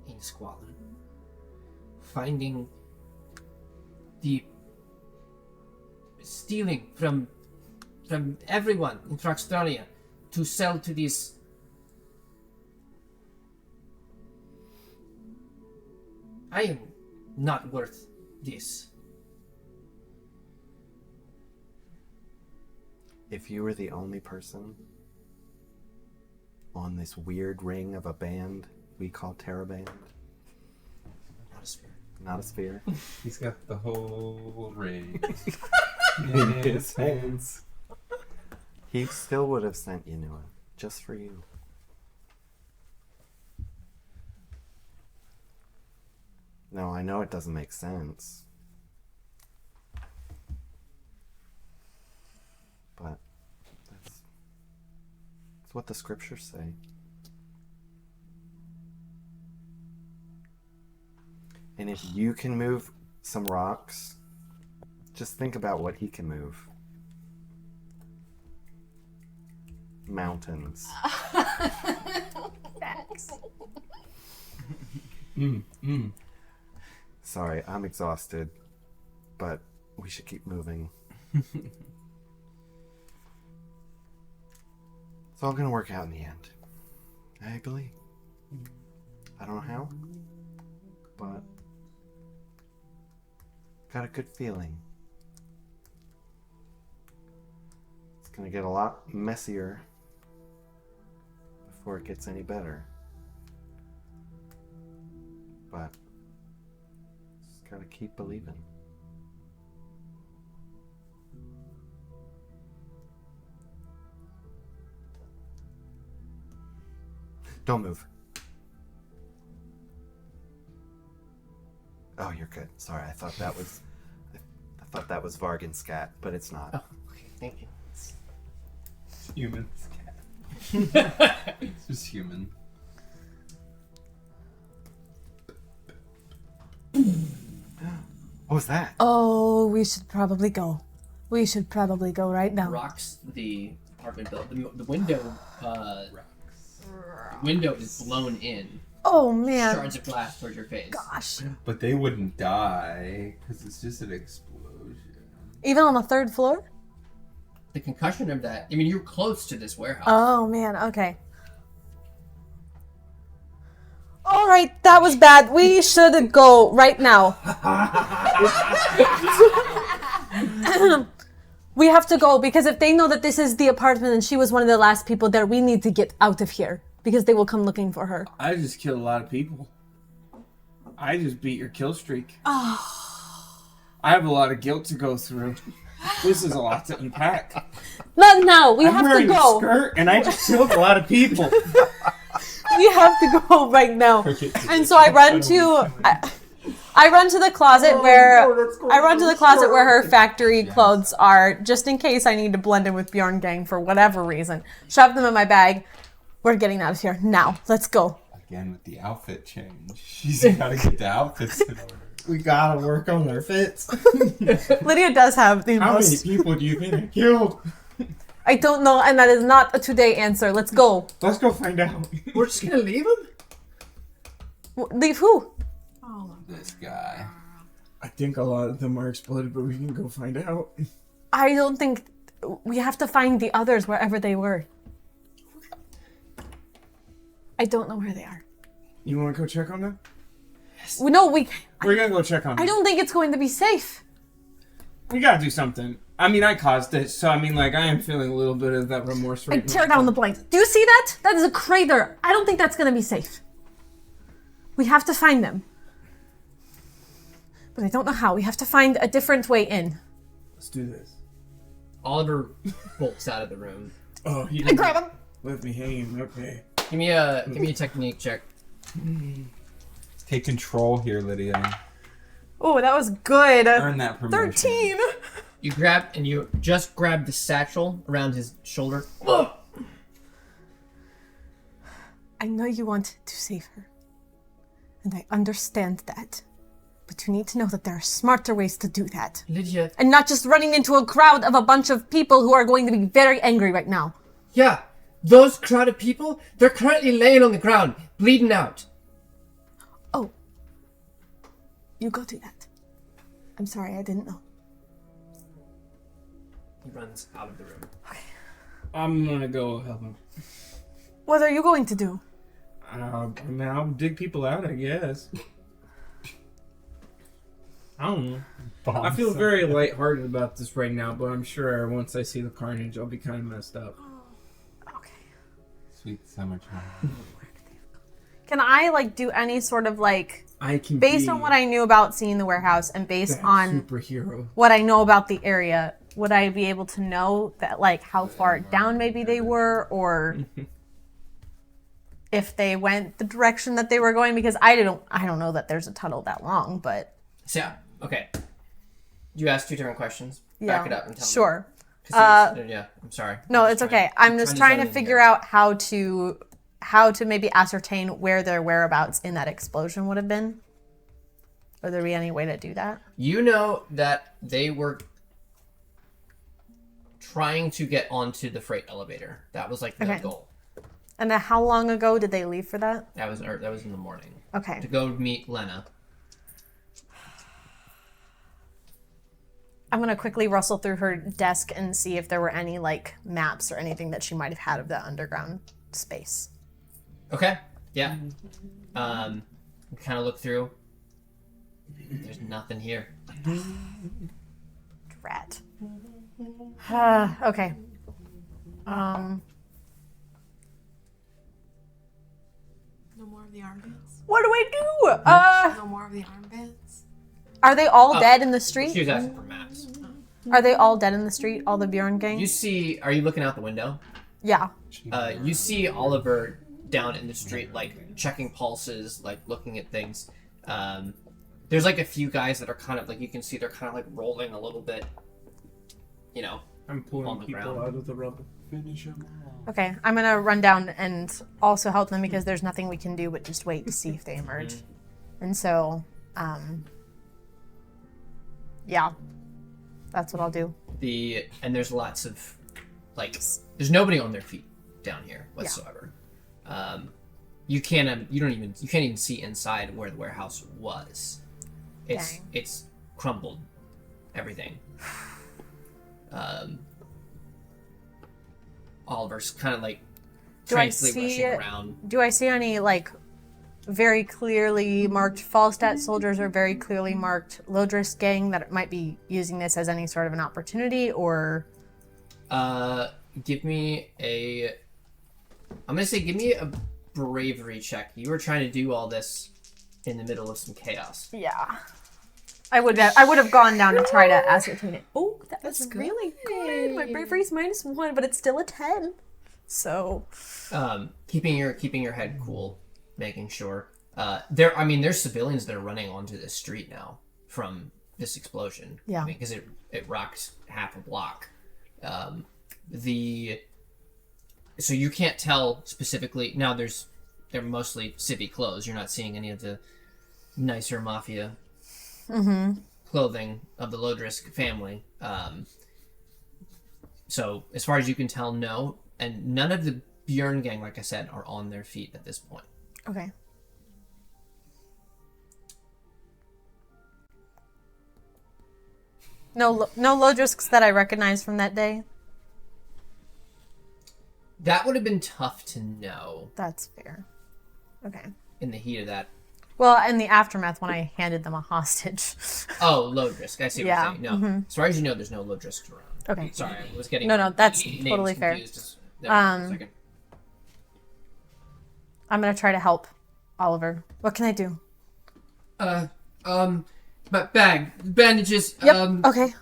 in squalor, stealing from everyone in Traxstralia to sell to these. I am not worth this. If you were the only person on this weird ring of a band we call Teraband, Not a sphere. not a sphere, He's got the whole ring. in his hands, he still would have sent Yanua just for you. No, I know it doesn't make sense. But that's what the scriptures say. And if you can move some rocks, just think about what he can move. Mountains. Sorry, I'm exhausted, but we should keep moving. It's all gonna work out in the end. I believe. I don't know how, but got a good feeling. It's gonna get a lot messier before it gets any better. But just gotta keep believing. Don't move. Oh, you're good. Sorry, I thought that was Vargan scat, but it's not. Oh, okay, thank you. Human scat. It's just human. What was that? Oh, we should probably go. We should probably go right now. Rocks the apartment building. The window. Window is blown in. Oh man. Shards of glass towards your face. Gosh. But they wouldn't die because it's just an explosion. Even on the third floor? The concussion of that. I mean, you're close to this warehouse. Oh man, okay. Alright, that was bad. We should go right now. We have to go because if they know that this is the apartment and she was one of the last people there, we need to get out of here because they will come looking for her. I just killed a lot of people. I just beat your kill streak. Oh. I have a lot of guilt to go through. This is a lot to unpack. Not now. We I'm have to wearing a go. skirt and I just killed a lot of people. We have to go right now. And so I run to I run to the closet where her factory clothes are, just in case I need to blend in with Bjorn Gang for whatever reason. Shove them in my bag. We're getting out of here now. Let's go. Again with the outfit change. She's gotta get the outfits in order. We gotta work on their fits. Lydia does have the How most. many people do you think I killed? I don't know, and that is not a today answer. Let's go. Let's go find out. We're just gonna leave him? Leave who? This guy. I think a lot of them are exploded, but we can go find out. I don't think we have to find the others wherever they were. I don't know where they are. You want to go check on them? No, We're gonna go check on them. I don't think it's going to be safe. We gotta do something. I mean, I caused it, so I mean, like, I am feeling a little bit of that remorse right And tear down the blinds. Do you see that? That is a crater. I don't think that's going to be safe. We have to find them. But I don't know how. We have to find a different way in. Let's do this. Oliver bolts out of the room. Oh, he I didn't grab him. left me hanging. Okay. Give me a technique check. Take control here, Lydia. Oh, that was good. Earn that promotion. 13. You just grab the satchel around his shoulder. I know you want to save her. And I understand that. But you need to know that there are smarter ways to do that. Lydia. And not just running into a crowd of a bunch of people who are going to be very angry right now. Yeah. Those crowd of people, they're currently laying on the ground, bleeding out. Oh. You go do that. I'm sorry, I didn't know. He runs out of the room. I'm gonna go help him. What are you going to do? I mean, I'll dig people out, I guess. I don't know. I feel very lighthearted about this right now, but I'm sure once I see the carnage, I'll be kind of messed up. Okay. Sweet summertime. Can I like do any sort of like I can based be on what I knew about seeing the warehouse and based that on superhero. what I know about the area, would I be able to know that like how far down maybe they were or if they went the direction that they were going? Because I don't know that there's a tunnel that long, but So, okay. You asked 2 different questions. Back it up and tell me. sure. 'Cause yeah, I'm sorry. No, I'm it's just okay. I'm just trying to zone in figure here. out how to maybe ascertain where their whereabouts in that explosion would have been. Would there be any way to do that? You know that they were trying to get onto the freight elevator. That was like the Okay. goal. And then how long ago did they leave for that? That was in the morning Okay. to go meet Lena. I'm gonna quickly rustle through her desk and see if there were any like maps or anything that she might have had of that underground space. Okay. Yeah. You kind of look through. There's nothing here. Drat. Okay. No more of the armbands? What do I do? No more of the armbands? Are they all dead in the street? She was asking for maps. Are they all dead in the street? All the Bjorn gang? You see? Are you looking out the window? Yeah. You see Oliver down in the street, like checking pulses, like looking at things. There's like a few guys that are kind of like, you can see they're kind of like rolling a little bit. You know. I'm On pulling the people ground. out of the rubble. Finish them all. Okay, I'm gonna run down and also help them because there's nothing we can do but just wait to see if they emerge. And so, yeah, that's what I'll do. And there's lots of like, there's nobody on their feet down here whatsoever. You can't even see inside where the warehouse was. Dang. It's crumbled, everything. Oliver's kind of like Do I tranquilly see rushing around. Do I see any like very clearly marked Falstat soldiers or very clearly marked Lodris gang that might be using this as any sort of an opportunity or? Give me a bravery check. You were trying to do all this in the middle of some chaos. Yeah. I would have gone down to try to ascertain it. Oh, that's really good. My bravery's -1, but it's still a 10. So Keeping your head cool, making sure. There's civilians that are running onto the street now from this explosion. Yeah. Because it rocked half a block. So you can't tell specifically. Now they're mostly civvy clothes. You're not seeing any of the nicer mafia clothing of the Lodrisk family. So as far as you can tell, no. And none of the Bjorn gang, like I said, are on their feet at this point. okay. No Lodrisks that I recognize from that day. That would have been tough to know That's fair. Okay. in the heat of that. Well, in the aftermath when I handed them a hostage. Oh, Lodrisk. I see what Yeah, you're saying. No. As far as you know, there's no Lodrisks around. Okay. Sorry, I was getting No, that's names totally fair. confused. No, a second. I'm gonna try to help Oliver. What can I do? But bandages. Yep. Okay.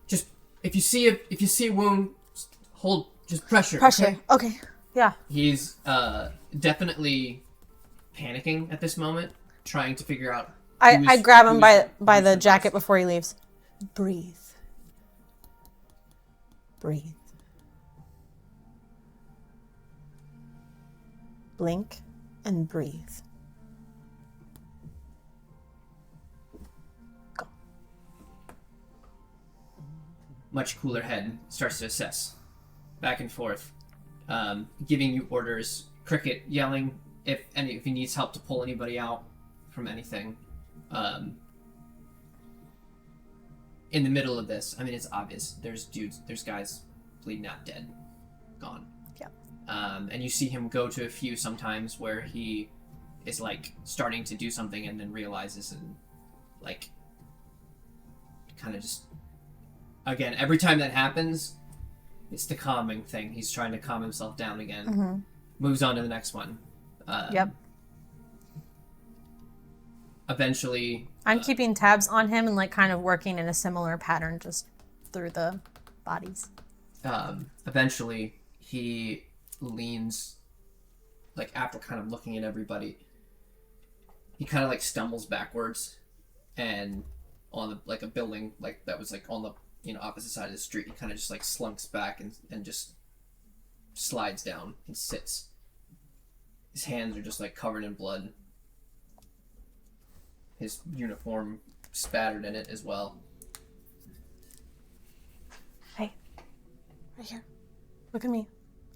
Just if you see a wound, just hold, just pressure. Pressure. Okay? Okay. Yeah. He's definitely panicking at this moment, trying to figure out. I grab him by who's the the jacket best. before he leaves. Breathe. Breathe. Blink and breathe. Go. Much cooler head starts to assess, back and forth. giving you orders. Cricket yelling if he needs help to pull anybody out from anything. In the middle of this, I mean, it's obvious. There's guys bleeding out, dead, gone. Yeah. And you see him go to a few sometimes where he is like starting to do something and then realizes and like kind of just again every time that happens, it's the calming thing. He's trying to calm himself down again. Mm-hmm. Moves on to the next one. Yep. Eventually, I'm keeping tabs on him and like kind of working in a similar pattern just through the bodies. Eventually, he leans, like after kind of looking at everybody, he kind of like stumbles backwards, and on the, like a building like that was like on the opposite side of the street, he kind of just like slumps back and just slides down and sits. His hands are just like covered in blood. His uniform spattered in it as well. Hey, right here. Look at me.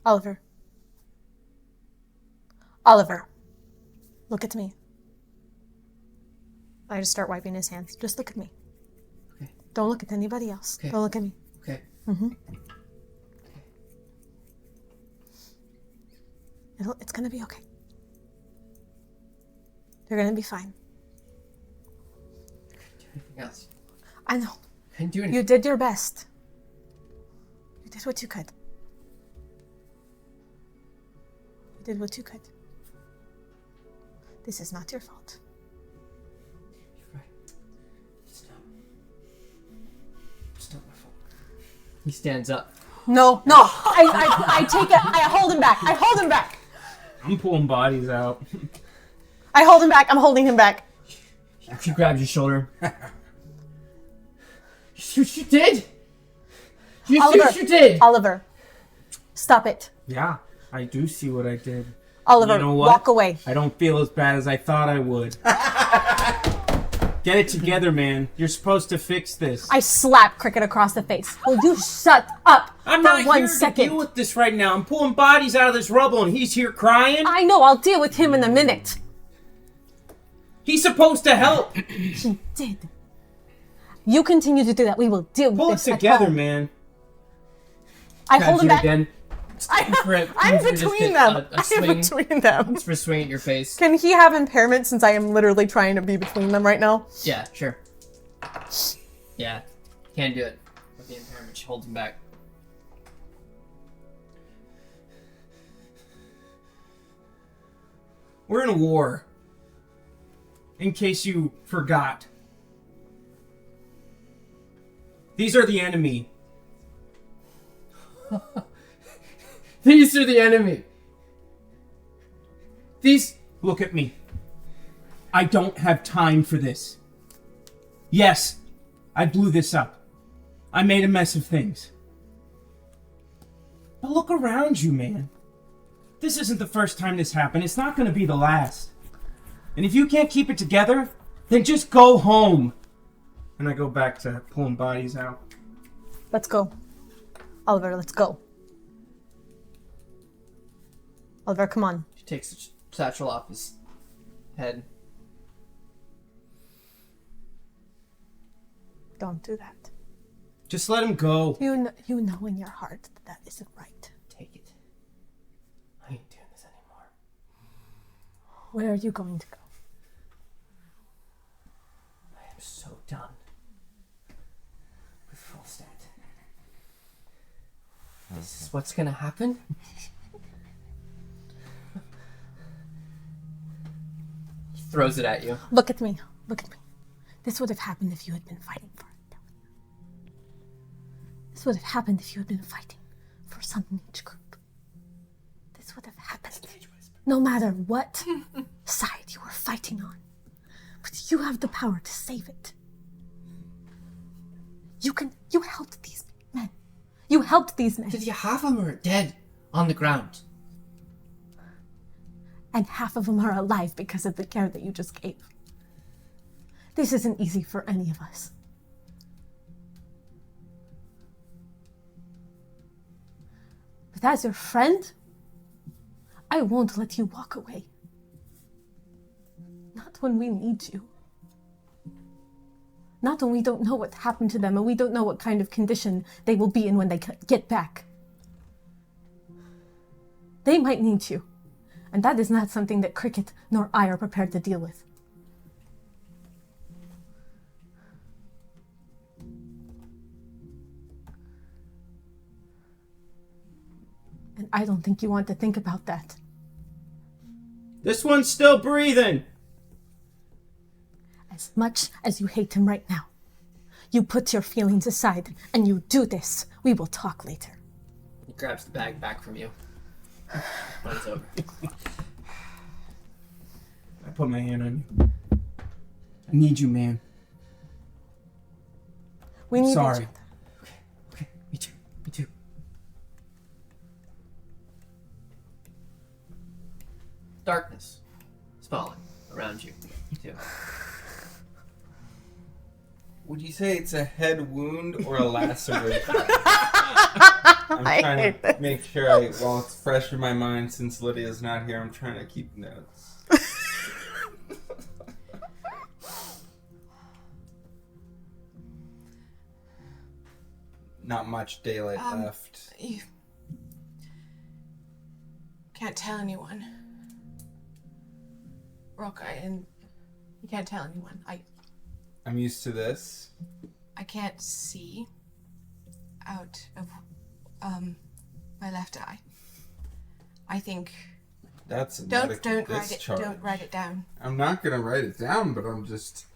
Oliver. Oliver. Look at me. I just start wiping his hands. Just look at me. Okay. Don't look at anybody else. Okay. Don't look at me. Okay. Mm-hmm. It's gonna be okay. You're gonna be fine. Anything else? I know. Couldn't do anything. You did your best. You did what you could. You did what you could. This is not your fault. You're right. It's not my fault. He stands up. No. I take it. I hold him back. I hold him back. I'm pulling bodies out. I hold him back. I'm holding him back. She grabs your shoulder. You see what you did? You see what you did? Oliver, stop it. Yeah, I do see what I did. Oliver, You know what? walk away. I don't feel as bad as I thought I would. Get it together, man. You're supposed to fix this. I slap Cricket across the face. Will you shut up I'm for not 1 here second? to deal with this right now. I'm pulling bodies out of this rubble, and he's here crying. I know. I'll deal with him in a minute. He's supposed to help. He did. You continue to do that. We will deal with Pull it this at together, home. man. I hold him back. Again. I'm Just between hit them. a I'm swing. between them. For a swing at your face. Can he have impairment since I am literally trying to be between them right now? Yeah, sure. Yeah, can't do it. With the impairment, she holds him back. We're in a war. In case you forgot. These are the enemy. These are the enemy. These... Look at me. I don't have time for this. Yes, I blew this up. I made a mess of things. But look around you, man. This isn't the first time this happened. It's not going to be the last. And if you can't keep it together, then just go home. And I go back to pulling bodies out. Let's go. Oliver, let's go. Oliver, come on. She takes the satchel off his head. Don't do that. Just let him go. You know in your heart that isn't right. Take it. I ain't doing this anymore. Where are you going to go? I am so done with Falstat. This is what's gonna happen? He throws it at you. Look at me. Look at me. This would have happened if you had been fighting for it. This would have happened if you had been fighting for some niche group. This would have happened no matter what side you were fighting on. But you have the power to save it. You helped these men. You helped these men. Half of them are dead on the ground. And half of them are alive because of the care that you just gave. This isn't easy for any of us. But as your friend, I won't let you walk away. Not when we need you. Not when we don't know what happened to them and we don't know what kind of condition they will be in when they get back. They might need you. And that is not something that Cricket nor I are prepared to deal with. And I don't think you want to think about that. This one's still breathing. As much as you hate him right now, you put your feelings aside and you do this. We will talk later. He grabs the bag back from you. When it's over. I put my hand on you. I need you, man. We need Sorry. each other. Okay, me too. Me too. Darkness is falling around you, too. Would you say it's a head wound or a laceration? I'm trying to make sure while it's fresh in my mind since Lydia's not here, I'm trying to keep notes. Not much daylight left. You can't tell anyone. Rock, and you can't tell anyone. I'm used to this. I can't see out of my left eye. I think That's a don't medical write it discharge. don't write it down. I'm not gonna write it down, but I'm just.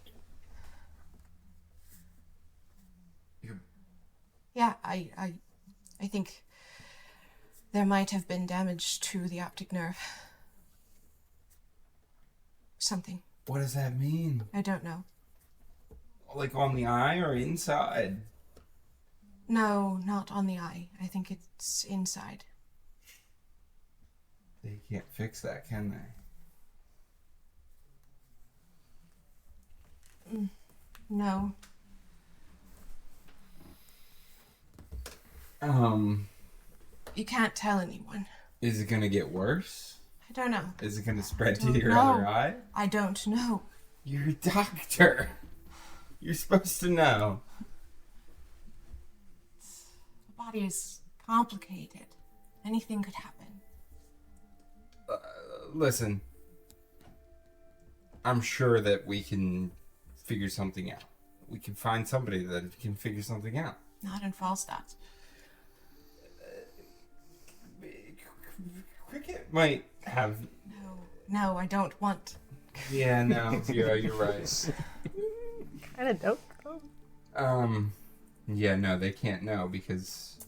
Yeah, I think there might have been damage to the optic nerve. Something. What does that mean? I don't know. Like on the eye or inside? No, not on the eye. I think it's inside. They can't fix that, can they? No. You can't tell anyone. Is it gonna get worse? I don't know. Is it gonna spread to don't your know. other eye? I don't know. You're a doctor. You're supposed to know. The body is complicated. Anything could happen. Listen. I'm sure that we can figure something out. We can find somebody that can figure something out. Not in Falstat. Cricket might have. No, I don't want. Yeah, no, you're right. Kind of dope. Yeah, no, they can't know because.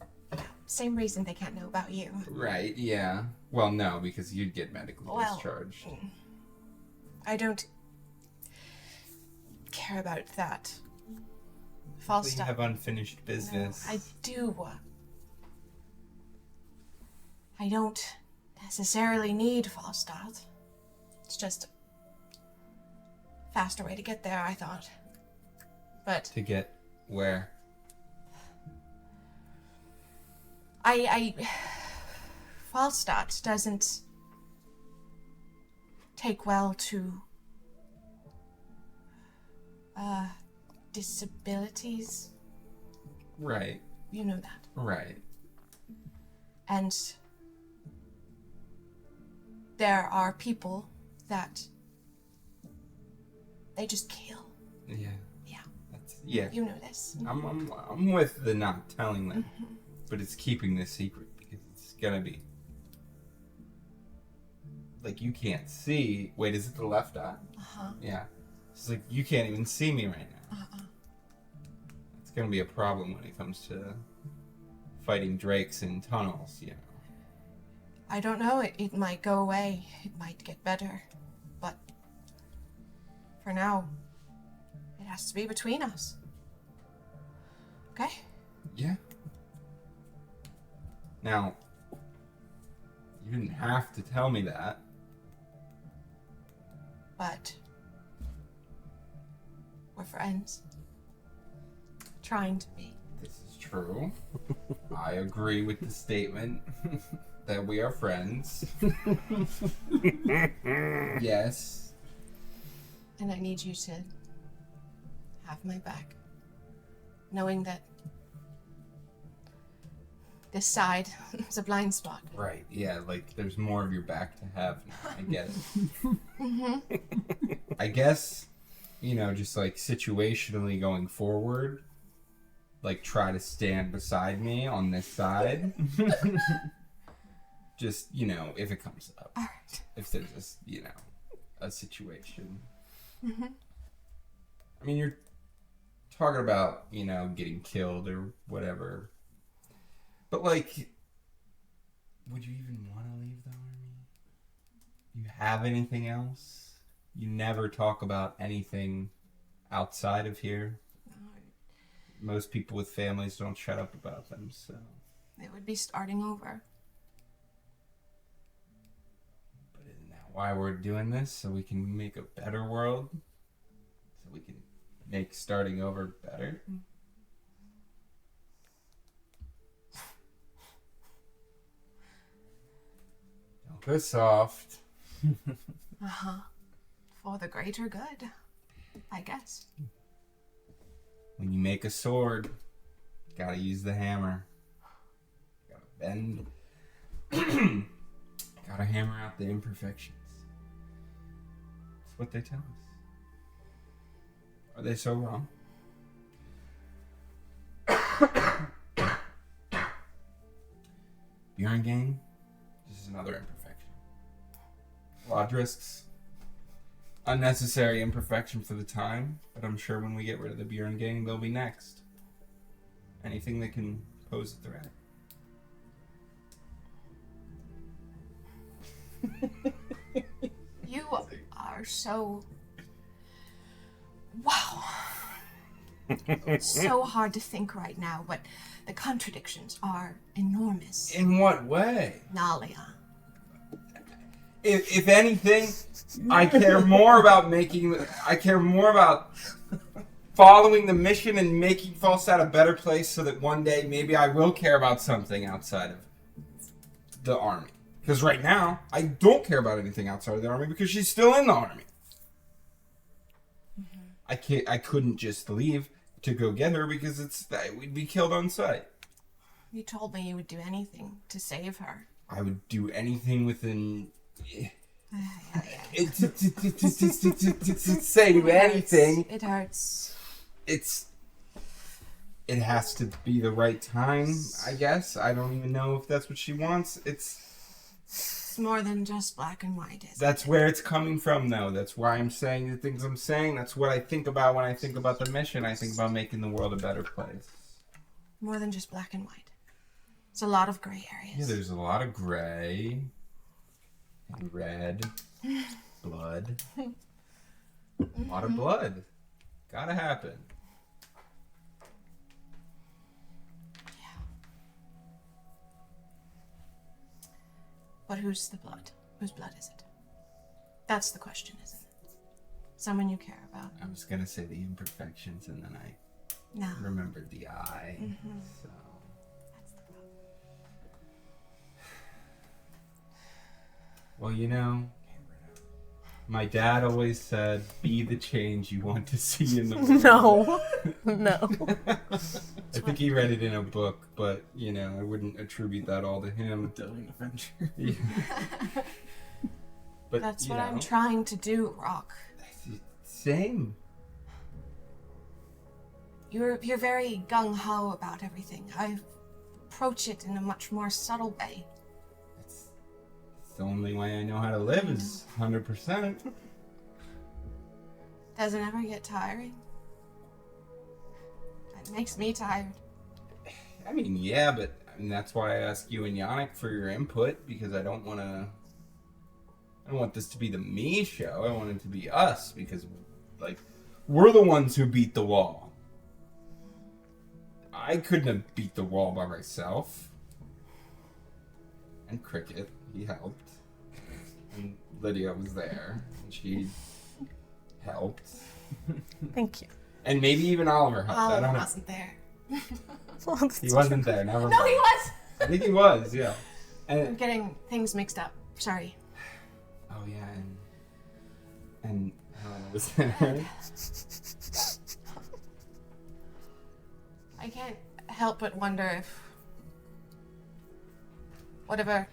Same reason they can't know about you. Right, yeah. Well, no, because you'd get medical discharged. I don't care about that. You Falstat. have unfinished business. No, I do. I don't necessarily need Falstat. It's just a faster way to get there, I thought. But To get where? Falstat doesn't take well to disabilities. Right, You know that. right. And there are people that they just kill. Yeah. Yeah. Yeah. You know this. I'm with the not telling them, but it's keeping this secret because it's gonna be like you can't see. Wait, is it the left eye? Yeah. It's like you can't even see me right now. It's gonna be a problem when it comes to fighting drakes in tunnels. You know. I don't know. It might go away. It might get better. But for now, it has to be between us. Okay? Yeah. Now, you didn't have to tell me that. But we're friends. Trying to be. This is True. I agree with the statement that we are friends. Yes. And I need you to have my back. Knowing that this side is a blind spot. Right, yeah, like there's more of your back to have now. I get it. I guess, just like situationally going forward, like try to stand beside me on this side. Just, if it comes up. All right. If there's a situation. I mean, you're talking about, getting killed or whatever. But, like, would you even want to leave the army? You have anything else? You never talk about anything outside of here. Most people with families don't shut up about them, so. It would be starting over. But isn't that why we're doing this? So we can make a better world? So we can make starting over better? Don't go soft. For the greater good, I guess. When you make a sword, gotta use the hammer. Gotta bend. Gotta hammer out the imperfections. That's what they tell us. Are they so wrong? Bjorn Gang, this is another imperfection. Lodrisk's unnecessary imperfection for the time, but I'm sure when we get rid of the Bjorn Gang, they'll be next. Anything that can pose a threat. You are so... Wow. So hard to think right now, but the contradictions are enormous. In what way? Nalia. If anything, I care more about following the mission and making Falstat a better place so that one day maybe I will care about something outside of the army. Because right now, I don't care about anything outside of the army because she's still in the army. I couldn't just leave to go get her because we'd be killed on sight. You told me you would do anything to save her. I would do anything within... Save anything. It hurts. It has to be the right time, I guess. I don't even know if that's what she wants. It's more than just black and white, is That's where it's coming from, though. That's why I'm saying the things I'm saying. That's what I think about when I think about the mission. I think about making the world a better place. More than just black and white. It's a lot of gray areas. Yeah, there's a lot of gray and red blood. A lot of blood. Gotta happen. But who's the blood? Whose blood is it? That's the question, isn't it? Someone you care about. I was gonna say the imperfections, and then I remembered the eye. So That's the problem. Well, my dad always said, "Be the change you want to see in the world." No. I think he read it in a book, but I wouldn't attribute that all to him. Dying Avenger. Yeah. But That's what I'm trying to do, Rock. Same. You're very gung-ho about everything. I approach it in a much more subtle way. It's the only way I know how to live is 100%. Does it ever get tiring? It makes me tired. I mean, yeah, but that's why I ask you and Yannick for your input, because I don't want this to be the me show. I want it to be us, because we're the ones who beat the wall. I couldn't have beat the wall by myself. And Cricket, he helped. And Lydia was there, and she helped. Thank you. And maybe even Oliver helped. I Oliver don't know. wasn't there. He wasn't there. Never mind. No, he was. I think he was. Yeah. I'm And getting things mixed up. Sorry. oh yeah, and Helena was there. I can't help but wonder if whatever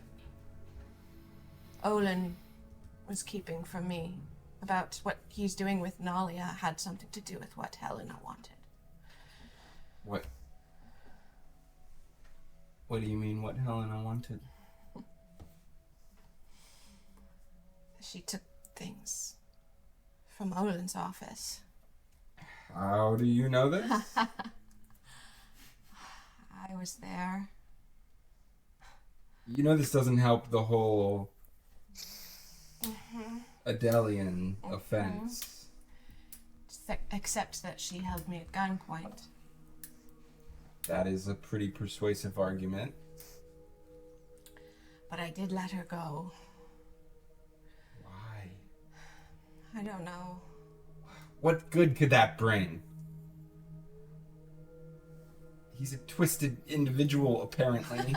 Olin was keeping from me about what he's doing with Nalia had something to do with what Helena wanted. What? What do you mean? What Helena wanted? She took things from Olin's office. How do you know this? I was there. You know this doesn't help the whole Adelian offense. Except that she held me at gunpoint. That is a pretty persuasive argument. But I did let her go. Why? I don't know. What good could that bring? He's a twisted individual, apparently.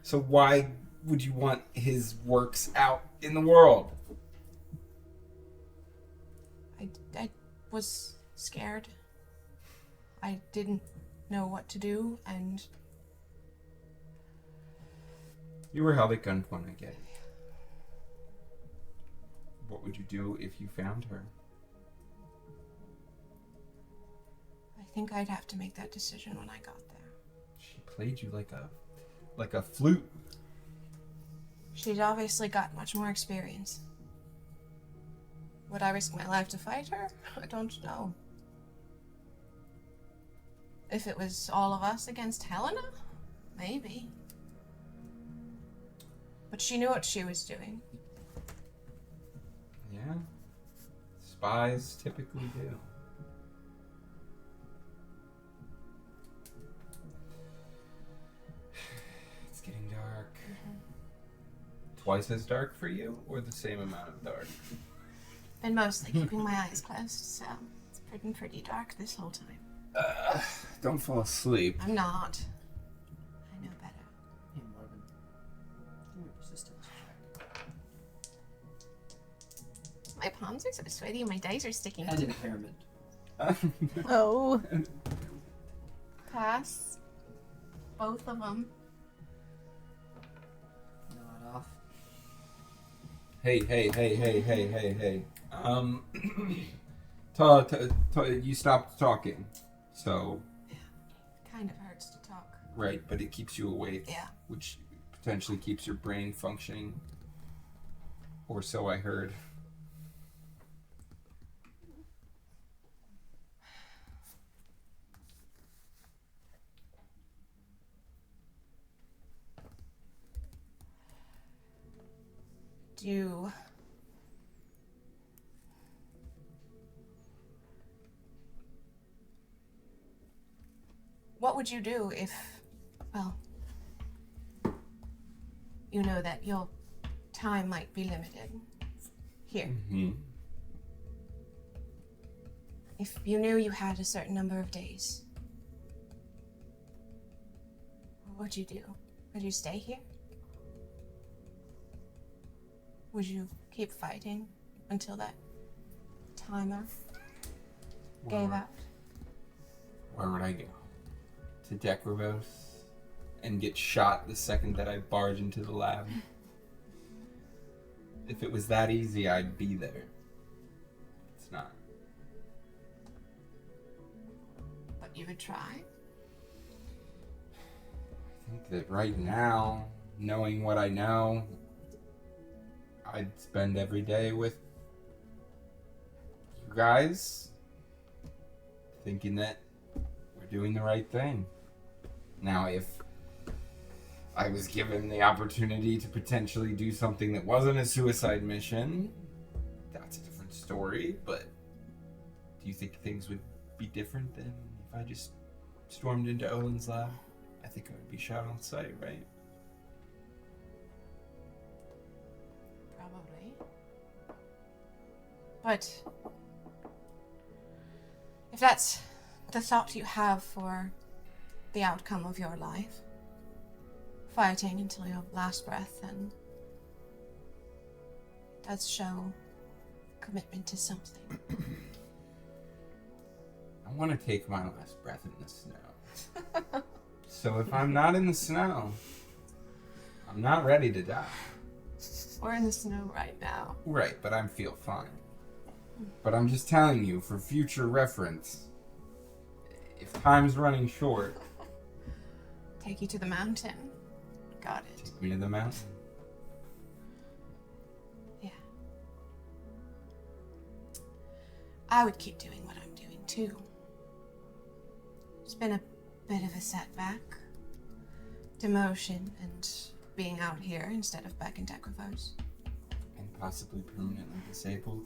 So why would you want his works out in the world? I was scared. I didn't know what to do, and You were held at gunpoint, I get it. What would you do if you found her? I think I'd have to make that decision when I got there. She played you like a flute. She'd obviously got much more experience. Would I risk my life to fight her? I don't know. If it was all of us against Helena? Maybe. But she knew what she was doing. Yeah. Spies typically do. It's getting dark. Twice as dark for you, or the same amount of dark? Been mostly keeping my eyes closed, so it's been pretty dark this whole time. Don't fall asleep. I'm not. I know better. Hey, Marvin. Give me a persistence check. My palms are so sweaty and my dice are sticking And to impairment. Oh. pass. Both of them. Not off. Hey. You stopped talking. So, Kind of hurts to talk. right, but it keeps you awake. Yeah. Which potentially keeps your brain functioning. Or so I heard. What would you do if, well, you know that your time might be limited here? Mm-hmm. If you knew you had a certain number of days, what would you do? Would you stay here? Would you keep fighting until that timer gave out? Where would I go? To Decravos and get shot the second that I barge into the lab? If it was that easy, I'd be there. It's not. But you would try? I think that right now, knowing what I know, I'd spend every day with you guys, thinking that we're doing the right thing. Now, if I was given the opportunity to potentially do something that wasn't a suicide mission, that's a different story, but do you think things would be different than if I just stormed into Olin's lab? I think I would be shot on sight, right? Probably. But if that's the thought you have for the outcome of your life, fighting until your last breath, and does show commitment to something. I want to take my last breath in the snow. So if I'm not in the snow, I'm not ready to die. We're in the snow right now. Right, but I feel fine. But I'm just telling you, for future reference, if time's running short, Take you to the mountain. Got it. take me to the mountain. Yeah. I would keep doing what I'm doing too. It's been a bit of a setback. Demotion and being out here instead of back in Decravos. And possibly permanently disabled.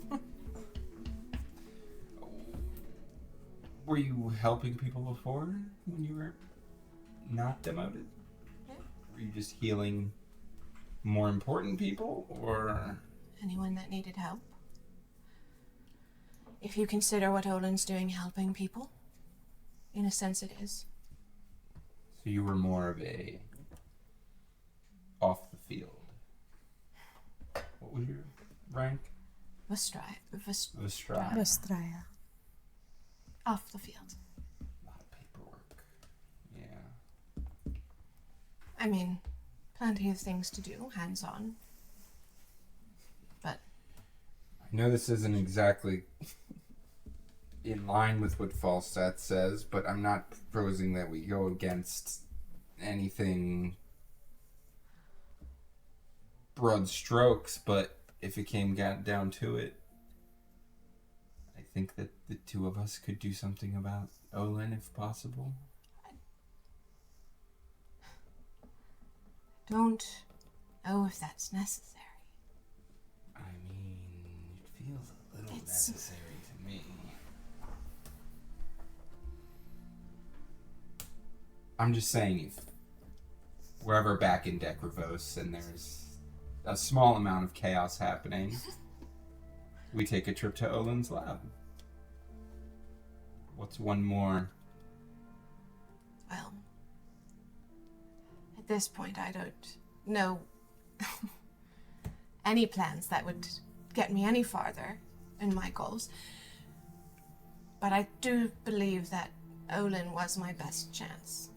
Were you helping people before when you were not demoted? Yeah. Were you just healing more important people, or? Anyone that needed help. If you consider what Olin's doing helping people, in a sense it is. So you were more of a off the field. What was your rank? Vestraya. Lestrade. Vestraya. Off the field. A lot of paperwork. Yeah. I mean, plenty of things to do, hands-on. But I know this isn't exactly in line with what Falstat says, but I'm not proposing that we go against anything broad strokes, but if it came down to it, I think that the two of us could do something about Olin if possible. don't know if that's necessary. I mean, it feels a little It's- necessary to me. I'm just saying, if we're ever back in Decravos and there's a small amount of chaos happening, we take a trip to Olin's lab. What's one more? Well, at this point, I don't know any plans that would get me any farther in my goals. But I do believe that Olin was my best chance.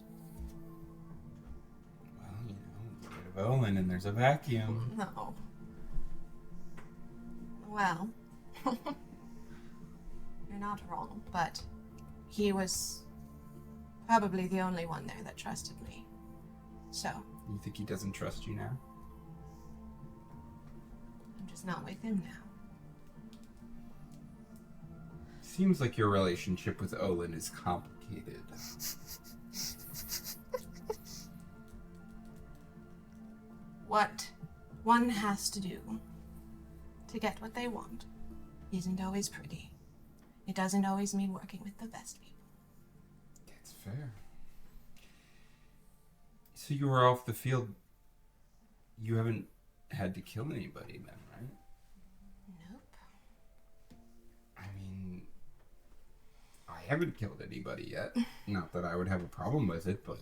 Well, you know, get rid of Olin and there's a vacuum. No. Well, you're not wrong, but he was probably the only one there that trusted me. So, You think he doesn't trust you now? I'm just not with him now. Seems like your relationship with Olin is complicated. What one has to do to get what they want isn't always pretty. It doesn't always mean working with the best people. That's fair. So you were off the field. You haven't had to kill anybody then, right? Nope. I mean, I haven't killed anybody yet. Not that I would have a problem with it, but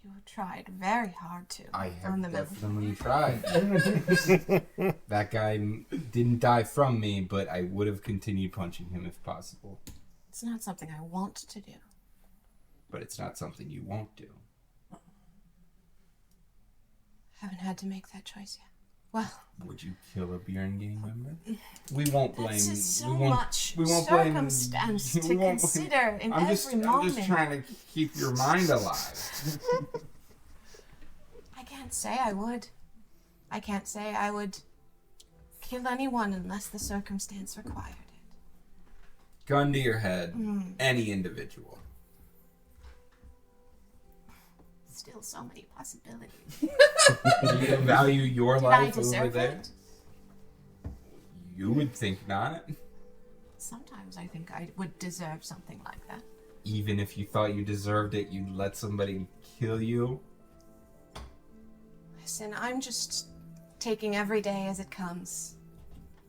You tried very hard to. I on have the mountain. definitely tried. That guy didn't die from me, but I would have continued punching him if possible. It's not something I want to do. But it's not something you won't do. Haven't had to make that choice yet. Well, Would you kill a Bjorn gang member? We won't blame. that's just so we won't, much we won't blame- circumstance we to won't blame- consider in I'm every just moment. trying to keep your mind alive. I can't say I would. I can't say I would kill anyone unless the circumstance required it. Gun to your head, any individual. Still so many possibilities. Do you value your Did I life over deserve theirs? it? You would think not. Sometimes I think I would deserve something like that. Even if you thought you deserved it, you'd let somebody kill you. Listen, I'm just taking every day as it comes.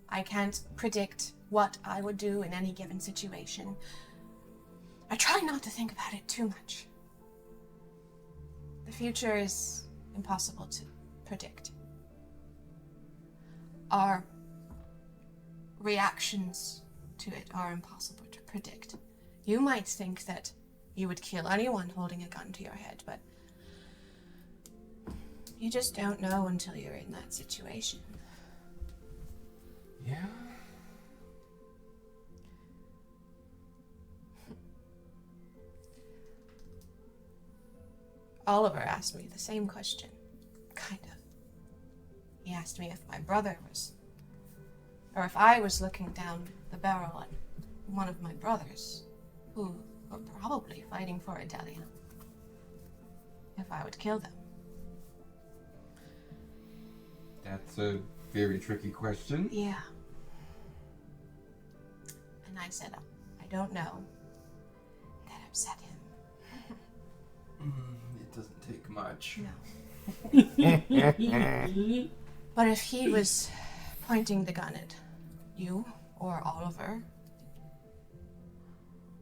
I can't predict what I would do in any given situation. I try not to think about it too much. future is impossible to predict. Our reactions to it are impossible to predict. You might think that you would kill anyone holding a gun to your head, but you just don't know until you're in that situation. Yeah. Oliver asked me the same question, kind of. He asked me if my brother was, or if I was looking down the barrel at one of my brothers, who were probably fighting for Adelia, if I would kill them. That's a very tricky question. Yeah. And I said, I don't know. That upset him. It doesn't take much. No. But if he was pointing the gun at you, or Oliver,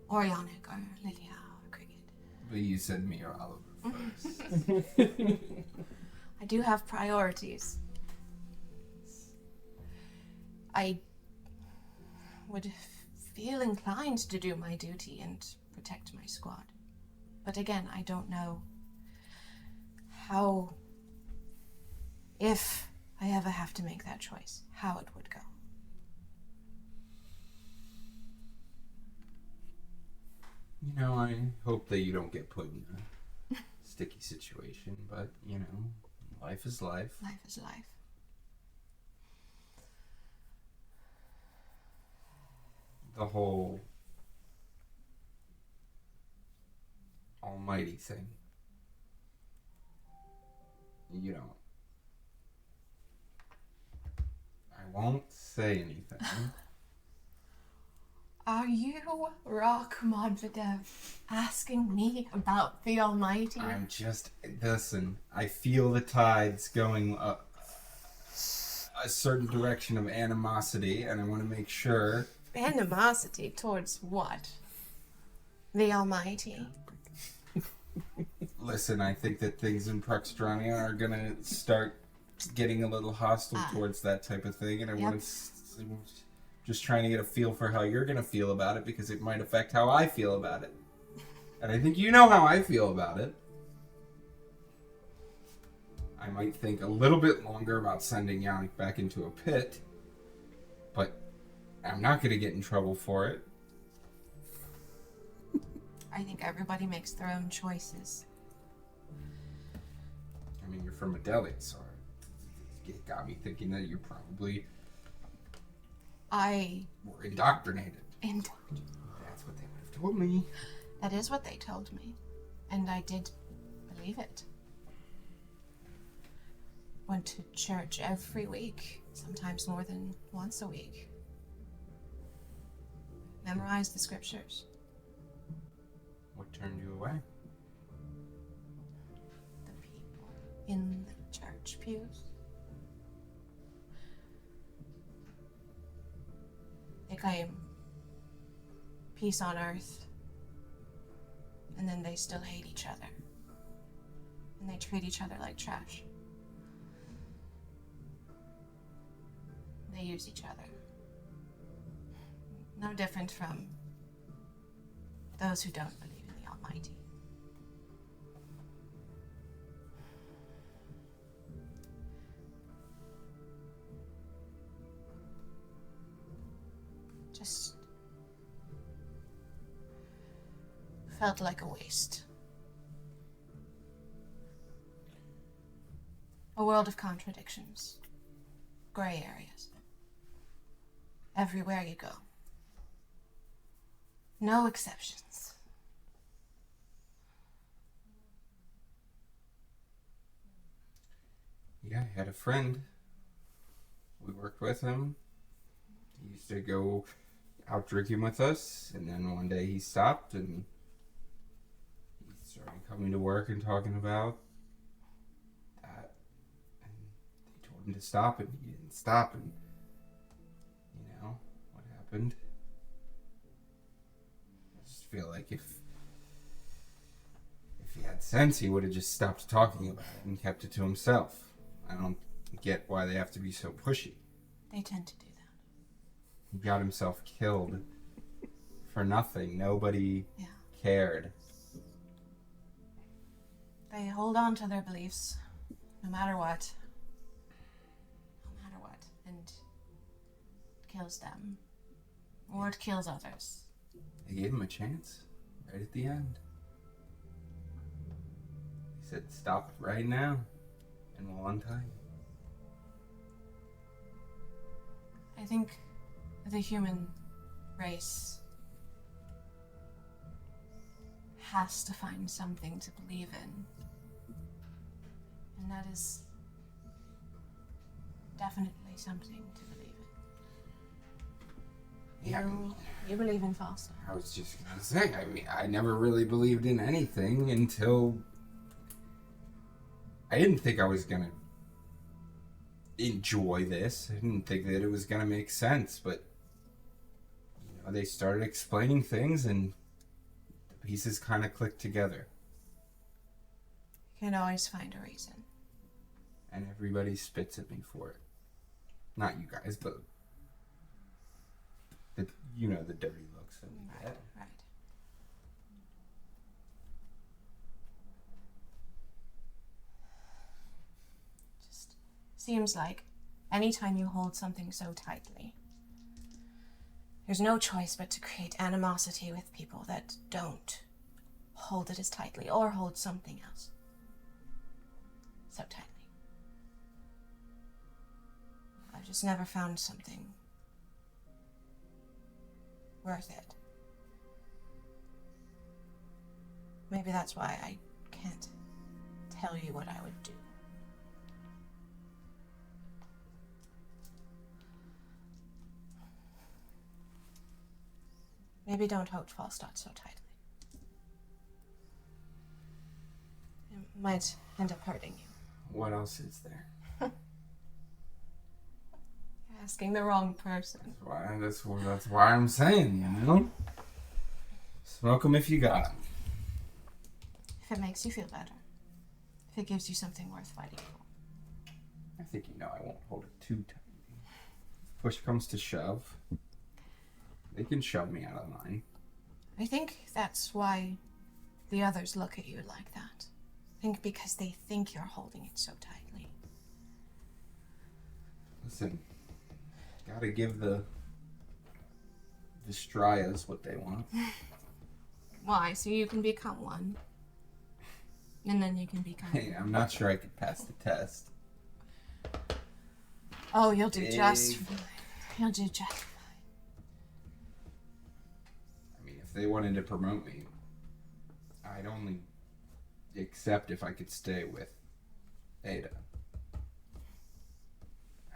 or Yannick, or Lydia, or Cricket. But you said me or Oliver first. I do have priorities. I would feel inclined to do my duty and protect my squad. But again, I don't know how, if I ever have to make that choice, how it would go. You know, I hope that you don't get put in a sticky situation, but, you know, life is life. Life is life. The whole almighty thing. You don't. I won't say anything. Are you, Rock Modvedev, asking me about the Almighty? I'm just, listen, I feel the tides going up a certain direction of animosity, and I want to make sure. Animosity towards what? The Almighty? Listen, I think that things in Praxedrania are gonna start getting a little hostile towards that type of thing, and I want to just trying to get a feel for how you're gonna feel about it, because it might affect how I feel about it. And I think you know how I feel about it. I might think a little bit longer about sending Yannick back into a pit, but I'm not gonna get in trouble for it. I think everybody makes their own choices. I mean, you're from Adelia, so it got me thinking that you probably were indoctrinated. That's what they would have told me. That is what they told me. And I did believe it. Went to church every week, sometimes more than once a week. Memorized the scriptures. What turned you away? The people in the church pews. They claim peace on earth, and then they still hate each other. And they treat each other like trash. They use each other. No different from those who don't believe in the Almighty. Just felt like a waste. A world of contradictions, gray areas. Everywhere you go. No exceptions. Yeah, I had a friend. We worked with him. He used to go out drinking with us, and then one day he stopped and he started coming to work and talking about that. And they told him to stop, and he didn't stop, and you know what happened. I just feel like if he had had sense, he would have just stopped talking about it and kept it to himself. I don't get why they have to be so pushy. They tend to do that. He got himself killed for nothing. Nobody cared. They hold on to their beliefs, no matter what. No matter what. And it kills them. Or it kills others. They gave him a chance right at the end. He said, stop it right now, and we'll untie you. I think the human race has to find something to believe in. And that is definitely something to believe in. Yeah. You believe in Falstat. I was just gonna say, I mean, I never really believed in anything until I didn't think I was gonna enjoy this. I didn't think that it was gonna make sense, but you know, they started explaining things and the pieces kind of clicked together. You can always find a reason. And everybody spits at me for it. Not you guys, but the, you know, the dirty looks that we get. Right. Just seems like anytime you hold something so tightly, there's no choice but to create animosity with people that don't hold it as tightly or hold something else so tightly. I've just never found something worth it. Maybe that's why I can't tell you what I would do. Maybe don't hold Falstat so tightly. It might end up hurting you. What else is there? You're asking the wrong person. That's why I'm saying, you know? Smoke them if you got them. If it makes you feel better. If it gives you something worth fighting for. I think you know I won't hold it too tightly. If push comes to shove, they can shove me out of line. I think that's why the others look at you like that. I think because they think you're holding it so tightly. Listen, gotta give the Strayas what they want. Why? So you can become one. And then you can become... Hey, I'm not sure I could pass the test. Oh, you'll do just fine. You'll do just fine. I mean, if they wanted to promote me, I'd only accept if I could stay with Eta.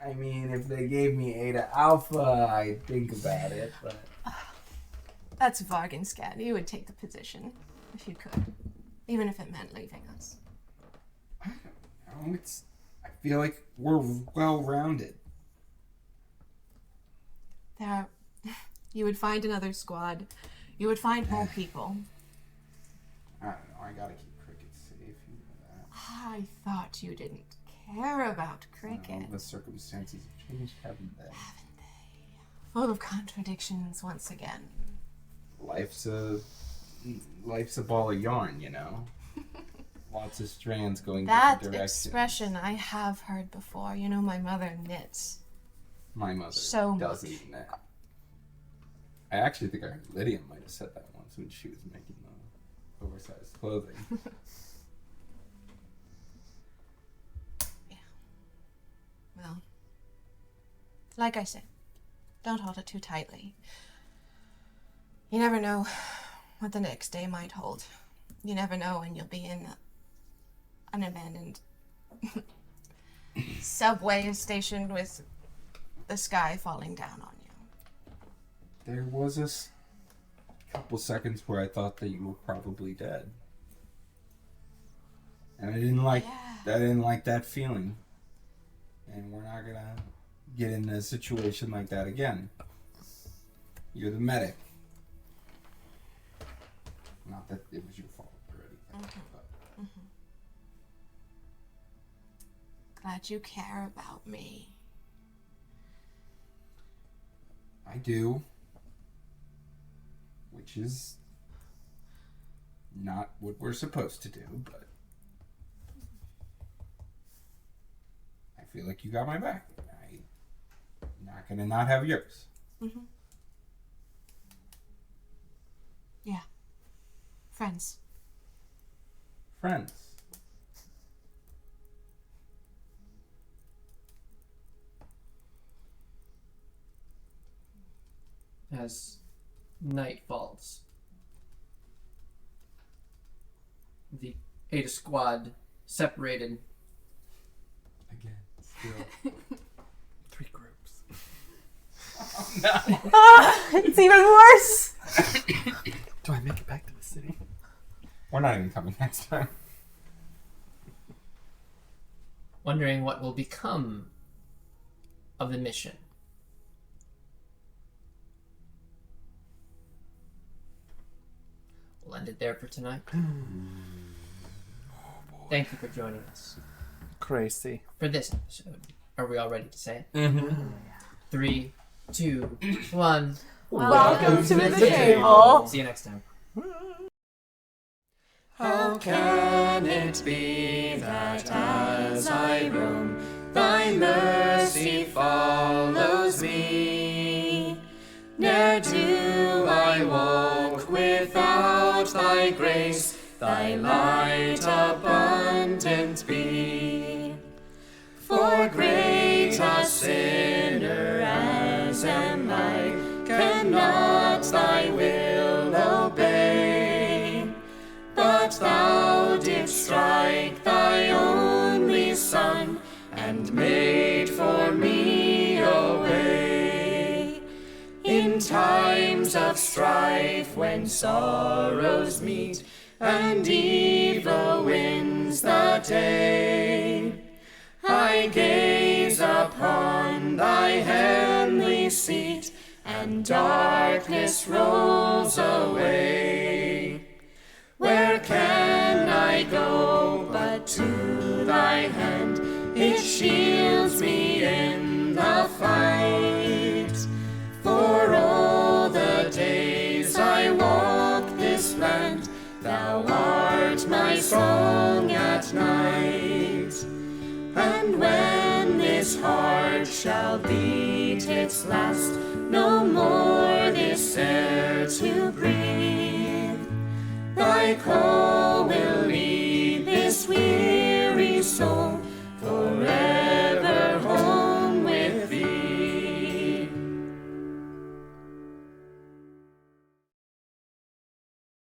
I mean, if they gave me Eta Alpha, I'd think about it, but... That's a bargain, Scat. You would take the position if you could. Even if it meant leaving us. I don't know, I feel like we're well-rounded. You would find another squad. You would find more people. I don't know, I gotta keep Cricket safe, you know that. I thought you didn't care about Cricket. Well, the circumstances have changed, haven't they? Full of contradictions once again. Life's a ball of yarn, you know? Lots of strands going That different directions. expression I have heard before. You know, my mother knits. My mother So doesn't much. knit. I actually think I heard Lydia might have said that once when she was making the oversized clothing. Well, like I said, don't hold it too tightly. You never know what the next day might hold. You never know when you'll be in an abandoned subway station with the sky falling down on you. There was a couple seconds where I thought that you were probably dead. And I didn't like that feeling. And we're not gonna get in a situation like that again. You're the medic. Not that it was your fault or anything. glad you care about me. I do. Which is not what we're supposed to do, but I feel like you got my back. I'm not gonna not have yours. Mm-hmm. Yeah. Friends. Friends. As night falls, the Eta Squad separated. Again, still. 3 groups. It's even worse. Do I make it back to the city? We're not even coming next time. Wondering what will become of the mission. We'll end it there for tonight. Thank you for joining us Crazy. for this episode. Are we all ready to say it? Mm-hmm. 3, 2, 1. Welcome to the table. See you next time. How can it be that as I roam, thy mercy follows me? Ne'er do I walk without thy grace, thy light abundant be. For great a sinner as am I, cannot thy will obey. But thou didst strike thy only Son, and made for me a way. In times of strife, when sorrows meet, and evil wins the day, I gaze upon thy heavenly seat, and darkness rolls away. Where can I go but to thy hand? It shields me in the fight. For all the days I walk this land, thou art my song at night. And when this heart shall beat its last, no more this air to breathe, thy cold